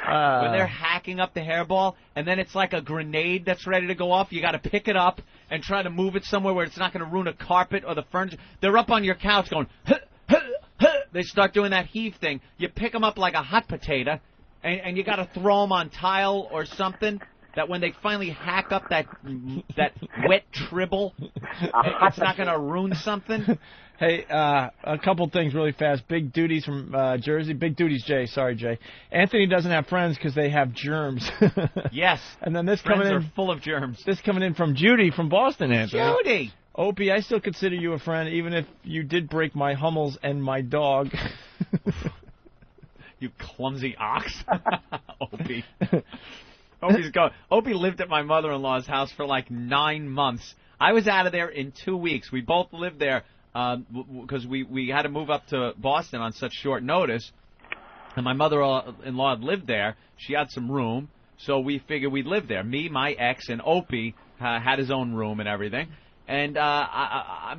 When they're hacking up the hairball, and then it's like a grenade that's ready to go off. You got to pick it up and try to move it somewhere where it's not going to ruin a carpet or the furniture. They're up on your couch going, huh, huh, huh. They start doing that heave thing. You pick them up like a hot potato, and you got to throw them on tile or something. That when they finally hack up that wet tribble, it's not going to ruin something. Hey, a couple things really fast. Big Duties from Jersey. Big Duties, Jay. Sorry, Jay. Anthony doesn't have friends because they have germs. Yes. And then this friends coming in are full of germs. This coming in from Judy from Boston, Anthony. Judy! Opie, I still consider you a friend, even if you did break my Hummels and my dog. You clumsy ox. Opie. Opie lived at my mother-in-law's house for like 9 months. I was out of there in 2 weeks. We both lived there because we had to move up to Boston on such short notice. And my mother-in-law lived there. She had some room, so we figured we'd live there. Me, my ex, and Opie had his own room and everything. And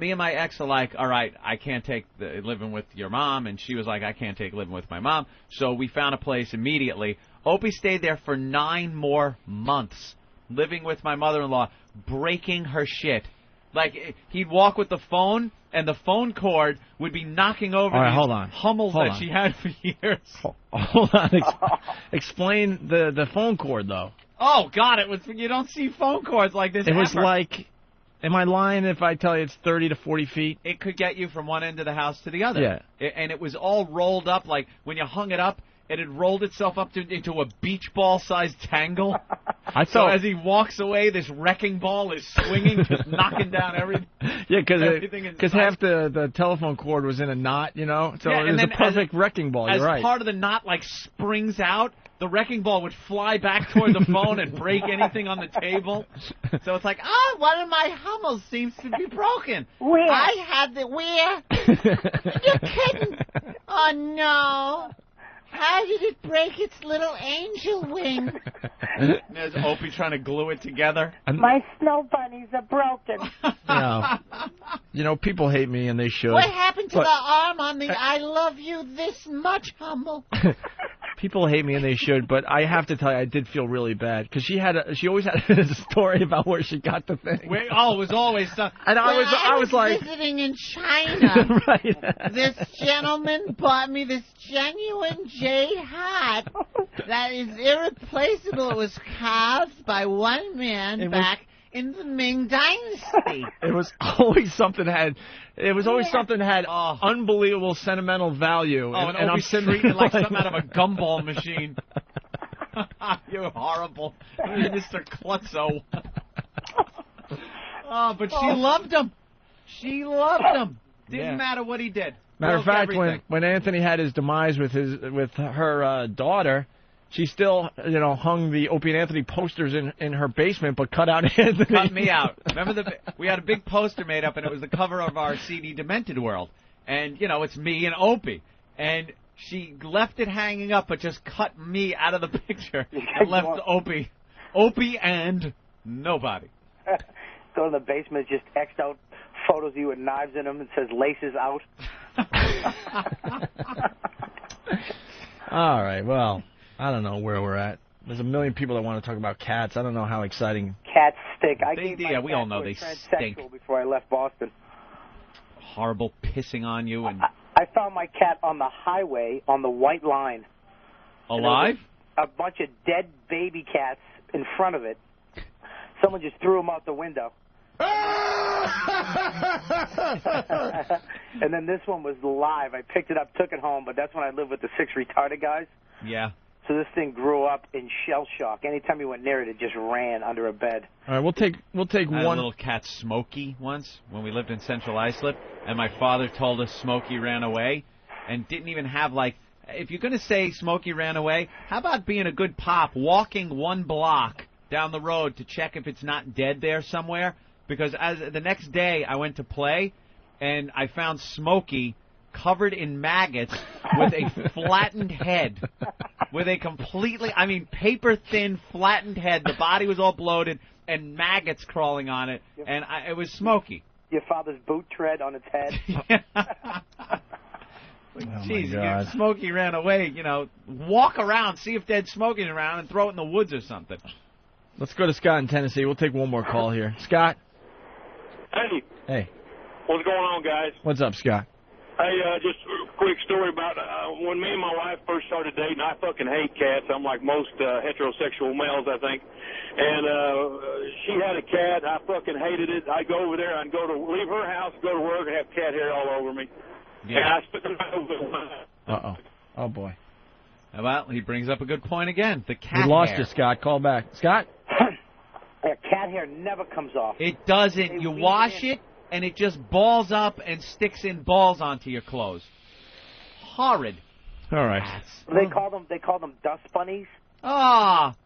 me and my ex are like, all right, I can't take living with your mom. And she was like, I can't take living with my mom. So we found a place immediately. Opie stayed there for 9 more months, living with my mother-in-law, breaking her shit. Like, he'd walk with the phone, and the phone cord would be knocking over these Hummels that she had for years. Hold on. Explain the phone cord, though. Oh, God, you don't see phone cords like this It was ever. like, am I lying if I tell you it's 30 to 40 feet? It could get you from one end of the house to the other. Yeah. And it was all rolled up, like, when you hung it up, it had rolled itself up into a beach ball-sized tangle. So as he walks away, this wrecking ball is swinging, just knocking down everything. Yeah, because half the telephone cord was in a knot, you know? So it was a perfect wrecking ball, you're right. As part of the knot, like, springs out, the wrecking ball would fly back toward the phone and break anything on the table. So it's like, oh, one of my Hummels seems to be broken. Where? I had the... Where? You're kidding. Oh, no. How did it break its little angel wing? There's Opie trying to glue it together. My snow bunnies are broken. You know, people hate me, and they should. What happened to the arm on the I love you this much, Hummel? People hate me, and they should, but I have to tell you, I did feel really bad, because she always had a story about where she got the thing. It was always something. And I was like... visiting in China. Right. This gentleman bought me this genuine jade hat that is irreplaceable. It was carved by one man back in the Ming Dynasty. It was always something had unbelievable sentimental value. Oh, and I'm Opie's sitting treating it like there something out of a gumball machine. You're horrible. Mr. Klutzo. Oh, but she loved him. She loved him. Didn't matter what he did. Matter of Broke fact, everything. when Anthony had his demise with her daughter, she still hung the Opie and Anthony posters in her basement, but cut out Anthony. Cut me out. Remember we had a big poster made up, and it was the cover of our CD Demented World, and it's me and Opie, and she left it hanging up, but just cut me out of the picture and left Opie and nobody. Go to the basement, just X'd out photos of you with knives in them and says laces out. All right, well, I don't know where we're at. There's a million people that want to talk about cats. I don't know how exciting. Cats stink. I gave my we cat all know to a they transsexual stink. before I left Boston. Horrible pissing on you and I found my cat on the highway on the white line. alive. A bunch of dead baby cats in front of it. Someone just threw them out the window. And then this one was live. I picked it up, took it home, but that's when I lived with the 6 retarded guys. Yeah. So this thing grew up in shell shock. Anytime you went near it, it just ran under a bed. All right, we'll take I had one. a little cat, Smokey, once when we lived in Central Islip, and my father told us Smokey ran away, and didn't even have if you're going to say Smokey ran away, how about being a good pop, walking 1 block down the road to check if it's not dead there somewhere? Because the next day I went to play, and I found Smokey covered in maggots with a flattened head. With a completely, paper-thin, flattened head. The body was all bloated, and maggots crawling on it, and it was Smokey. Your father's boot tread on its head. God. If Smokey ran away, walk around, see if dead Smokey's around, and throw it in the woods or something. Let's go to Scott in Tennessee. We'll take one more call here. Scott? Hey. Hey. What's going on, guys? What's up, Scott? Hey, just a quick story about when me and my wife first started dating. I fucking hate cats. I'm like most heterosexual males, I think. And she had a cat. I fucking hated it. I'd go over there. I'd leave her house, go to work, and have cat hair all over me. Yeah. And I spent the night over there. Uh-oh. Oh, boy. Well, he brings up a good point again. The cat We lost hair. you, Scott. Call back. Scott? Cat hair never comes off. It doesn't. You wash it, and it just balls up and sticks in balls onto your clothes. Horrid. All right. They call them dust bunnies. Ah,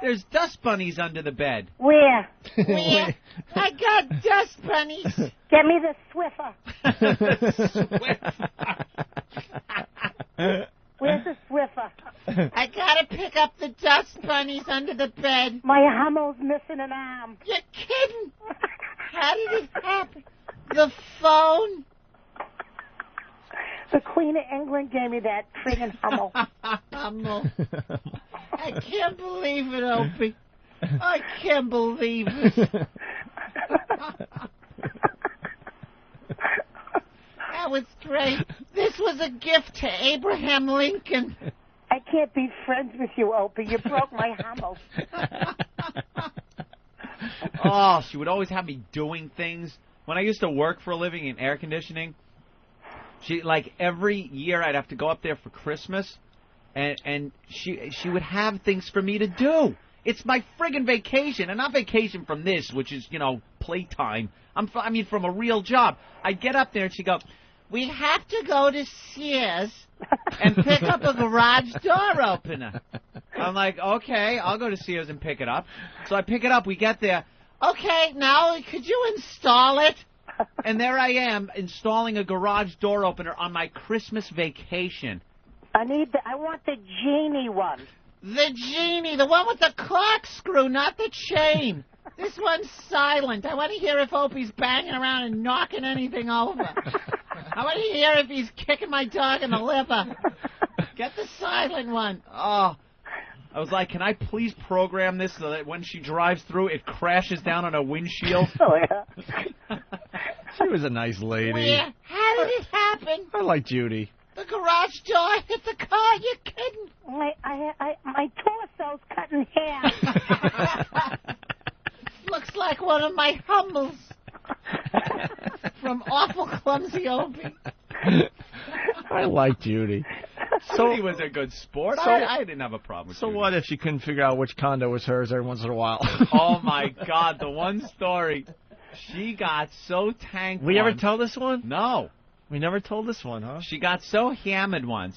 there's dust bunnies under the bed. Where? Where? I got dust bunnies. Get me the Swiffer. Where's the Swiffer? I gotta pick up the dust bunnies under the bed. My Hummel's missing an arm. You're kidding? How did it happen? The phone? The Queen of England gave me that friggin' Hummel. Hummel. I can't believe it, Opie. I can't believe it. That was great. This was a gift to Abraham Lincoln. I can't be friends with you, Opie. You broke my Hummel. Oh, she would always have me doing things. When I used to work for a living in air conditioning, every year I'd have to go up there for Christmas, and she would have things for me to do. It's my friggin' vacation, and not vacation from this, which is, playtime. From a real job. I'd get up there and she'd go, we have to go to Sears and pick up a garage door opener. I'm like, okay, I'll go to Sears and pick it up. So I pick it up, we get there. Okay, now could you install it? And there I am installing a garage door opener on my Christmas vacation. I want the genie one. The genie, the one with the corkscrew, not the chain. This one's silent. I want to hear if Opie's banging around and knocking anything over. I want to hear if he's kicking my dog in the liver. Get the silent one. Oh, I was like, can I please program this so that when she drives through, it crashes down on a windshield? Oh, yeah. She was a nice lady. Where? How did it happen? I like Judy. The garage door hit the car. You're kidding. My torso's cut in half. Looks like one one of my humbles from awful clumsy Opie. I like Judy. So he was a good sport. I didn't have a problem with So Judy. what if she couldn't figure out which condo was hers every once in a while? Oh, my God. The one story, she got so tanked We ever once. tell this one? No. We never told this one, huh? She got so hammered once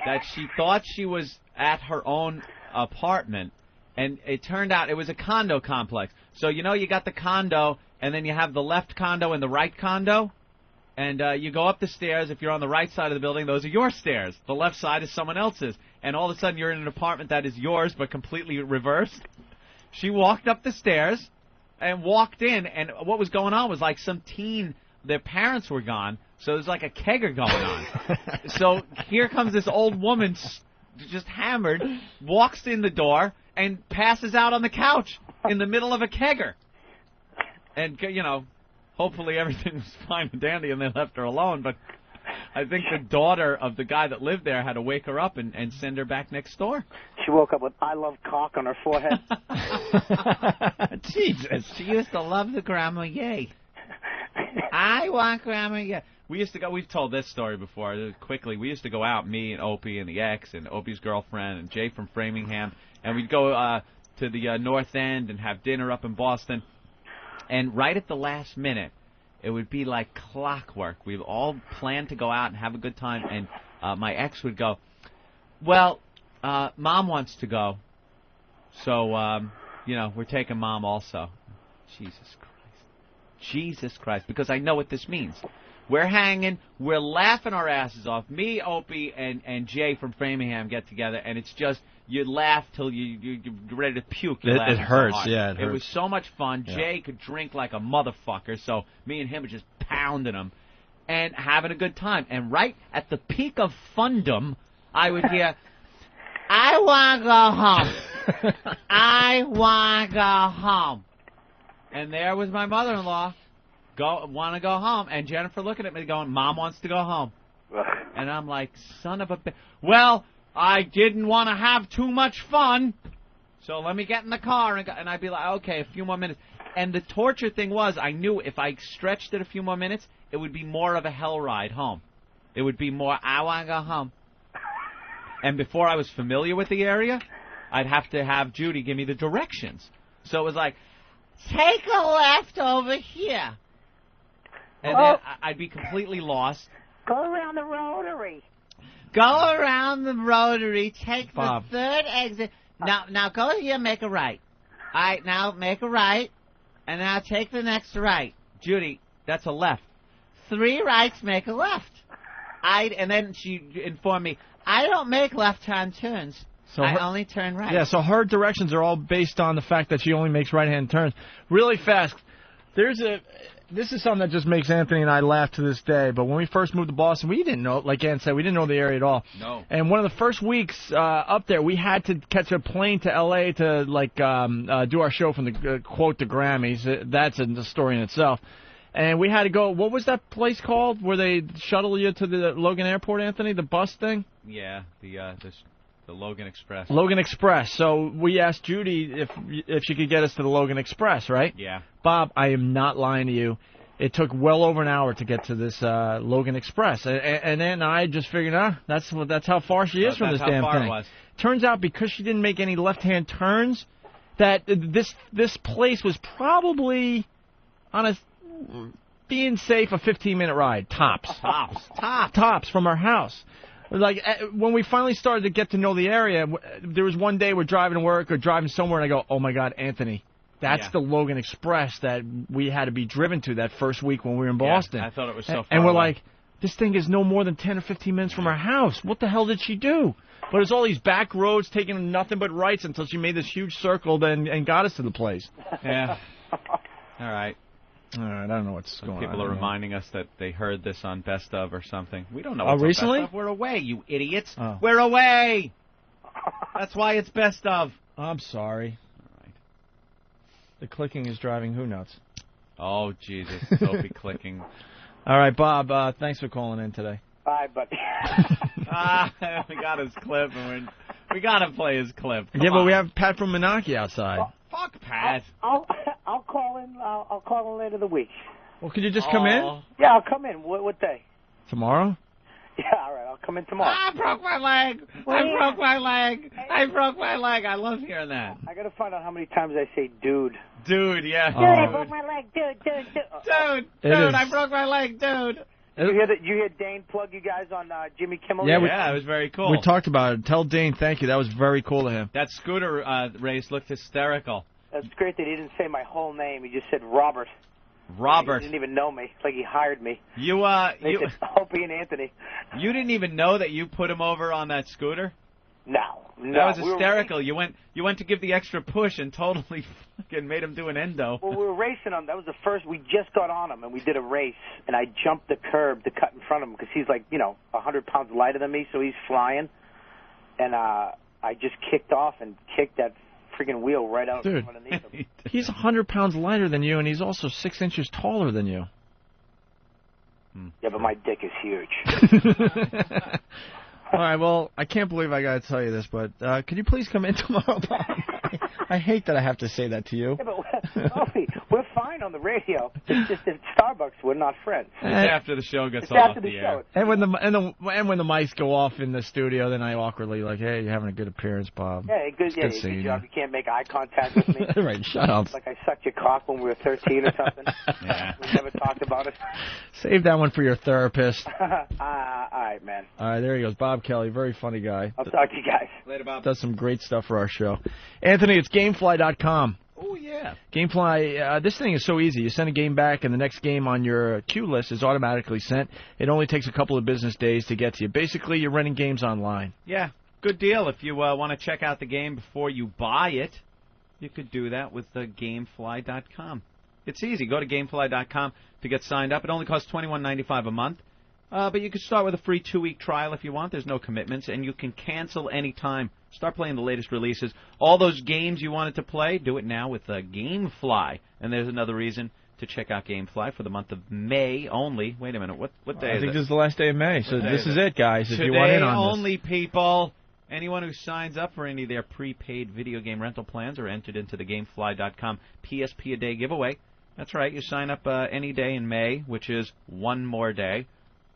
that she thought she was at her own apartment, and it turned out it was a condo complex. So, you know, you got the condo, and then you have the left condo and the right condo, and you go up the stairs. If you're on the right side of the building, those are your stairs. The left side is someone else's. And all of a sudden, you're in an apartment that is yours but completely reversed. She walked up the stairs and walked in, and what was going on was like some teen, their parents were gone, so there's like a kegger going on. So here comes this old woman, just hammered, walks in the door, and passes out on the couch in the middle of a kegger. And, you know, hopefully everything was fine and dandy and they left her alone, but I think the daughter of the guy that lived there had to wake her up and send her back next door. She woke up with "I love cock" on her forehead. Jesus. She used to love the Grandma Ye. I want Grandma Ye. We used to go, we've told this story before, quickly. We used to go out, me and Opie and the ex and Opie's girlfriend and Jay from Framingham, and we'd go to the North End and have dinner up in Boston. And right at the last minute, it would be like clockwork. We'd all planned to go out and have a good time, and my ex would go, well, Mom wants to go, so, you know, we're taking Mom also. Jesus Christ, because I know what this means. We're hanging, we're laughing our asses off. Me, Opie, and Jay from Framingham get together, and it's just, you laugh till you're ready to puke. It hurts, so hard. yeah, it hurts. It was so much fun. Yeah. Jay could drink like a motherfucker, so me and him were just pounding him and having a good time. And right at the peak of fundum, I would hear, I want to go home. I want to go home. And there was my mother-in-law, want to go home, and Jennifer looking at me going, Mom wants to go home. And I'm like, son of a bitch. Well, I didn't want to have too much fun, so let me get in the car. And I'd be like, okay, a few more minutes. And the torture thing was, I knew if I stretched it a few more minutes, it would be more of a hell ride home. It would be more, I want to go home. And before I was familiar with the area, I'd have to have Judy give me the directions. So it was like, take a left over here. And then I'd be completely lost. Go around the rotary. Go around the rotary, take Bob. the third exit. Now go here, make a right. All right, now make a right, and now take the next right. Judy, that's a left. 3 rights make a left. And then she informed me, I don't make left-hand turns. So I only turn right. Yeah, so her directions are all based on the fact that she only makes right-hand turns. Really fast, this is something that just makes Anthony and I laugh to this day, but when we first moved to Boston, we didn't know, like Ann said, we didn't know the area at all. No. And one of the first weeks up there, we had to catch a plane to L.A. to, like, do our show from the, quote, the Grammys. That's a story in itself. And we had to go, what was that place called where they shuttle you to the Logan Airport, Anthony, the bus thing? Yeah, the Logan Express. Logan Express. So we asked Judy if she could get us to the Logan Express, right? Yeah. Bob, I am not lying to you. It took well over an hour to get to this Logan Express, and then I just figured, that's how far she is from this damn thing. That's how far it was. Turns out because she didn't make any left-hand turns, that this place was probably being safe a 15-minute ride tops. Tops from our house. Like, when we finally started to get to know the area, there was one day we're driving to work or driving somewhere, and I go, oh, my God, Anthony, that's the Logan Express that we had to be driven to that first week when we were in Boston. I thought it was so far And we're away. like, this thing is no more than 10 or 15 minutes from our house. What the hell did she do? But it's all these back roads taking nothing but rights until she made this huge circle and got us to the place. Yeah. All right. I don't know what's going on. People are reminding us that they heard this on Best Of or something. We don't know Oh, what's on recently? Best Of. We're away, you idiots. Oh. We're away. That's why it's Best Of. I'm sorry. All right. The clicking is driving who nuts? Oh, Jesus. Sophie clicking. All right, Bob, thanks for calling in today. Bye, buddy. We got his clip, and we got to play his clip. Come but on. we have Pat from Menaki outside. Fuck Pat. I'll call in. I'll call in later the week. Well, could you just come in? Yeah, I'll come in. What day? Tomorrow? Yeah, all right. I'll come in tomorrow. I broke my leg. I broke my leg. I broke my leg. I love hearing that. I got to find out how many times I say dude. Dude, yeah. Dude, I broke my leg. Dude. Dude, I broke my leg, dude. You hear Dane plug you guys on Jimmy Kimmel? Yeah, it was very cool. We talked about it. Tell Dane thank you. That was very cool of him. That scooter race looked hysterical. That's great that he didn't say my whole name. He just said Robert. Robert. He didn't even know me. It's like he hired me. You said Opie and Anthony. You didn't even know that you put him over on that scooter? No. That was hysterical. You went to give the extra push and totally fucking made him do an endo. Well, we were racing him. That was the first. We just got on him, and we did a race. And I jumped the curb to cut in front of him because he's like, 100 pounds lighter than me, so he's flying. And I just kicked off and kicked that freaking wheel right out from underneath him. He's 100 pounds lighter than you, and he's also 6 inches taller than you. Yeah, but my dick is huge. All right, well, I can't believe I got to tell you this, but could you please come in tomorrow, Bob? I hate that I have to say that to you. Yeah, but Opie, we're fine on the radio. It's just at Starbucks we're not friends. It's after the show gets It's off after the the air. show. And when the mics go off in the studio, then I awkwardly hey, you're having a good appearance, Bob. Yeah, good seeing job. you. You can't make eye contact with me. Right, shut up. Like I sucked your cock when we were 13 or something. Yeah. We never talked about it. Save that one for your therapist. All right, man. All right, there he goes. Bob Kelly, very funny guy. I'll talk to you guys. Later, Bob. Does some great stuff for our show. Anthony, it's Gamefly.com. Oh, yeah. Gamefly, this thing is so easy. You send a game back, and the next game on your queue list is automatically sent. It only takes a couple of business days to get to you. Basically, you're renting games online. Yeah, good deal. If you want to check out the game before you buy it, you could do that with Gamefly.com. It's easy. Go to Gamefly.com to get signed up. It only costs $21.95 a month. But you can start with a free 2-week trial if you want. There's no commitments, and you can cancel anytime. Start playing the latest releases. All those games you wanted to play, do it now with Gamefly. And there's another reason to check out Gamefly for the month of May only. Wait a minute, what day is it? I think this is the last day of May, so this is it, guys, if Today you want in on only, people. Anyone who signs up for any of their prepaid video game rental plans are entered into the Gamefly.com PSP a day giveaway. That's right, you sign up any day in May, which is one more day,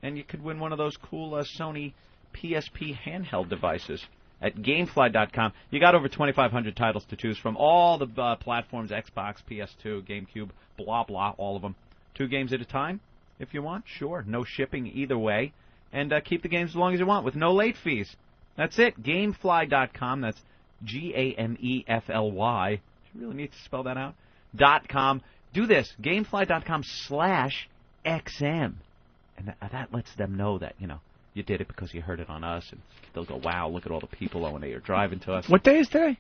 and you could win one of those cool Sony PSP handheld devices. At Gamefly.com, you got over 2,500 titles to choose from. All the platforms, Xbox, PS2, GameCube, blah, blah, all of them. 2 games at a time, if you want, sure. No shipping either way. And keep the games as long as you want with no late fees. That's it, Gamefly.com. That's Gamefly. You really need to spell that out. .com. Do this, Gamefly.com/XM. And that lets them know that, you did it because you heard it on us, and they'll go, wow, look at all the people O&A are driving to us. What day is today?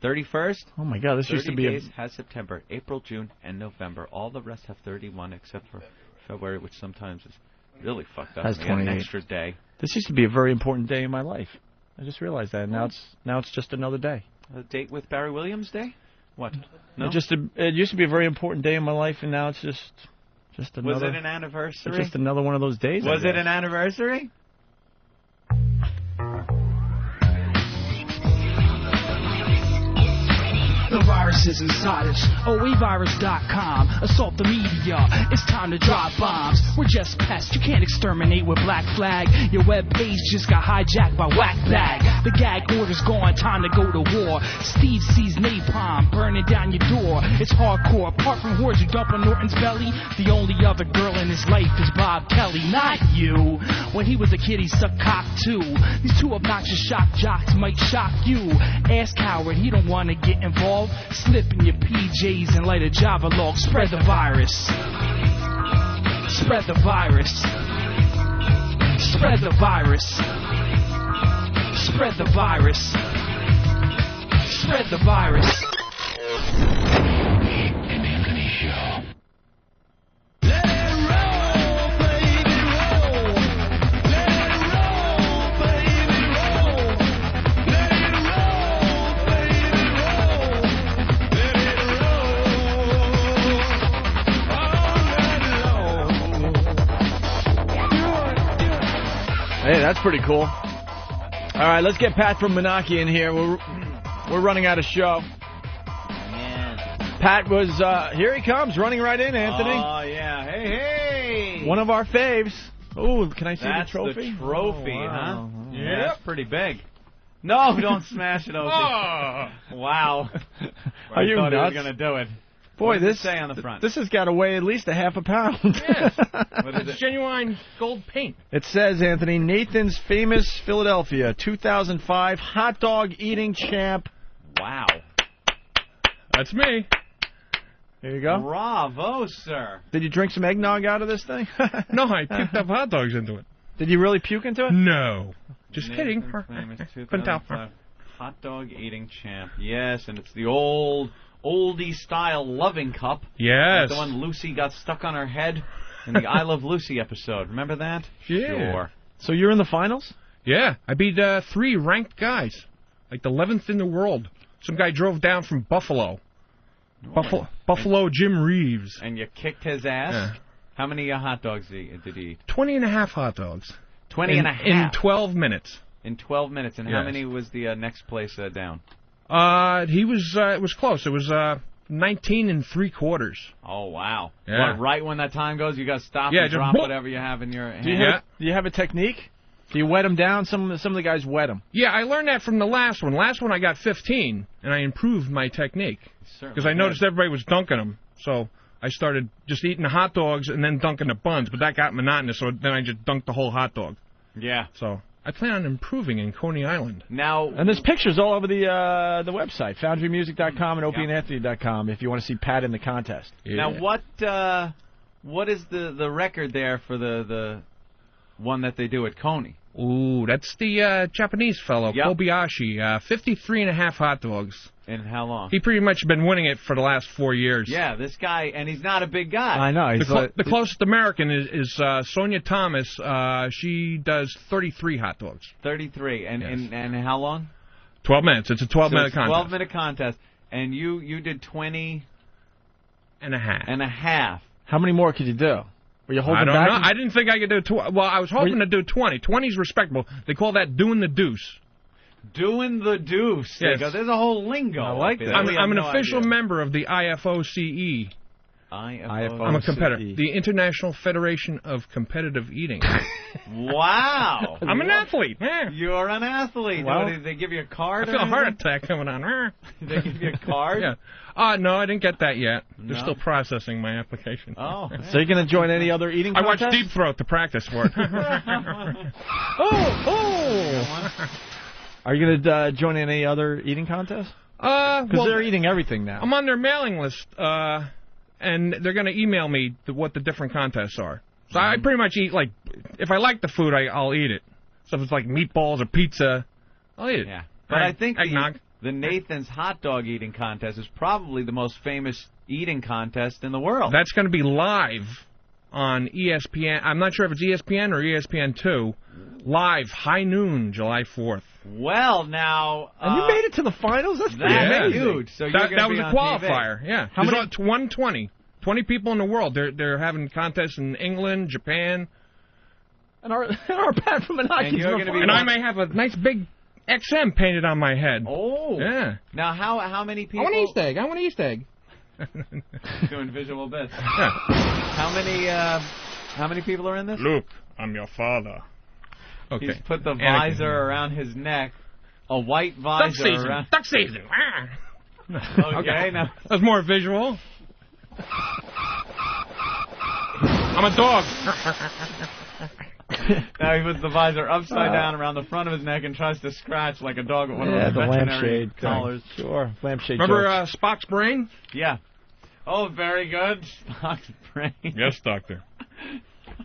31st? Oh, my God, this used to be 30 days has September, April, June, and November. All the rest have 31 except for February, which sometimes is really fucked up. Has We got an 28. extra day. This used to be a very important day in my life. I just realized that. Now it's just another day. A date with Barry Williams Day? What? No? It used to be a very important day in my life, and now it's just another. Was it an anniversary? It's just another one of those days. Was it an anniversary? The virus is inside us. OEvirus.com. Assault the media. It's time to drop bombs. We're just pests. You can't exterminate with Black Flag. Your web page just got hijacked by Whack Bag. The gag order's gone. Time to go to war. Steve sees napalm burning down your door. It's hardcore. Apart from whores who dump on Norton's belly, the only other girl in his life is Bob Kelly, not you. When he was a kid, he sucked cock too. These 2 obnoxious shock jocks might shock you. Ass coward, he don't want to get involved. Slip in your PJs and light a Java log. Spread the virus. Spread the virus. Spread the virus. Spread the virus. Spread the virus. An Anthony Show. Hey, that's pretty cool. All right, let's get Pat from Menaki in here. We're running out of show. Yeah. Pat was, here he comes, running right in, Anthony. Oh, yeah. Hey. One of our faves. Oh, can I see That's the trophy? the trophy, wow. huh? Yep. Yeah, that's pretty big. No, don't smash it, Opie. Wow. Are you I thought he was nuts? going to do it. Boy, What does this it say on the front? This has got to weigh at least a half a pound. Yes. What is It's it? genuine gold paint. It says, Anthony, Nathan's Famous Philadelphia 2005 hot dog eating champ. Wow. That's me. There you go. Bravo, sir. Did you drink some eggnog out of this thing? No, I puked up hot dogs into it. Did you really puke into it? No. Just Nathan's kidding. Famous Couldn't tell. 2005 hot dog eating champ. Yes, and it's the oldie style loving cup. Yes. Like the one Lucy got stuck on her head in the I Love Lucy episode. Remember that? Yeah. Sure. So you're in the finals? Yeah, I beat 3 ranked guys, like the 11th in the world. Some guy drove down from Buffalo. Buffalo Jim Reeves. And you kicked his ass? Yeah. How many hot dogs did he eat? 20 and a half hot dogs. 20 and a half? In 12 minutes. In 12 minutes. And how Yes. many was the next place down? He was, it was close. It was 19 and 3/4. Oh, wow. Yeah. What, right when that time goes, you got to stop Yeah, and just drop whoop. whatever you have in your hand? Do you have a technique? Do you wet them down? Some of the guys wet them. Yeah, I learned that from the last one. Last one I got 15, and I improved my technique. Because I noticed everybody was dunking them. So I started just eating the hot dogs and then dunking the buns, but that got monotonous, so then I just dunked the whole hot dog. Yeah. So I plan on improving in Coney Island. Now, And there's pictures all over the website, foundrymusic.com and opieandanthony.com if you want to see Pat in the contest. Now, what is the record there for the one that they do at Coney? Ooh, that's the Japanese fellow, Yep. Kobayashi. 53 and a half hot dogs. And how long? He pretty much been winning it for the last 4 years. Yeah, this guy, and he's not a big guy. I know. The closest American is Sonia Thomas. She does 33 hot dogs. 33. And, Yes. and how long? 12 minutes. It's a 12-minute So it's a contest. 12-minute contest. And you did 20 and a half. And a half. How many more could you do? Were you holding I don't back? know. I didn't think I could do well, I was hoping to do 20. 20's respectable. They call that doing the deuce. Doing the deuce. Yes. There's a whole lingo. I like that. I'm an official member of the IFOCE. I'm a competitor. The International Federation of Competitive Eating. Wow. I'm an athlete. You're an athlete. Well, Did they give you a card? I feel or a heart anything? attack coming on. Did they give you a card? Yeah. No, I didn't get that yet. They're No? still processing my application. Oh. So you're going to join any other eating I watched contest? Deep Throat to practice for it. Are you going to join any other eating contests? Because they're eating everything now. I'm on their mailing list, and they're going to email me what the different contests are. So I pretty much eat, like, if I like the food, I'll eat it. So if it's like meatballs or pizza, I'll eat it. Yeah. But I think eggnog. the Nathan's hot dog eating contest is probably the most famous eating contest in the world. That's going to be live on ESPN. I'm not sure if it's ESPN or ESPN2. Live, high noon, July 4th. Well, now... And you made it to the finals? That's pretty amazing. huge. So that you're was be a on qualifier, TV. yeah. How There's many- 120. 20 people in the world. They're having contests in England, Japan. And our Pat from Menachie's you're gonna be And I may have a nice big XM painted on my head. Oh. Yeah. Now, how many people... I want an Easter egg. I want an Easter egg. Doing visual bits. Yeah. How many people are in this? Luke, I'm your father. Okay. He's put the Anakin. visor around his neck. A white Duck visor season. around... Duck season. Okay, now... That's more visual. I'm a dog. Now he puts the visor upside down around the front of his neck and tries to scratch like a dog with one of those the veterinary lampshade collars. Sure, lampshade Remember jokes. Spock's brain? Yeah. Oh, very good. Spock's brain. Yes, doctor.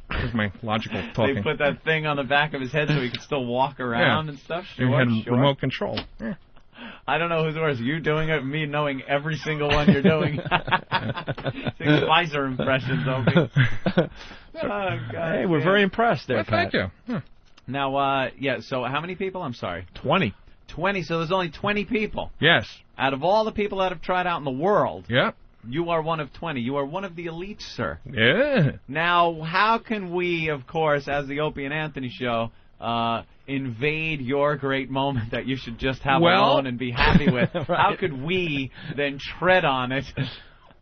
Here's my logical talking. They put that thing on the back of his head so he could still walk around and stuff. You Sure, had sure. remote control. Yeah. I don't know who's worse, you doing it, me knowing every single one you're doing. Six visor impressions, Opie. Oh, God, Hey, we're man. very impressed there, Well, Pat. thank you. Huh. Now, so how many people? I'm sorry. 20. 20, so there's only 20 people. Yes. Out of all the people that have tried out in the world, Yeah. you are one of 20. You are one of the elites, sir. Yeah. Now, how can we, of course, as the Opie and Anthony show, invade your great moment that you should just have Well- alone and be happy with? Right. How could we then tread on it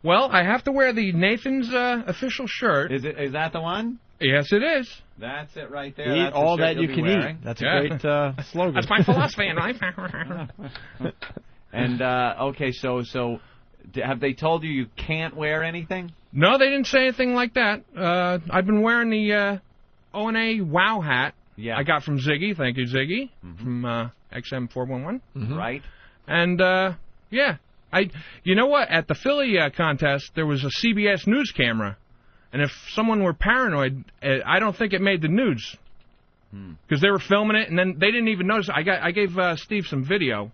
Well, I have to wear the Nathan's official shirt. Is that the one? Yes, it is. That's it right there. Eat That's the all shirt that you you'll be can wearing. eat. That's a great slogan. That's my philosophy in life. And okay, so have they told you can't wear anything? No, they didn't say anything like that. I've been wearing the O&A Wow hat. Yeah. I got from Ziggy. Thank you, Ziggy, from XM411. Right. And yeah, you know what? At the Philly contest, there was a CBS News camera. And if someone were paranoid, I don't think it made the news. Because they were filming it, and then they didn't even notice. I gave Steve some video,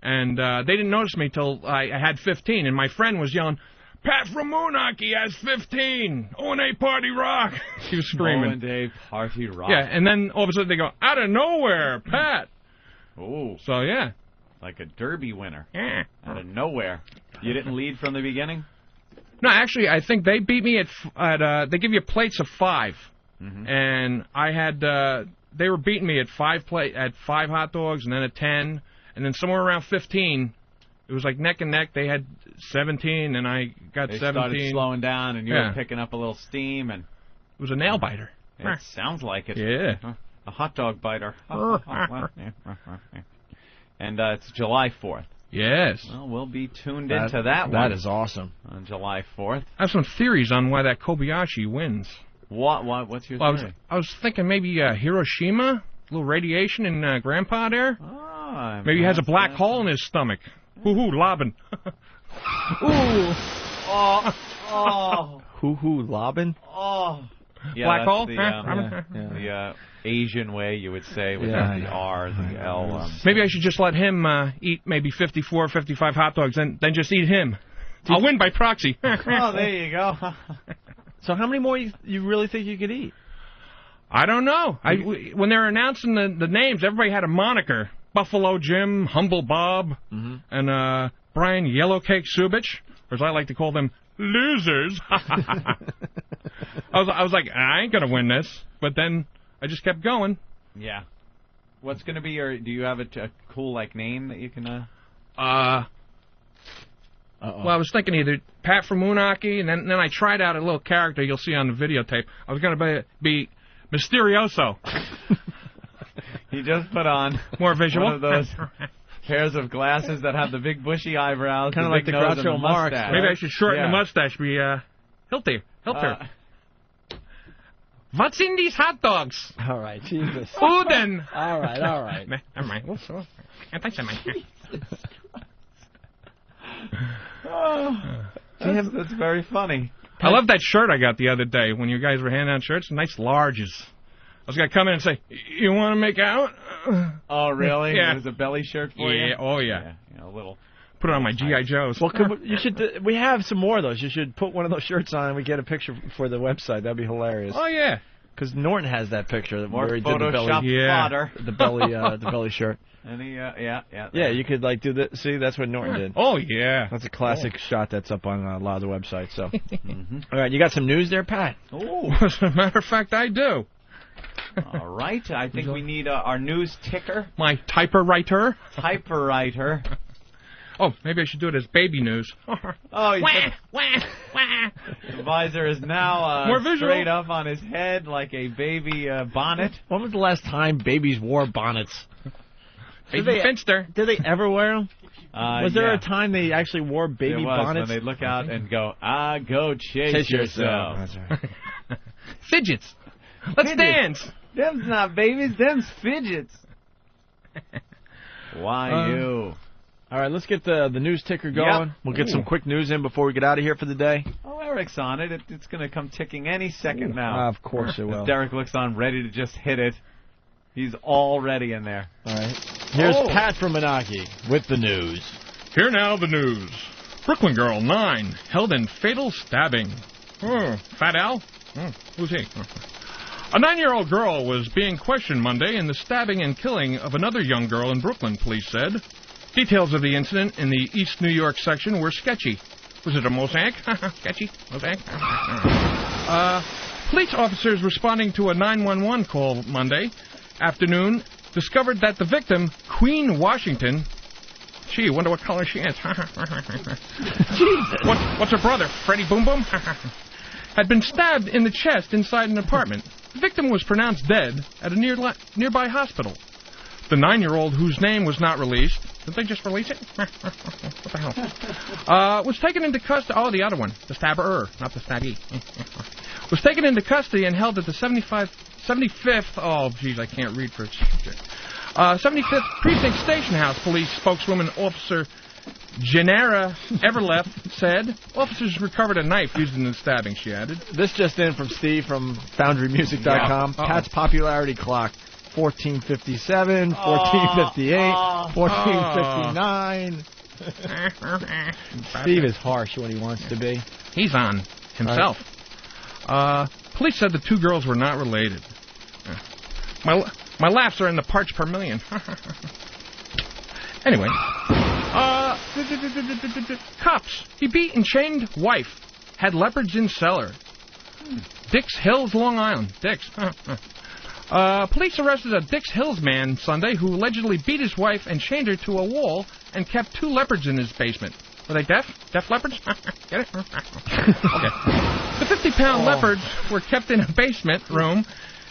and they didn't notice me till I had 15. And my friend was yelling, "Pat from Moonachie has 15! O&A Party Rock!" He was screaming. O&A Party Rock. Yeah, and then all of a sudden they go, "Out of nowhere, Pat!" Oh. So, yeah. Like a Derby winner. Yeah. Out of nowhere. You didn't lead from the beginning? No, actually, I think they beat me at they give you plates of 5. And I had, they were beating me at 5 hot dogs, and then at 10, and then somewhere around 15, it was like neck and neck. They had 17, and I got 17. They started slowing down, and you were picking up a little steam, and it was a nail biter. It sounds like it. Yeah. A hot dog biter. And it's July 4th. Yes. Well, we'll be tuned into that one. That is awesome. On July 4th. I have some theories on why that Kobayashi wins. What's your theory? I was thinking maybe Hiroshima, a little radiation in Grandpa there. Maybe he has a black hole in his stomach. Hoo-hoo, lobbing. Ooh. Oh. Hoo-hoo, lobbing? Oh. Yeah, black hole? The Asian way, you would say, without the R, the L. Maybe I should just let him eat maybe 54, 55 hot dogs, then just eat him. I'll win by proxy. Oh, there you go. So how many more you really think you could eat? I don't know. When they were announcing the names, everybody had a moniker. Buffalo Jim, Humble Bob, and Brian Yellowcake Subich, or as I like to call them, losers. I was like, I ain't going to win this. But then I just kept going. Yeah. What's going to be your... Do you have a cool, name that you can... Well, I was thinking either Pat from Moonachie, and then I tried out a little character you'll see on the videotape. I was going to be Mysterioso. He just put on more visual. One of those pairs of glasses that have the big bushy eyebrows, kind of like the Groucho Marx. Maybe I should shorten the mustache, be Hilter. What's in these hot dogs? All right, Jesus. Uden. All right. Never mind. Anti-Semite. That's very funny. I love that shirt I got the other day when you guys were handing out shirts. Nice larges. I was going to come in and say, "You want to make out?" Oh, really? Yeah. It was a belly shirt for you? Yeah. Oh, yeah. A little. Put it on my G.I. Joes. Well, you should. We have some more of those. You should put one of those shirts on and we get a picture for the website. That'd be hilarious. Oh, yeah. Because Norton has that picture More where he did the belly. fodder. The belly shirt. And Yeah, you could do that. See, that's what Norton did. Oh, yeah. That's a classic shot that's up on a lot of the websites. So, All right, you got some news there, Pat? Oh, as a matter of fact, I do. All right, I think we need our news ticker. My typewriter. Typewriter. Oh, maybe I should do it as baby news. Oh, the visor is now more visual. Straight up on his head like a baby bonnet. When was the last time babies wore bonnets? Baby Finster. Did they ever wear them? Was there a time they actually wore baby bonnets? When they look out and go, go chase yourself. That's right. Fidgets. Let's dance. Them's not babies, them's fidgets. Why you? All right, let's get the news ticker going. Yep. We'll get some quick news in before we get out of here for the day. Oh, Eric's on it. It's going to come ticking any second now. Of course it will. Derek looks on, ready to just hit it. He's already in there. All right. Here's Pat from Moonachie with the news. Here now, the news. Brooklyn girl, 9, held in fatal stabbing. Fat Al? Who's he? A 9-year-old girl was being questioned Monday in the stabbing and killing of another young girl in Brooklyn, police said. Details of the incident in the East New York section were sketchy. Was it a mosaic? Sketchy. Mosaic. Police officers responding to a 911 call Monday afternoon discovered that the victim, Queen Washington, Gee, wonder what color she is. Jesus. What's her brother, Freddie Boom Boom? Had been stabbed in the chest inside an apartment. The victim was pronounced dead at a nearby hospital. The 9-year-old, whose name was not released, did they just release it? What the hell? Was taken into custody. Oh, the other one, the stabber, not the stabby. Was taken into custody and held at the 75th. Oh, geez, I can't read for 75th Precinct Station House. Police spokeswoman Officer Janara Everleft said officers recovered a knife used in the stabbing, she added. This just in from Steve from FoundryMusic.com. Yeah. Pat's popularity clock, 1457, 1458, 1459. Steve is harsh when he wants to be. He's on himself. Police said the two girls were not related. My laughs are in the parts per million. Anyway. Cops. He beat and chained wife. Had leopards in cellar. Dix Hills, Long Island. Dix. Police arrested a Dix Hills man Sunday who allegedly beat his wife and chained her to a wall and kept 2 leopards in his basement. Were they deaf? Deaf leopards? Get it? Okay. The 50-pound leopards were kept in a basement room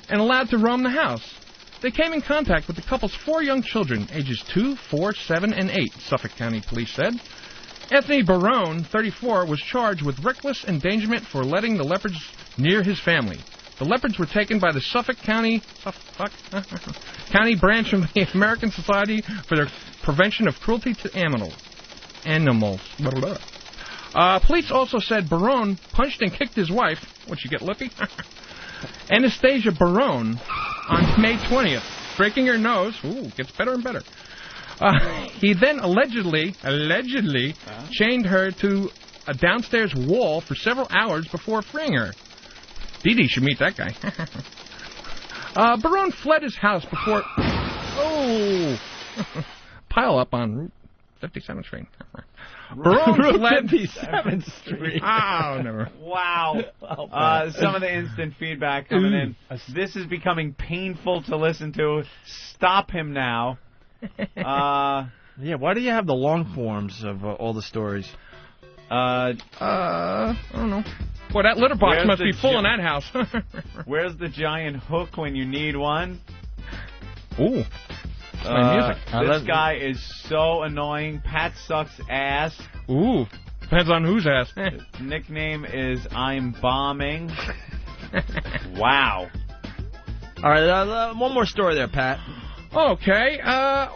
and allowed to roam the house. They came in contact with the couple's 4 young children, ages 2, 4, 7, and 8, Suffolk County Police said. Anthony Barone, 34, was charged with reckless endangerment for letting the leopards near his family. The leopards were taken by the Suffolk County branch of the American Society for the Prevention of Cruelty to Animals. Police also said Barone punched and kicked his wife. Would you get lippy? Anastasia Barone on May 20th, breaking her nose. Ooh, gets better and better. He then allegedly chained her to a downstairs wall for several hours before freeing her. Dee Dee should meet that guy. Barone fled his house before... Oh! Pile up on Route 57th Street. Barone fled... 57th Street. Oh, never. Wow. Some of the instant feedback coming in. This is becoming painful to listen to. Stop him now. Yeah, why do you have the long forms of all the stories? I don't know. Boy, that litter box must be full in that house. Where's the giant hook when you need one? Ooh. Music. This guy is so annoying. Pat sucks ass. Ooh. Depends on whose ass. His nickname is I'm Bombing. Wow. All right, one more story there, Pat. Okay.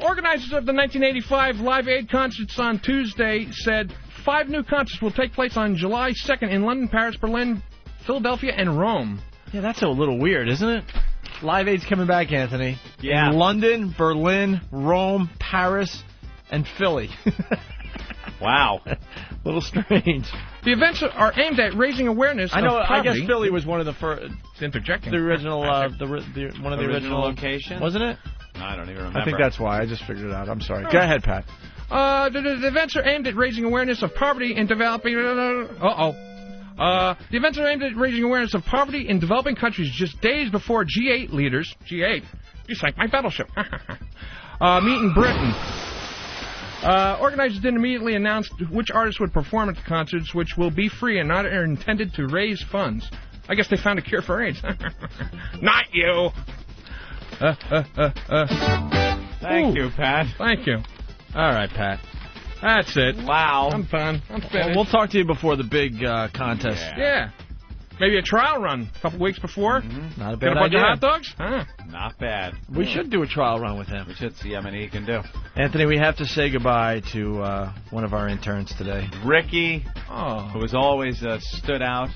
Organizers of the 1985 Live Aid concerts on Tuesday said 5 new concerts will take place on July 2nd in London, Paris, Berlin, Philadelphia, and Rome. Yeah, that's a little weird, isn't it? Live Aid's coming back, Anthony. Yeah. In London, Berlin, Rome, Paris, and Philly. Wow. A little strange. The events are aimed at raising awareness of poverty. I guess Philly was one of the first. Interjecting. The original, one of the original locations, wasn't it? No, I don't even remember. I think that's why. I just figured it out. I'm sorry. Go ahead, Pat. The events are aimed at raising awareness of poverty in developing... The events are aimed at raising awareness of poverty in developing countries just days before G8 leaders... G8? You sank my battleship. Meet in Britain. Organizers didn't immediately announce which artists would perform at the concerts, which will be free and not are intended to raise funds. I guess they found a cure for AIDS. Not you! Thank you, Pat. Thank you. All right, Pat. That's it. Wow. I'm done. I'm finished. Well, we'll talk to you before the big contest. Yeah. Maybe a trial run a couple weeks before. Mm-hmm. Not a Get bad a bunch idea. of hot dogs? Huh. Not bad. We should do a trial run with him. We should see how many he can do. Anthony, we have to say goodbye to one of our interns today. Ricky, who has always stood out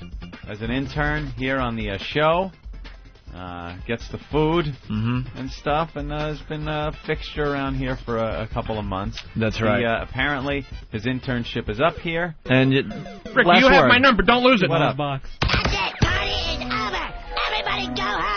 as an intern here on the show. Gets the food and stuff, and has been a fixture around here for a couple of months. That's right. Apparently, his internship is up here. And Rick, you have my number. Don't lose it. What up? That's it. Party is over. Everybody go home.